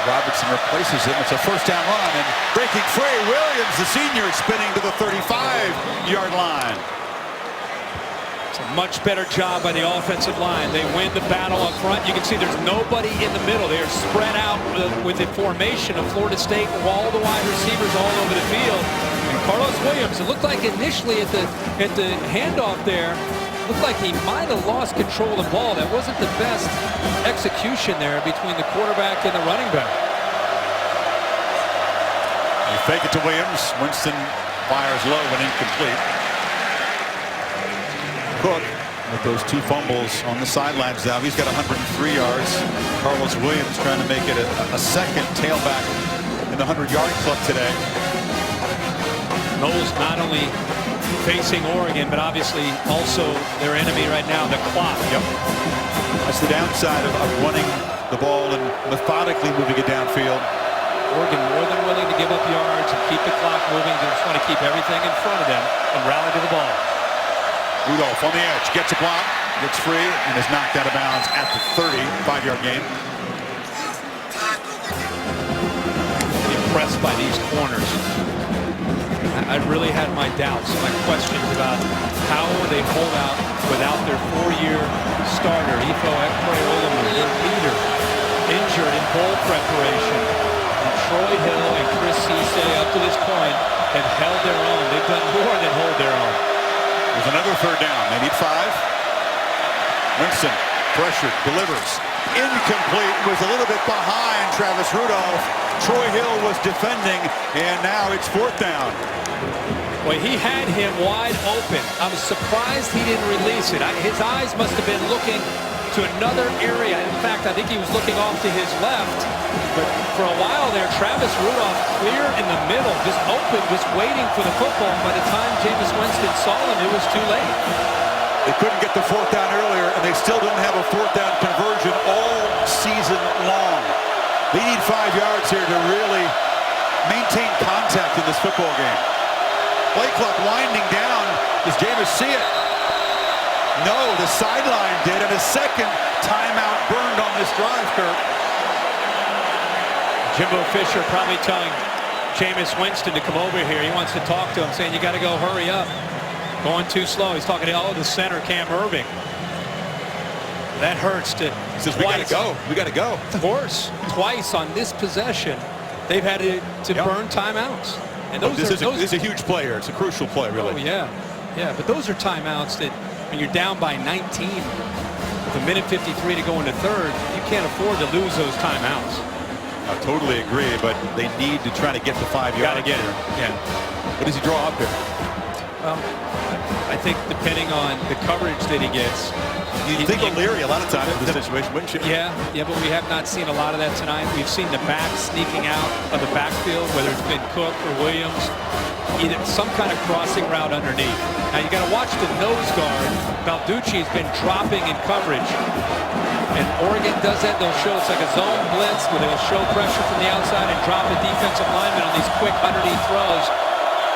Robertson replaces him. It's a first down run, and breaking free, Williams, the senior, spinning to the 35-yard line. It's a much better job by the offensive line. They win the battle up front. You can see there's nobody in the middle. They are spread out with the formation of Florida State, all the wide receivers all over the field. And Carlos Williams, it looked like initially at the handoff there, looked like he might have lost control of the ball. That wasn't the best execution there between the quarterback and the running back. They fake it to Williams. Winston fires low and incomplete. Cook with those 2 fumbles on the sidelines now. He's got 103 yards. Carlos Williams trying to make it a second tailback in the 100-yard club today. Noles not only facing Oregon, but obviously also their enemy right now, the clock. Yep. That's the downside of running the ball and methodically moving it downfield. Oregon more than willing to give up yards and keep the clock moving. They just want to keep everything in front of them and rally to the ball. Rudolph on the edge, gets a block, gets free, and is knocked out of bounds at the 35-yard game. Impressed by these corners. I really had my doubts, my questions about how they hold out without their 4-year starter, Ifo Ekpeolemu, their leader, injured in bowl preparation. And Troy Hill and Chris Cisse up to this point have held their own. They've done more than hold their own. There's another 3rd down. They need 5. Winston, pressured, delivers. Incomplete, was a little bit behind Travis Rudolph. Troy Hill was defending, and now it's 4th down. Well, he had him wide open. I was surprised he didn't release it. His eyes must have been looking to another area. In fact, I think he was looking off to his left. But for a while there, Travis Rudolph clear in the middle, just open, just waiting for the football. By the time Jameis Winston saw him, it was too late. They couldn't get the 4th down earlier, and they still don't have a 4th down conversion all season long. They need 5 yards here to really maintain contact in this football game. Play clock winding down. Does Jameis see it? No, the sideline did, and a second timeout burned on this drive, Kirk. Jimbo Fisher probably telling Jameis Winston to come over here. He wants to talk to him, saying you got to go hurry up. Going too slow. He's talking to the center, Cam Irving. That hurts to. He says, we got to go. We got to go. Of course. Twice on this possession, they've had to burn timeouts. And this is a huge play here. It's a crucial play, really. Oh, yeah. Yeah, but those are timeouts that when you're down by 19, with a minute 53 to go into 3rd, you can't afford to lose those timeouts. I totally agree, but they need to try to get the 5 yards. Got to get it. Yeah. What does he draw up here? Well, I think depending on the coverage that he gets. You'd think O'Leary a lot of times in this situation, wouldn't you? Yeah, but we have not seen a lot of that tonight. We've seen the back sneaking out of the backfield, whether it's been Cook or Williams, either some kind of crossing route underneath. Now you got to watch the nose guard. Balducci's been dropping in coverage. And Oregon does that. They'll show it's like a zone blitz where they'll show pressure from the outside and drop a defensive lineman on these quick underneath throws.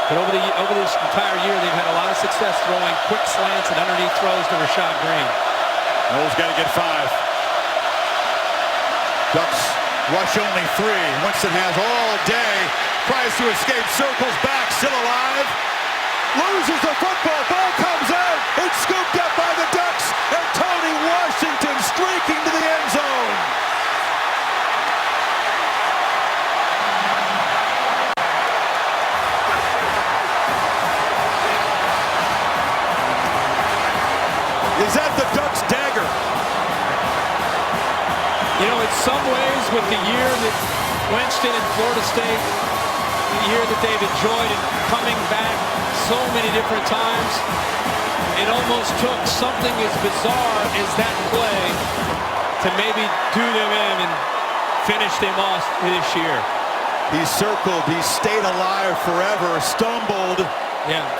But over this entire year, they've had a lot of success throwing quick slants and underneath throws to Rashad Green. Knowles got to get 5. Ducks rush only 3. Winston has all day. Tries to escape, circles back, still alive. Loses the football. Ball comes out. It's scooped up by the Ducks. And Tony Washington streaking to the end zone. Is that the Ducks' dagger? You know, in some ways, with the year that Winston and Florida State, the year that they've enjoyed and coming back so many different times, it almost took something as bizarre as that play to maybe do them in and finish them off this year. He circled, he stayed alive forever, stumbled,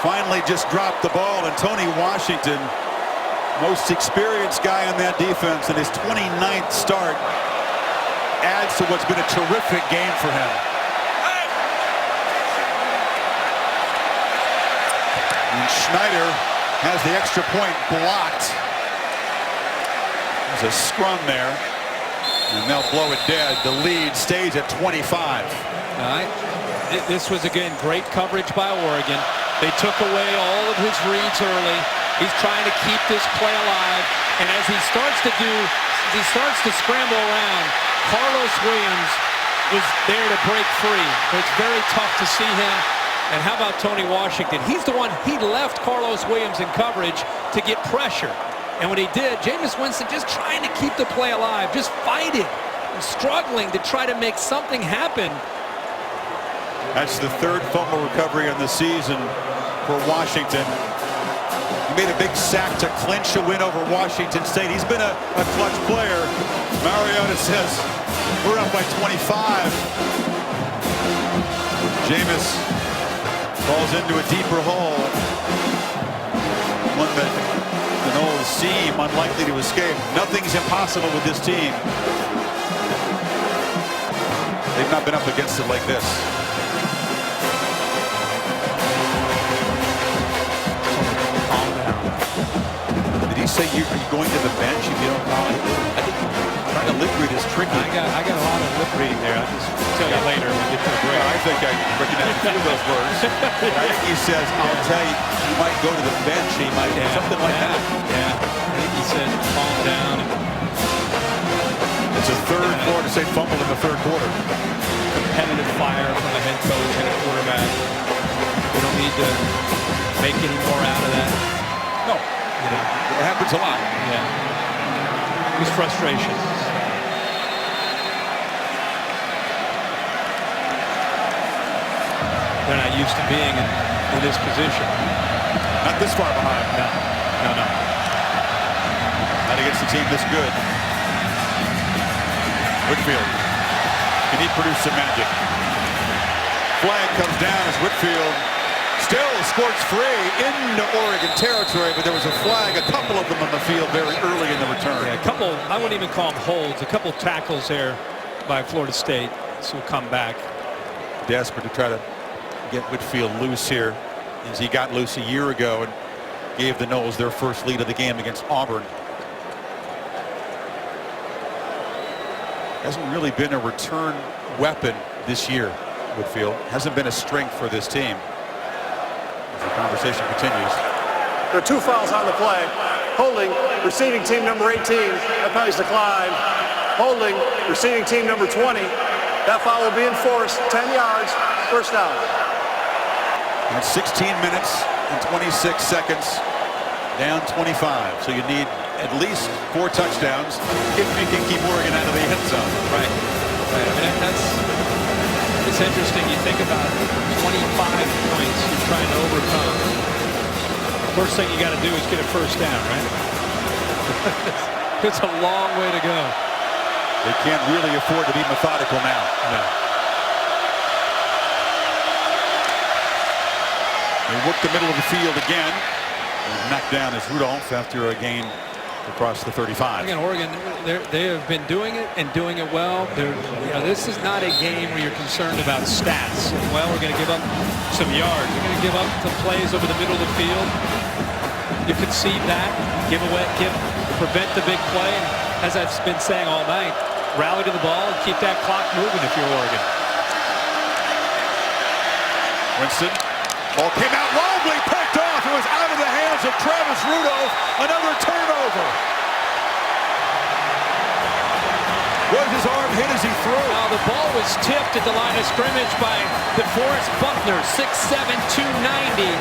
finally just dropped the ball, and Tony Washington, most experienced guy on that defense, in his 29th start, adds to what's been a terrific game for him. And Schneider has the extra point blocked. There's a scrum there, and they'll blow it dead. The lead stays at 25. All right. This was, again, great coverage by Oregon. They took away all of his reads early. He's trying to keep this play alive, and as he starts to scramble around, Carlos Williams was there to break free. But it's very tough to see him. And how about Tony Washington? He's the one, he left Carlos Williams in coverage to get pressure. And when he did, Jameis Winston just trying to keep the play alive, just fighting and struggling to try to make something happen. That's the 3rd fumble recovery on the season for Washington. He made a big sack to clinch a win over Washington State. He's been a clutch player. Mariota says, we're up by 25. Jameis falls into a deeper hole. One that the Noles seem unlikely to escape. Nothing's impossible with this team. They've not been up against it like this. Say you're going to the bench if you don't call it. I think trying to lip read is tricky. I got a lot of lip reading there. I'll just tell you later when we get to the break. I think I recognize a few of those words. I think he says, I'll tell you, you might go to the bench. He might do something like that. Yeah. I think he said calm down. It's a third Florida State fumble in the 3rd quarter. Competitive fire from the head coach and a quarterback. We don't need to make any more out of that. No. You know, it happens a lot. Yeah. It was frustration. They're not used to being in this position. Not this far behind. No. Not against a team this good. Whitfield. Can he produce some magic? Flag comes down as Whitfield still squirts free into Oregon territory, but there was a flag, a couple of them on the field very early in the return. Yeah, a couple, I wouldn't even call them holds, a couple tackles there by Florida State. This will come back. Desperate to try to get Whitfield loose here, as he got loose a year ago and gave the Noles their first lead of the game against Auburn. Hasn't really been a return weapon this year, Whitfield. Hasn't been a strength for this team. The conversation continues. There are 2 fouls on the play. Holding, receiving team number 18. That penalty's declined. Holding, receiving team number 20. That foul will be enforced. 10 yards, first down. That's 16 minutes and 26 seconds. Down 25. So you need at least 4 touchdowns if you can keep Oregon out of the end zone. Right. I mean, it's interesting. You think about 25 points you're trying to overcome. First thing you got to do is get a first down, right? It's a long way to go. They can't really afford to be methodical now. No. They work the middle of the field again. Knocked down as Rudolph after a gain across the 35. Again, Oregon, they have been doing it and doing it well. This is not a game where you're concerned about stats. Well, we're going to give up some yards. We're going to give up some plays over the middle of the field. You concede that, prevent the big play. And as I've been saying all night, rally to the ball and keep that clock moving if you're Oregon. Winston, ball came out longly, picked off. It was out of the hands of Travis Rudolph. Another turnover. Was his arm hit as he threw? Now the ball was tipped at the line of scrimmage by DeForest Buckner, 6'7", 290.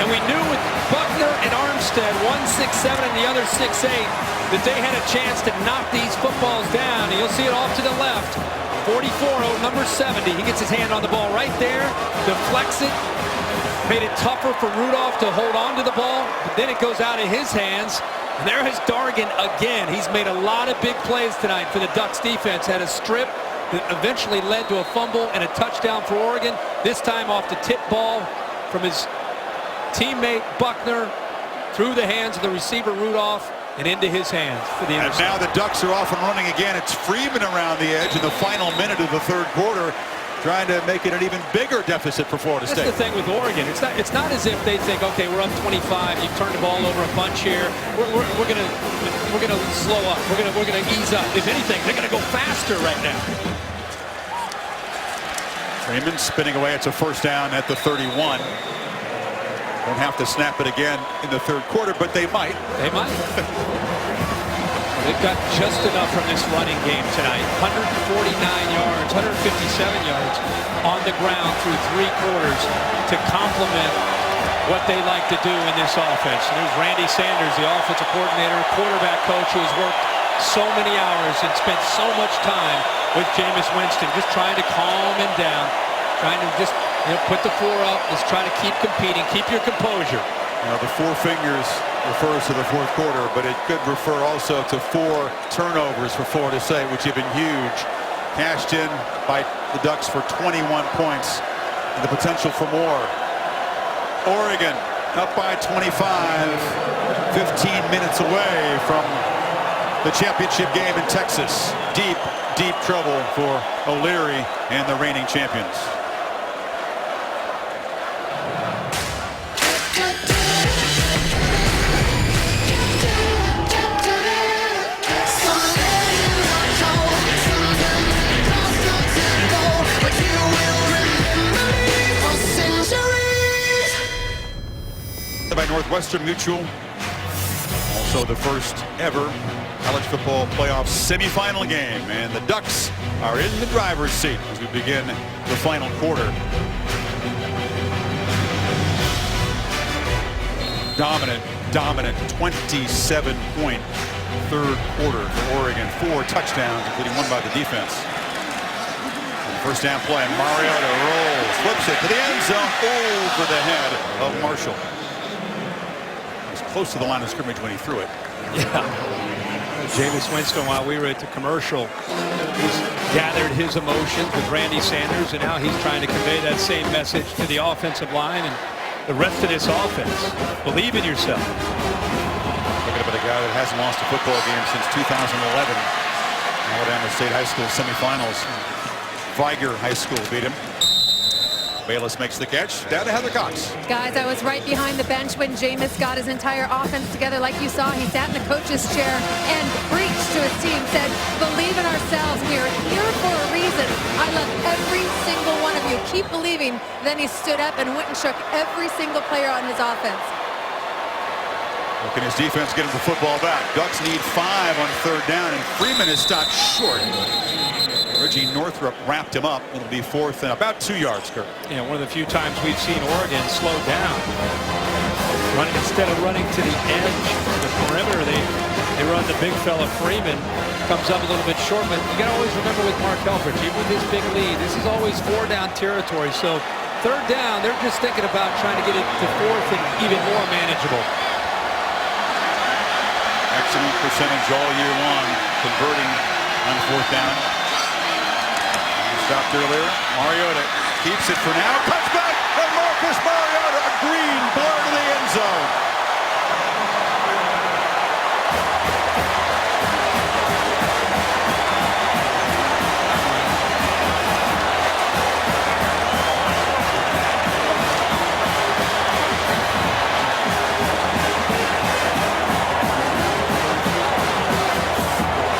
And we knew with Buckner and Armstead, one 6'7" and the other 6'8", that they had a chance to knock these footballs down. And you'll see it off to the left. 44, number 70. He gets his hand on the ball right there, deflects it, made it tougher for Rudolph to hold on to the ball. But then it goes out of his hands. And there is Dargan again. He's made a lot of big plays tonight for the Ducks defense. Had a strip that eventually led to a fumble and a touchdown for Oregon. This time off the tip ball from his teammate Buckner through the hands of the receiver Rudolph and into his hands for the interception. And now the Ducks are off and running again. It's Freeman around the edge in the final minute of the third quarter, trying to make it an even bigger deficit for Florida State. That's the thing with Oregon. It's not as if they think, okay, we're up 25. You turn the ball over a bunch here. We're gonna slow up. We're gonna ease up. If anything, they're gonna go faster right now. Freeman spinning away. It's a first down at the 31. Won't have to snap it again in the third quarter, but they might. They might. They've got just enough from this running game tonight. 149 yards, 157 yards on the ground through 3 quarters to complement what they like to do in this offense. And there's Randy Sanders, the offensive coordinator, quarterback coach, who has worked so many hours and spent so much time with Jameis Winston, just trying to calm him down, trying to just put the 4 up, just try to keep competing, keep your composure. Now the 4 fingers refers to the fourth quarter, but it could refer also to 4 turnovers for Florida State, which have been huge. Cashed in by the Ducks for 21 points and the potential for more. Oregon up by 25, 15 minutes away from the championship game in Texas. Deep, deep trouble for O'Leary and the reigning champions. By Northwestern Mutual, also the first ever college football playoff semifinal game, and the Ducks are in the driver's seat as we begin the final quarter. Dominant 27-point third quarter for Oregon. 4 touchdowns, including 1 by the defense. And first down play, Mariota rolls, flips it to the end zone over the head of Marshall. Close to the line of scrimmage when he threw it. Yeah. Jameis Winston, while we were at the commercial, he's gathered his emotions with Randy Sanders, and now he's trying to convey that same message to the offensive line and the rest of this offense. Believe in yourself. Looking at a guy that hasn't lost a football game since 2011. Alabama State High School semifinals. Viger High School beat him. Bayless makes the catch. Down to Heather Cox. Guys, I was right behind the bench when Jameis got his entire offense together. Like you saw, he sat in the coach's chair and preached to his team, said, believe in ourselves. We are here for a reason. I love every single one of you. Keep believing. Then he stood up and went and shook every single player on his offense. Well, can his defense get him the football back? Ducks need 5 on third down, and Freeman is stopped short. Reggie Northrup wrapped him up. It'll be 4th and about 2 yards, Kurt. Yeah, one of the few times we've seen Oregon slow down. Instead of running to the edge of the perimeter, they run the big fella Freeman. Comes up a little bit short, but you got to always remember with Mark Helfrich, even with this big lead, this is always 4 down territory. So third down, they're just thinking about trying to get it to fourth and even more manageable. Excellent percentage all year long, converting on fourth down. Stopped earlier. Mariota keeps it for now. Cuts back, and Marcus Mariota, a green blur to the end zone.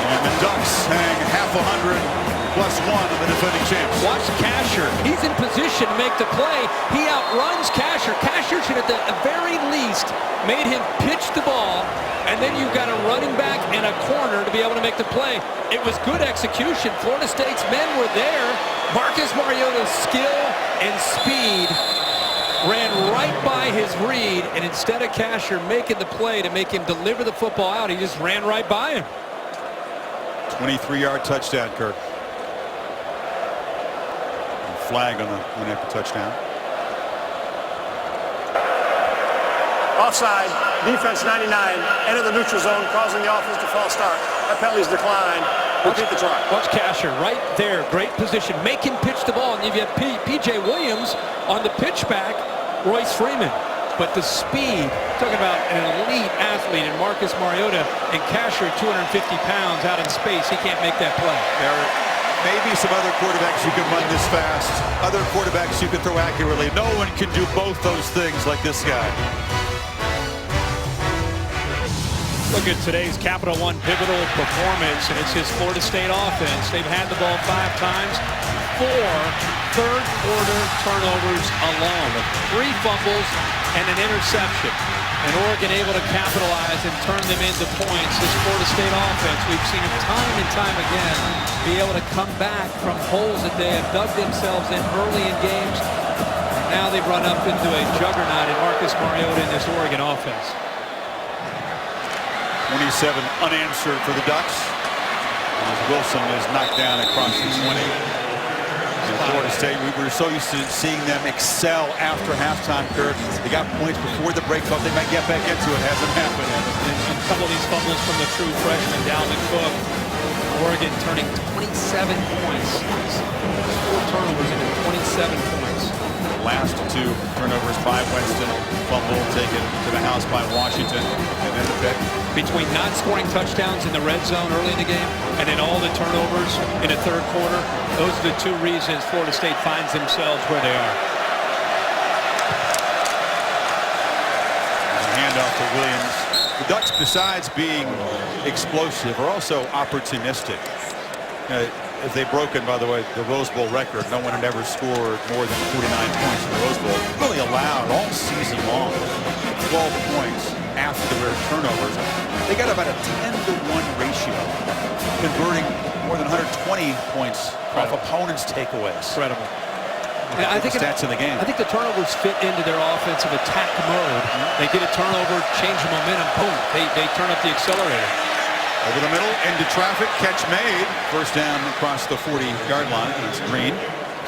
And the Ducks hang half 100. +1 of the defending champs. Watch Casher. He's in position to make the play. He outruns Casher. Casher should at the very least made him pitch the ball, and then you've got a running back and a corner to be able to make the play. It was good execution. Florida State's men were there. Marcus Mariota's skill and speed ran right by his read, and instead of Casher making the play to make him deliver the football out, he just ran right by him. 23-yard touchdown, Kirk. Flag on the after touchdown. Offside, defense 99, enter the neutral zone, causing the offense to false start. That penalty's declined. Repeat the try. Watch Casher right there, great position. Make him pitch the ball, and you have P.J. Williams on the pitch back, Royce Freeman. But the speed, talking about an elite athlete in Marcus Mariota, and Casher 250 pounds out in space, he can't make that play. Maybe some other quarterbacks you can run this fast. Other quarterbacks you can throw accurately. No one can do both those things like this guy. Look at today's Capital One pivotal performance, and it's his Florida State offense. They've had the ball 5 times, 4 third-quarter turnovers alone, 3 fumbles and an interception. And Oregon able to capitalize and turn them into points. This Florida State offense, we've seen it time and time again be able to come back from holes that they have dug themselves in early in games. Now they've run up into a juggernaut in Marcus Mariota in this Oregon offense. 27 unanswered for the Ducks. As Wilson is knocked down across the 20. In Florida State, we were so used to seeing them excel after halftime, Kirk. They got points before the break. Thought they might get back into it. Hasn't happened. And a couple of these fumbles from the true freshman, Dalvin Cook. Oregon turning 27 points. 4 turnovers into 27 points. The last 2 turnovers by Winston. Fumble taken to the house by Washington. And then the pick. Between not scoring touchdowns in the red zone early in the game and then all the turnovers in the third quarter, those are the 2 reasons Florida State finds themselves where they are. There's a handoff to Williams. The Ducks, besides being explosive, are also opportunistic. As they've broken, by the way, the Rose Bowl record, no one had ever scored more than 49 points in the Rose Bowl. Really allowed all season long 12 points after their turnovers. They got about a 10-to-1 ratio, converting more than 120 points off opponents' takeaways. Incredible. And I think stats in the game. I think the turnovers fit into their offensive attack mode. They get a turnover, change the momentum, boom, they turn up the accelerator. Over the middle, into traffic, catch made. First down across the 40-yard line. It's Green.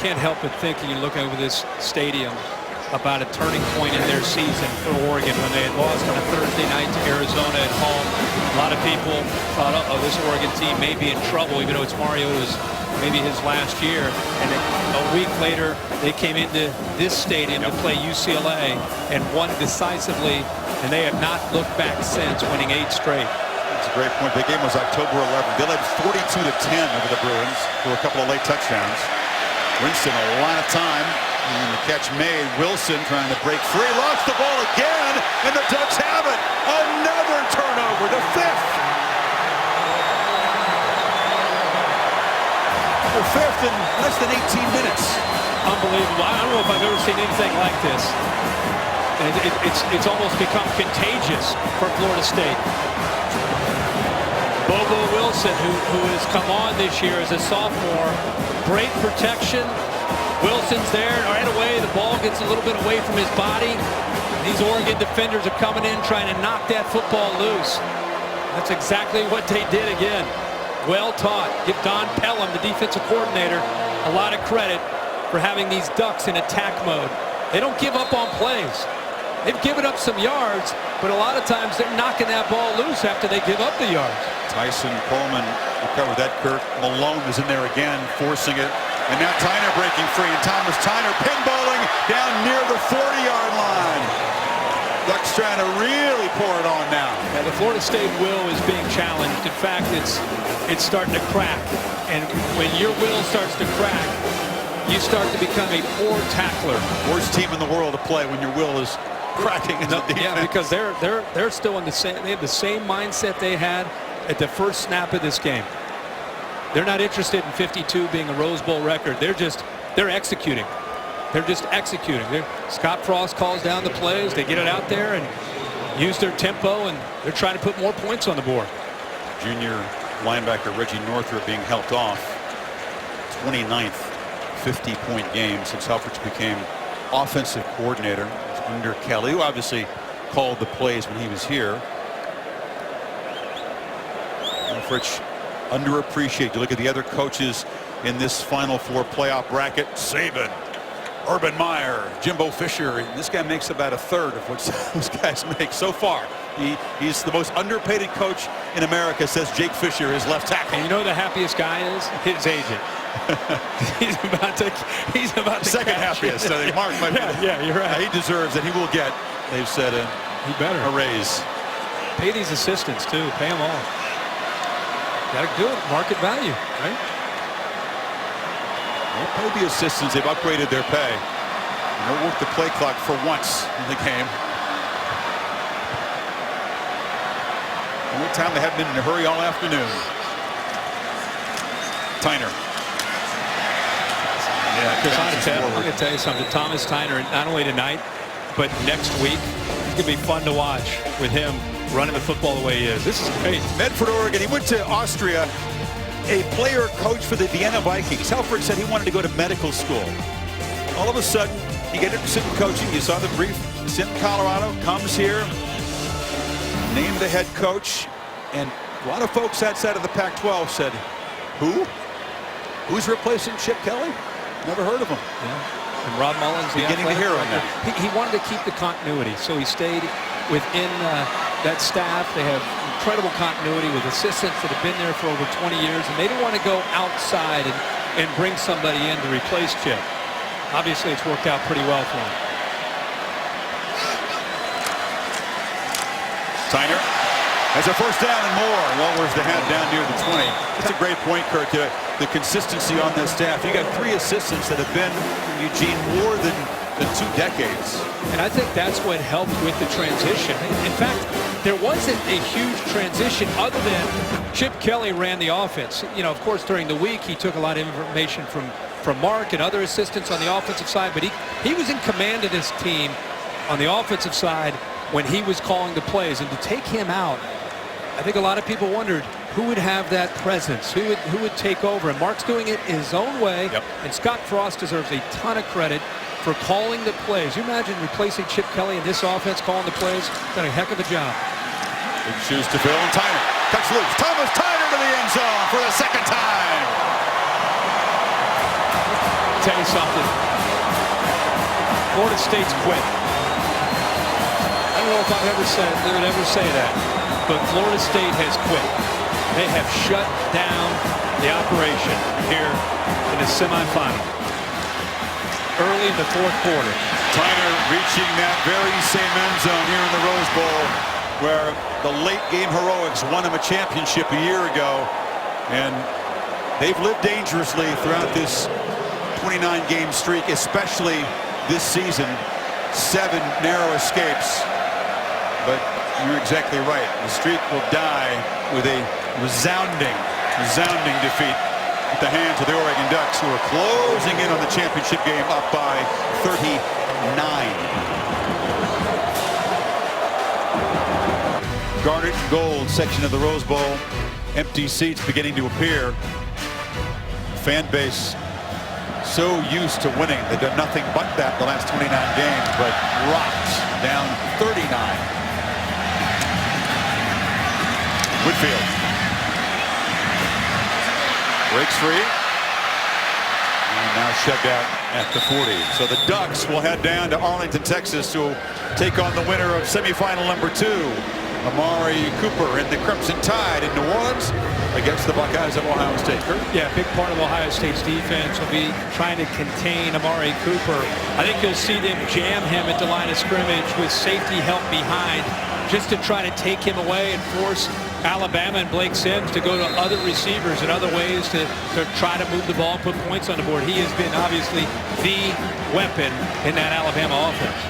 Can't help but think, and you look over this stadium, about a turning point in their season for Oregon when they had lost on a Thursday night to Arizona at home. A lot of people thought, oh, this Oregon team may be in trouble, even though it's Mariota's maybe his last year. And a week later, they came into this stadium to play UCLA and won decisively, and they have not looked back since, winning 8 straight. That's a great point. The game was October 11th. They led 42-10 over the Bruins through a couple of late touchdowns. Winston a lot of time. And the catch made. Wilson trying to break free. Lost the ball again. And the Ducks have it. Another turnover. The 5th. The 5th in less than 18 minutes. Unbelievable. I don't know if I've ever seen anything like this. It's almost become contagious for Florida State. Bobo Wilson, who has come on this year as a sophomore. Great protection. Wilson's there, right away, the ball gets a little bit away from his body. These Oregon defenders are coming in trying to knock that football loose. That's exactly what they did again. Well taught. Give Don Pelham, the defensive coordinator, a lot of credit. for having these Ducks in attack mode. They don't give up on plays. They've given up some yards, but a lot of times they're knocking that ball loose after they give up the yards. Tyson Coleman recovered that, Kirk. Malone is in there again, forcing it. And now Tyner breaking free, and Thomas Tyner pinballing down near the 40-yard line. Ducks trying to really pour it on now. Yeah, the Florida State will is being challenged. In fact, it's starting to crack. And when your will starts to crack, you start to become a poor tackler. Worst team in the world to play when your will is cracking in the defense. Yeah, because they're still in the same. They have the same mindset they had at the first snap of this game. They're not interested in 52 being a Rose Bowl record. They're executing. They're just executing. Scott Frost calls down the plays. They get it out there and use their tempo, and they're trying to put more points on the board. Junior Linebacker Reggie Northrup being helped off. 29th 50-point game since Helfrich became offensive coordinator under Kelly, who obviously called the plays when he was here. Helfrich underappreciated. You look at the other coaches in this Final Four playoff bracket: Saban, Urban Meyer, Jimbo Fisher. And this guy makes about a third of what those guys make so far. He's the most underpaid coach in America, says Jake Fisher, his left tackle. And you know who the happiest guy is? His agent. he's about to second happiest. I think Mark might be. Yeah, you're right. He deserves it. He will get, they've said, he better a raise. Pay these assistants too. Pay them all. Got to do it. Market value, right? They'll pay the assistants. They've upgraded their pay. And they'll work the play clock for once in the game. Only time they haven't been in a hurry all afternoon. Tyner. Yeah, because I'm going to tell you something. Thomas Tyner, not only tonight, but next week, it's going to be fun to watch with him running the football the way he is. This is great. Medford, Oregon. He went to Austria, a player coach for the Vienna Vikings. Helfrich said he wanted to go to medical school. All of a sudden, he got interested in coaching. You saw the brief. He's in Colorado, comes here, named the head coach, and a lot of folks outside of the Pac-12 said, who? Who's replacing Chip Kelly? Never heard of him. Yeah. And Rob Mullins, beginning to hear him now. He wanted to keep the continuity, so he stayed within that staff. They have incredible continuity with assistants that have been there for over 20 years, and they didn't want to go outside and bring somebody in to replace Chip. Obviously, it's worked out pretty well for him. Tyner has a first down and more. Lowers the head down near the 20. That's a great point, Kirk. The consistency on this staff. You got 3 assistants that have been in Eugene more than 2 decades. And I think that's what helped with the transition. In fact, there wasn't a huge transition other than Chip Kelly ran the offense. You know, of course, during the week, he took a lot of information from Mark and other assistants on the offensive side, but he was in command of this team on the offensive side when he was calling the plays. And to take him out, I think a lot of people wondered who would have that presence, who would take over. And Mark's doing it his own way. Yep. And Scott Frost deserves a ton of credit for calling the plays. You imagine replacing Chip Kelly in this offense, calling the plays. Done a heck of a job. Big shoes to fill, and Tyner cuts loose. Thomas Tyner to the end zone for the second time. Tell you something. Florida State's quit. I don't know if they would ever say that, but Florida State has quit. They have shut down the operation here in the semifinal. Early in the 4th quarter. Tyner reaching that very same end zone here in the Rose Bowl where the late game heroics won him a championship a year ago. And they've lived dangerously throughout this 29-game streak, especially this season. 7 narrow escapes. But you're exactly right. The streak will die with a resounding defeat at the hands of the Oregon Ducks, who are closing in on the championship game up by 39. Garnet and gold section of the Rose Bowl. Empty seats beginning to appear. Fan base so used to winning. They've done nothing but that the last 29 games, but rocked down 39. Whitfield breaks free. And now shoved out at the 40. So the Ducks will head down to Arlington, Texas to take on the winner of semifinal number 2. Amari Cooper and the Crimson Tide in New Orleans against the Buckeyes of Ohio State. Kurt? Yeah, a big part of Ohio State's defense will be trying to contain Amari Cooper. I think you'll see them jam him at the line of scrimmage with safety help behind, just to try to take him away and force Alabama and Blake Sims to go to other receivers and other ways to try to move the ball and put points on the board. He has been obviously the weapon in that Alabama offense.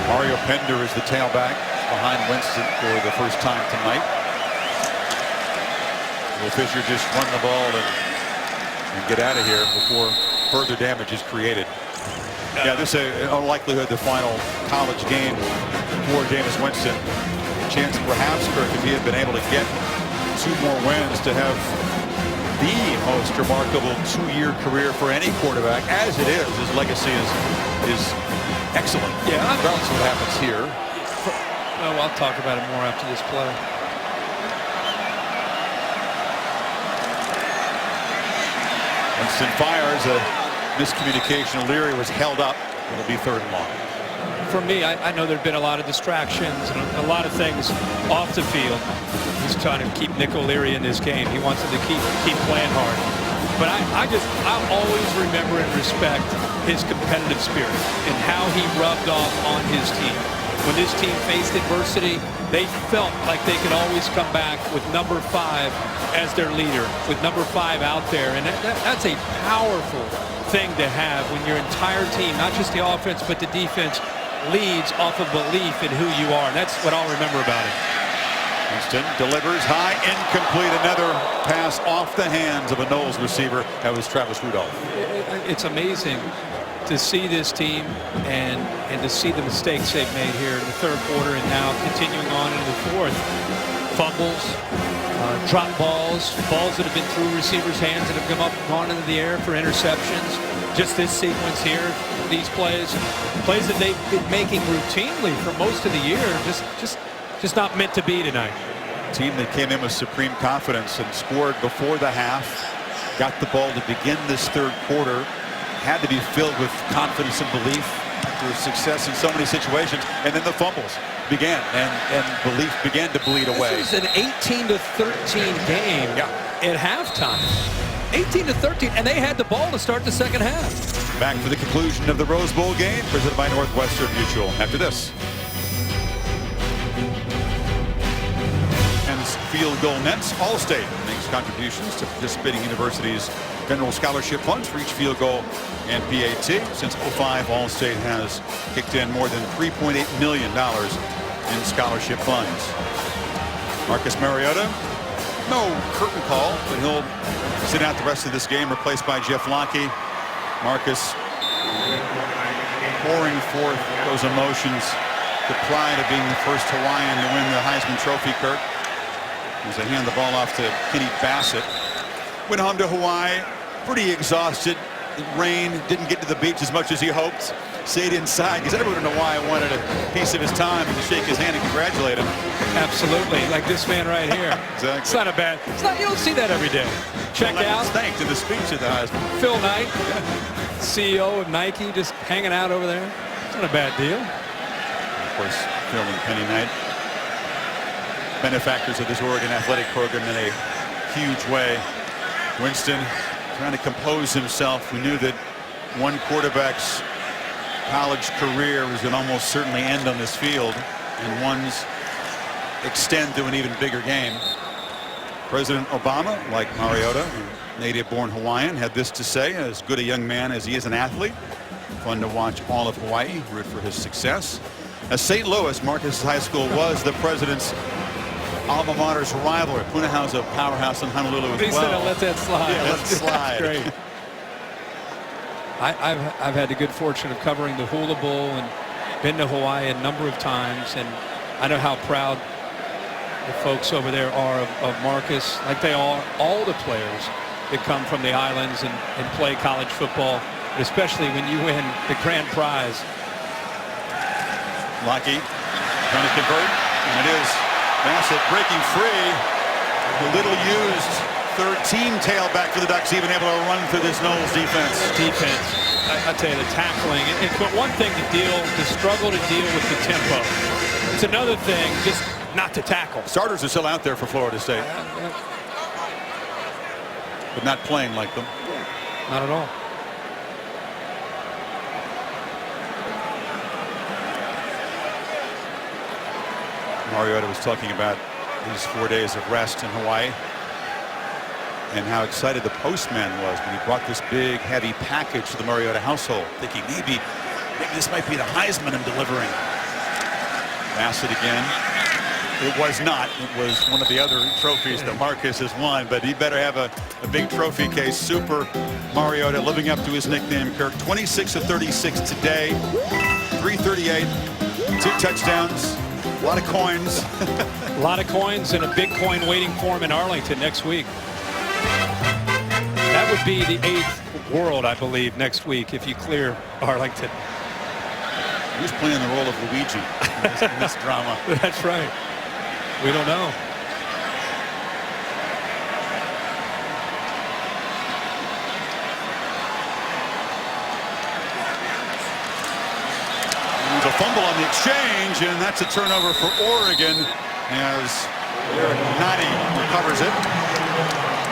Mario Pender is the tailback behind Winston for the first time tonight. Will Fisher just run the ball and get out of here before further damage is created? Yeah, this is a likelihood the final college game for Jameis Winston. Chance perhaps, Kirk, if he had been able to get 2 more wins, to have the most remarkable 2-year career for any quarterback. As it is, his legacy is excellent. Yeah, regardless of what happens here. Oh, I'll talk about it more after this play. Winston fires a miscommunication. Leary was held up. It'll be 3rd and long. For me, I know there have been a lot of distractions and a lot of things off the field. He's trying to keep Nick O'Leary in this game. He wants him to keep playing hard. But I'll always remember and respect his competitive spirit and how he rubbed off on his team. When this team faced adversity, they felt like they could always come back with number 5 as their leader, with number 5 out there. And that's a powerful thing to have when your entire team, not just the offense, but the defense, leads off of belief in who you are. And that's what I'll remember about it. Winston delivers high, incomplete. Another pass off the hands of a Knowles receiver. That was Travis Rudolph. It's amazing to see this team and to see the mistakes they've made here in the 3rd quarter and now continuing on into the 4th. Fumbles, drop balls that have been through receivers' hands that have come up and gone into the air for interceptions. Just this sequence here, these plays that they've been making routinely for most of the year, just not meant to be tonight. Team that came in with supreme confidence and scored before the half, got the ball to begin this 3rd quarter, had to be filled with confidence and belief after success in so many situations, and then the fumbles began and belief began to bleed away. This is an 18-13 game at halftime. 18-13, and they had the ball to start the 2nd half. Back for the conclusion of the Rose Bowl game, presented by Northwestern Mutual. After this. And field goal nets. All-State makes contributions to participating universities' general scholarship funds for each field goal and PAT. Since 2005, All-State has kicked in more than $3.8 million in scholarship funds. Marcus Mariota, no curtain call, but he'll sit out the rest of this game, replaced by Jeff Locke. Marcus pouring forth those emotions, the pride of being the first Hawaiian to win the Heisman Trophy, Kirk. As they hand the ball off to Kenny Bassett. Went home to Hawaii, pretty exhausted. It rained, didn't get to the beach as much as he hoped. Stayed inside because everyone in Hawaii wanted a piece of his time and to shake his hand and congratulate him. Absolutely, like this man right here. Exactly. It's not a bad. You don't see that every day. Check out. Thanked in the speech at the Heisman. Phil Knight, CEO of Nike, just hanging out over there. It's not a bad deal. Of course, Phil and Penny Knight, benefactors of this Oregon athletic program in a huge way. Winston trying to compose himself. We knew that one quarterback's college career was going to almost certainly end on this field, and one's extend to an even bigger game. President Obama, like Mariota, native-born Hawaiian, had this to say: as good a young man as he is an athlete, fun to watch all of Hawaii, root for his success. As St. Louis, Marcus High School was the president's alma mater's rival. Punahau's a powerhouse in Honolulu as well. He said, "Let that slide." Yeah, let it slide. Great. I've had the good fortune of covering the Hula Bowl and been to Hawaii a number of times, and I know how proud the folks over there are of Marcus, like they are all the players that come from the islands and play college football, but especially when you win the grand prize. Locke trying to convert, and it is Bassett breaking free. The little used third team tailback for the Ducks, even able to run through this Noles defense. I tell you, the tackling. But one thing to struggle to deal with the tempo. It's another thing just not to tackle. Starters are still out there for Florida State. But not playing like them. Not at all. Mariota was talking about these 4 days of rest in Hawaii and how excited the postman was when he brought this big, heavy package to the Mariota household, thinking maybe this might be the Heisman I'm delivering. Bassett again. It was not. It was one of the other trophies that Marcus has won, but he better have a big trophy case. Super Mariota living up to his nickname, Kirk. 26 of 36 today, 338, 2 touchdowns, a lot of coins. A lot of coins and a big coin waiting for him in Arlington next week. That would be the 8th world, I believe, next week if you clear Arlington. Who's playing the role of Luigi in this drama? That's right. We don't know. There's a fumble on the exchange, and that's a turnover for Oregon as Nani recovers it.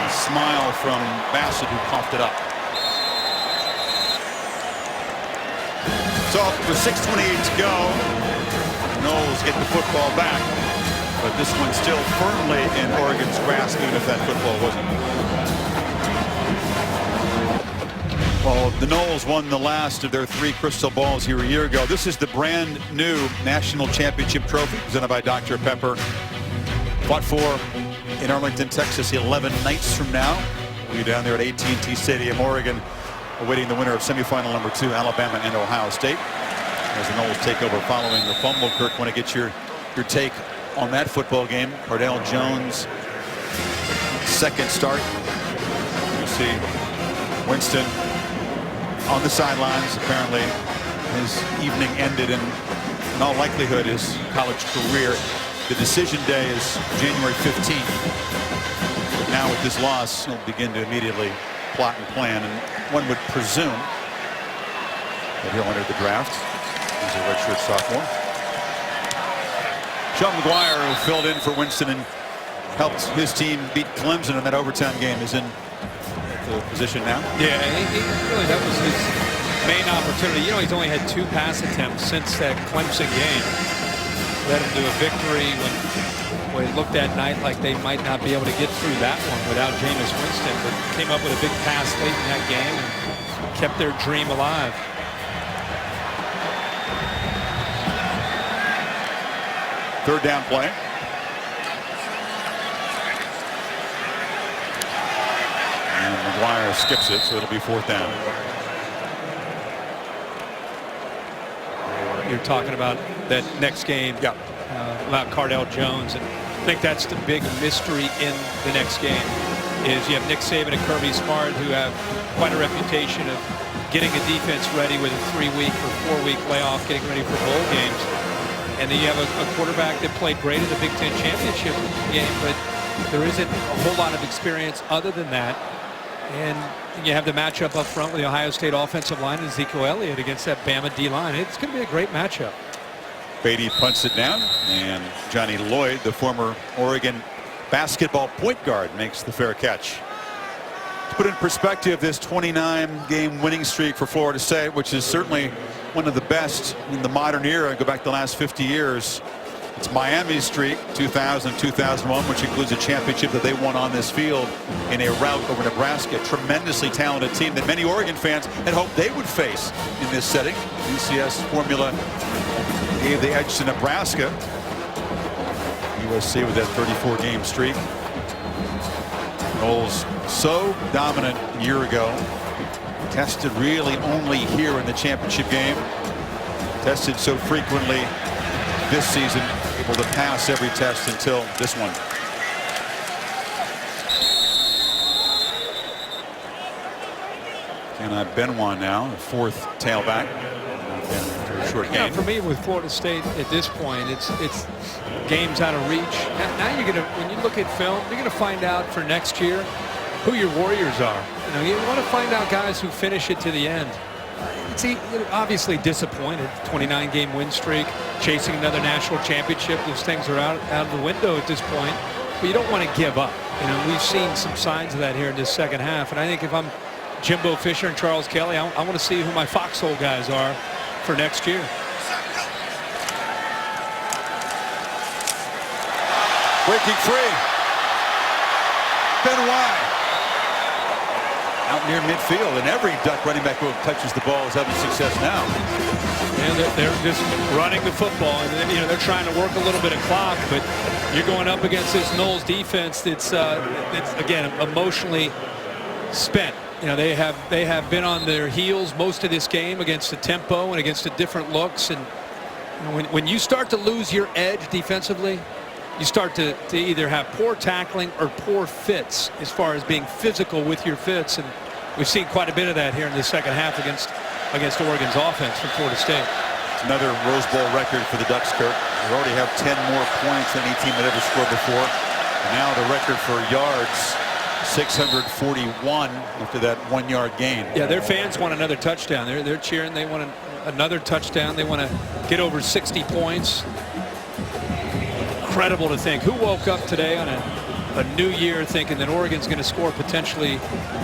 A smile from Bassett, who coughed it up. So with 6:28 to go, Noles get the football back, but this one's still firmly in Oregon's grasp, even if that football wasn't. Well, the Noles won the last of their 3 crystal balls here a year ago. This is the brand new national championship trophy presented by Dr. Pepper. Fought for in Arlington, Texas, 11 nights from now. We'll be down there at AT&T Stadium, Oregon, awaiting the winner of semifinal number 2, Alabama and Ohio State. As the Noles take over following the fumble. Kirk, want to get your take on that football game. Cardale Jones, second start. You see Winston on the sidelines. Apparently his evening ended in all likelihood his college career. The decision day is January 15th. But now with this loss, he'll begin to immediately plot and plan, and one would presume that he'll enter the draft as a redshirt sophomore. Sean McGuire, who filled in for Winston and helped his team beat Clemson in that overtime game, is in the position now. Yeah, really that was his main opportunity. You know, he's only had 2 pass attempts since that Clemson game. Led him to a victory when it looked that night like they might not be able to get through that one without Jameis Winston, but came up with a big pass late in that game and kept their dream alive. Third down play. And McGuire skips it, so it'll be 4th down. You're talking about that next game. Yeah. About Cardale Jones, and I think that's the big mystery in the next game is you have Nick Saban and Kirby Smart, who have quite a reputation of getting a defense ready with a 3-week or 4-week layoff, getting ready for bowl games. And then you have a quarterback that played great in the Big Ten championship game, but there isn't a whole lot of experience other than that. And you have the matchup up front with the Ohio State offensive line and Ezekiel Elliott against that Bama D-line. It's going to be a great matchup. Beatty punts it down, and Johnny Lloyd, the former Oregon basketball point guard, makes the fair catch. To put in perspective, this 29-game winning streak for Florida State, which is certainly one of the best in the modern era, go back the last 50 years. It's Miami's streak, 2000-2001, which includes a championship that they won on this field in a rout over Nebraska. A tremendously talented team that many Oregon fans had hoped they would face in this setting. UCS formula gave the edge to Nebraska. USC with that 34-game streak. Noles so dominant a year ago. Tested really only here in the championship game. Tested so frequently this season, able to pass every test until this one. And Benoit now, the 4th tailback. Short game. Yeah, for me with Florida State at this point, it's games out of reach. Now you're going to, when you look at film, you're going to find out for next year who your warriors are. You want to find out guys who finish it to the end. It's obviously disappointed. 29-game win streak, chasing another national championship. Those things are out of the window at this point. But you don't want to give up. We've seen some signs of that here in this second half. And I think if I'm Jimbo Fisher and Charles Kelly, I want to see who my foxhole guys are for next year. Breaking free. Benoit. Out near midfield, and every Duck running back who touches the ball is having success now. And they're just running the football, and then, they're trying to work a little bit of clock, but you're going up against this Knowles defense that's again emotionally spent. They have been on their heels most of this game against the tempo and against the different looks, and when you start to lose your edge defensively, you start to either have poor tackling or poor fits as far as being physical with your fits, and we've seen quite a bit of that here in the second half against Oregon's offense from Florida State. It's another Rose Bowl record for the Ducks, Kirk. They already have 10 more points than any team had ever scored before. And now the record for yards, 641 after that 1-yard gain. Yeah, their fans want another touchdown. They're cheering. They want another touchdown. They want to get over 60 points. Incredible to think. Who woke up today on a new year thinking that Oregon's going to score potentially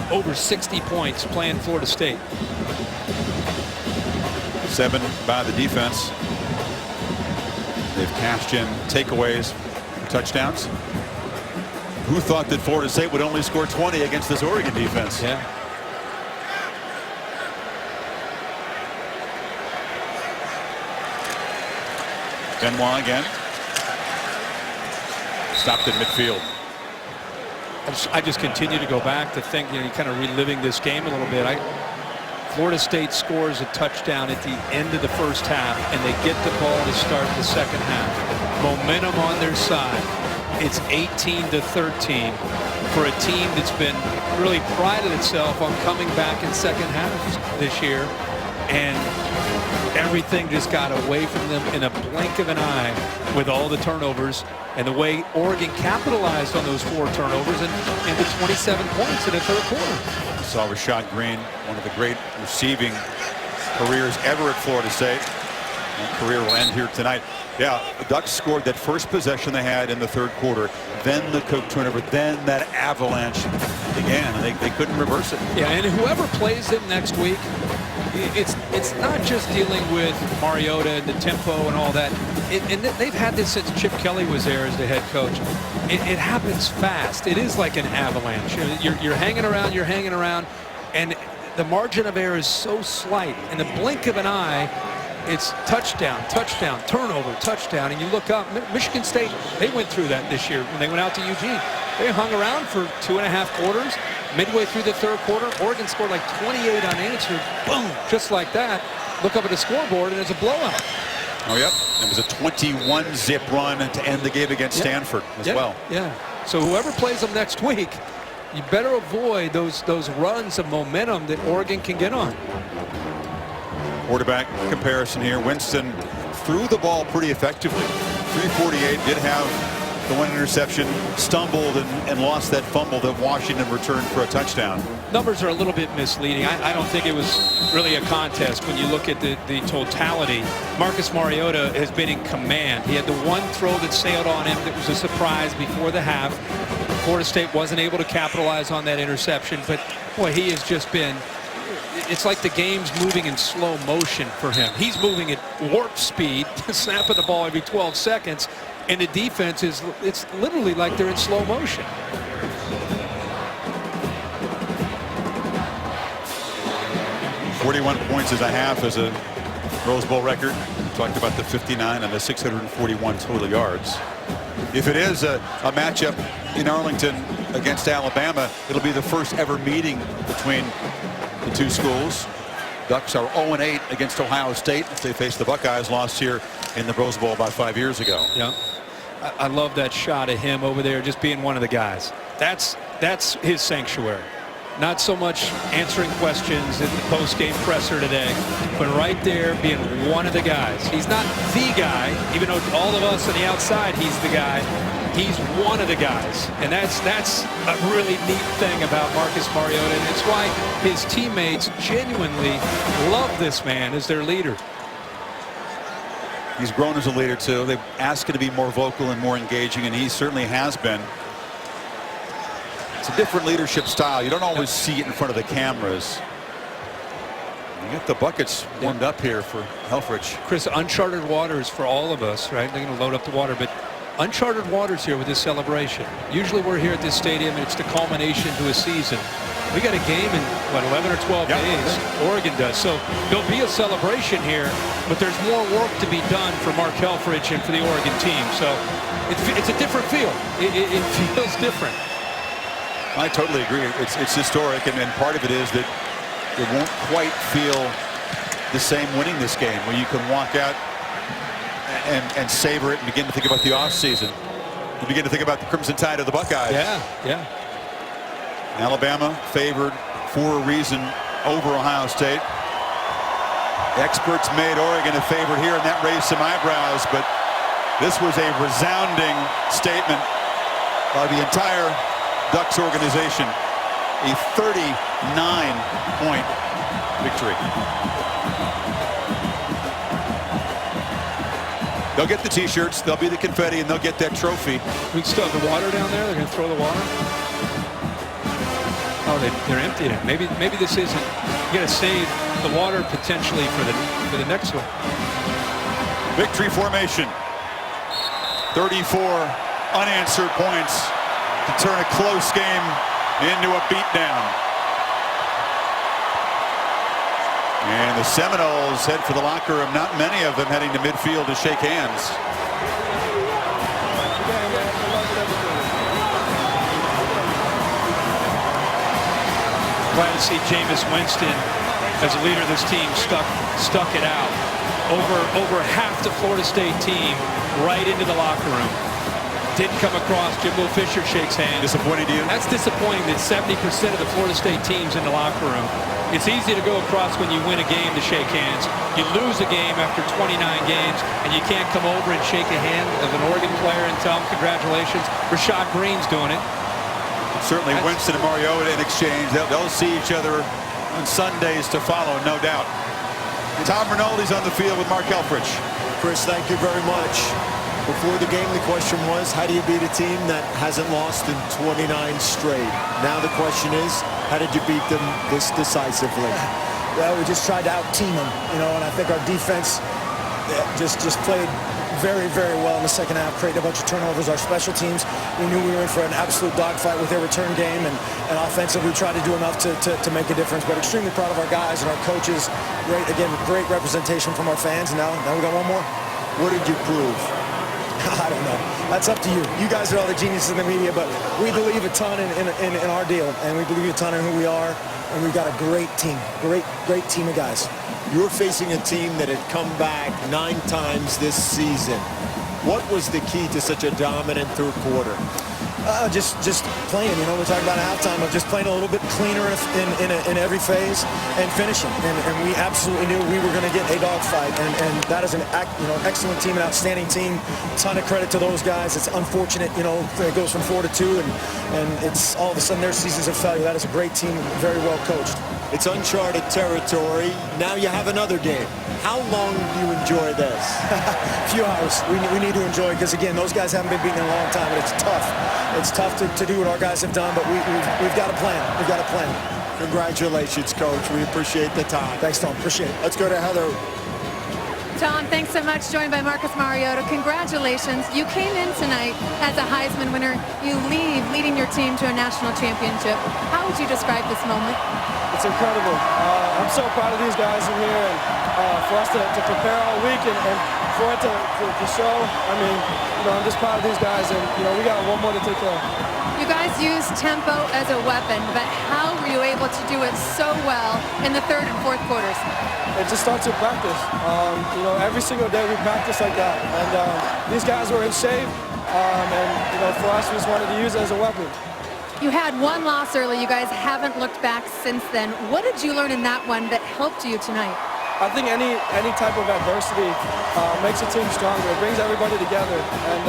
over 60 points playing Florida State? 7 by the defense. They've cashed in takeaways, touchdowns. Who thought that Florida State would only score 20 against this Oregon defense? Yeah. Benoit again. Stopped at midfield. I just continue to go back to think, kind of reliving this game a little bit. Florida State scores a touchdown at the end of the first half, and they get the ball to start the second half. Momentum on their side. It's 18-13 for a team that's been really prided itself on coming back in second halves this year, and everything just got away from them in a blink of an eye with all the turnovers, and the way Oregon capitalized on those 4 turnovers and into 27 points in the third quarter. We saw Rashad Green, one of the great receiving careers ever at Florida State. That career will end here tonight. Yeah, the Ducks scored that first possession they had in the third quarter, then the Cook turnover, then that avalanche began, and they couldn't reverse it. Yeah, and whoever plays them next week, it's not just dealing with Mariota and the tempo and all that. And they've had this since Chip Kelly was there as the head coach. It happens fast. It is like an avalanche. You're hanging around, and the margin of error is so slight. In the blink of an eye, it's touchdown, turnover, touchdown, and you look up. Michigan State, they went through that this year when they went out to Eugene. They hung around for 2.5 quarters. Midway through the third quarter, Oregon scored like 28 unanswered. Boom, just like that. Look up at the scoreboard, and it's a blowout. Oh, yep. It was a 21-zip run to end the game against Stanford as well. Yeah. So whoever plays them next week, you better avoid those runs of momentum that Oregon can get on. Quarterback comparison here. Winston threw the ball pretty effectively. 348, did have the one interception, stumbled and lost that fumble that Washington returned for a touchdown. Numbers are a little bit misleading. I don't think it was really a contest when you look at the totality. Marcus Mariota has been in command. He had the one throw that sailed on him that was a surprise before the half. Florida State wasn't able to capitalize on that interception, but boy, he has just been, it's like the game's moving in slow motion for him. He's moving at warp speed, snapping the ball every 12 seconds, and the defense it's literally like they're in slow motion. .41 points as a half as a Rose Bowl record. We talked about the 59 and the 641 total yards. If it is a matchup in Arlington against Alabama, it'll be the first ever meeting between the two schools. Ducks are 0-8 against Ohio State. They faced the Buckeyes, lost here in the Rose Bowl about 5 years ago. Yeah, I love that shot of him over there just being one of the guys. That's his sanctuary. Not so much answering questions in the post-game presser today, but right there being one of the guys. He's not the guy, even though all of us on the outside, he's the guy. He's one of the guys, and that's a really neat thing about Marcus Mariota, and it's why his teammates genuinely love this man as their leader. He's grown as a leader too. They've asked him to be more vocal and more engaging, and he certainly has been. It's a different leadership style. You don't always see it in front of the cameras. You get the buckets warmed up here for Helfrich. Chris, uncharted waters for all of us, right? They're going to load up the water, but uncharted waters here with this celebration. Usually we're here at this stadium and it's the culmination to a season. We got a game in, what, 11 or 12 days? Oregon does. So there'll be a celebration here, but there's more work to be done for Mark Helfrich and for the Oregon team. So it's a different feel. It feels different. I totally agree. It's historic, and part of it is that it won't quite feel the same winning this game, where you can walk out and savor it and begin to think about the offseason. You begin to think about the Crimson Tide of the Buckeyes. Yeah. Alabama favored for a reason over Ohio State. Experts made Oregon a favorite here, and that raised some eyebrows, but this was a resounding statement by the entire Ducks organization. A 39-point victory. They'll get the t-shirts, they'll be the confetti, and they'll get that trophy. We still have the water down there. They're going to throw the water. Oh, they're emptying it. Maybe this isn't. You got to save the water potentially for the next one. Victory formation. 34 unanswered points to turn a close game into a beatdown. And the Seminoles head for the locker room. Not many of them heading to midfield to shake hands. Glad to see Jameis Winston, as a leader of this team, stuck it out. Over half the Florida State team right into the locker room. Didn't come across. Jimbo Fisher shakes hands. Disappointing to you? That's disappointing that 70% of the Florida State team's in the locker room. It's easy to go across when you win a game to shake hands. You lose a game after 29 games, and you can't come over and shake a hand of an Oregon player and tell him congratulations. Rashad Green's doing it. Certainly Winston and Mariota in exchange. They'll see each other on Sundays to follow, no doubt. Tom Rinaldi's on the field with Mark Helfrich. Chris, thank you very much. Before the game, the question was, how do you beat a team that hasn't lost in 29 straight? Now the question is, how did you beat them this decisively? Well, we just tried to out-team them, and I think our defense just played very, very well in the second half, created a bunch of turnovers. Our special teams, we knew we were in for an absolute dogfight with their return game, and offensively we tried to do enough to make a difference. But extremely proud of our guys and our coaches. Great representation from our fans, and now we got one more. What did you prove? I don't know. That's up to you. You guys are all the geniuses in the media, but we believe a ton in our deal, and we believe a ton in who we are, and we've got a great team, great team of guys. You're facing a team that had come back 9 times this season. What was the key to such a dominant third quarter? Just playing. We're talking about halftime of just playing a little bit cleaner in every phase and finishing. And we absolutely knew we were going to get a dogfight. And that is an excellent team, an outstanding team. Ton of credit to those guys. It's unfortunate, it goes from 4-2, and it's all of a sudden their season's a failure. That is a great team, very well coached. It's uncharted territory. Now you have another game. How long do you enjoy this? A few hours. We need to enjoy, because again, those guys haven't been beaten in a long time, and it's tough. It's tough to do what our guys have done, but we've got a plan. We've got a plan. Congratulations, Coach. We appreciate the time. Thanks, Tom. Appreciate it. Let's go to Heather. Tom, thanks so much. Joined by Marcus Mariota. Congratulations. You came in tonight as a Heisman winner. You leave leading your team to a national championship. How would you describe this moment? It's incredible. I'm so proud of these guys in here, and for us to prepare all week and for it to show. I mean, I'm just proud of these guys, and we got one more to take care of. You guys used tempo as a weapon, but how were you able to do it so well in the third and fourth quarters? It just starts with practice. Every single day we practice like that, and these guys were in shape, and for us, we just wanted to use it as a weapon. You had one loss early. You guys haven't looked back since then. What did you learn in that one that helped you tonight? I think any type of adversity makes a team stronger. It brings everybody together. And,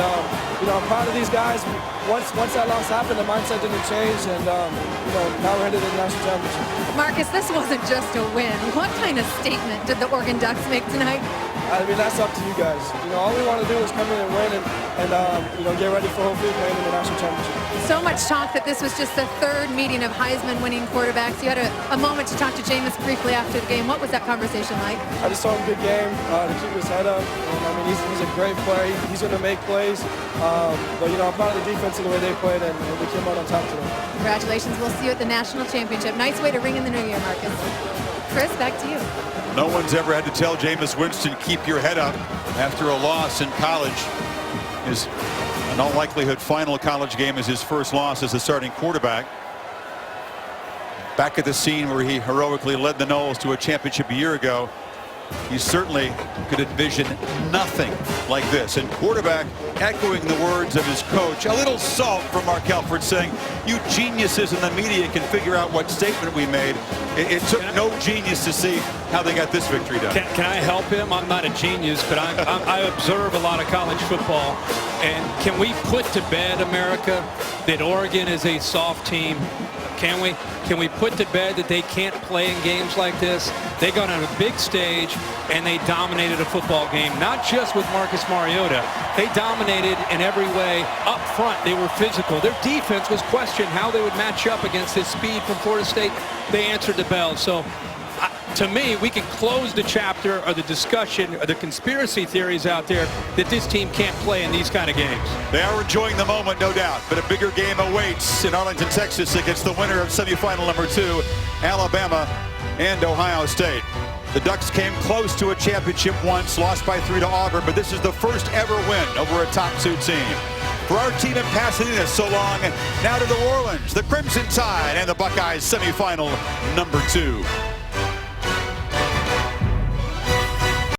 you know, I'm proud of these guys. Once that loss happened, the mindset didn't change. And, you know, now we're headed to the national championship. Marcus, this wasn't just a win. What kind of statement did the Oregon Ducks make tonight? I mean, that's up to you guys. You know, all we want to do is come in and win and you know, get ready for hopefully playing in the national championship. So much talk that this was just the third meeting of Heisman-winning quarterbacks. You had a moment to talk to Jameis briefly after the game. What was that conversation like? I just told him good game to keep his head up. And, I mean, he's a great player. He's going to make plays. But, you know, I'm proud of the defense and the way they played, and we came out on top today. Congratulations. We'll see you at the national championship. Nice way to ring in the new year, Marcus. Chris, back to you. No one's ever had to tell Jameis Winston, keep your head up after a loss in college. His, in all likelihood, final college game is his first loss as a starting quarterback. Back at the scene where he heroically led the Noles to a championship a year ago, he certainly could envision nothing like this. And quarterback echoing the words of his coach. A little salt from Mark Alford saying, you geniuses in the media can figure out what statement we made. It took no genius to see how they got this victory done. Can I help him? I'm not a genius, but I observe a lot of college football. And can we put to bed, America, that Oregon is a soft team? Can we? Can we put to bed that they can't play in games like this? They got on a big stage and they dominated a football game, not just with Marcus Mariota. They dominated in every way. Up front, they were physical. Their defense was questioned how they would match up against this speed from Florida State. They answered the bell. So to me, we can close the chapter or the discussion or the conspiracy theories out there that this team can't play in these kind of games. They are enjoying the moment, no doubt, but a bigger game awaits in Arlington, Texas against the winner of semifinal number 2, Alabama and Ohio State. The Ducks came close to a championship once, lost by 3 to Auburn, but this is the first ever win over a top 2 team. For our team in Pasadena, so long. Now to New Orleans, the Crimson Tide and the Buckeyes semifinal number 2.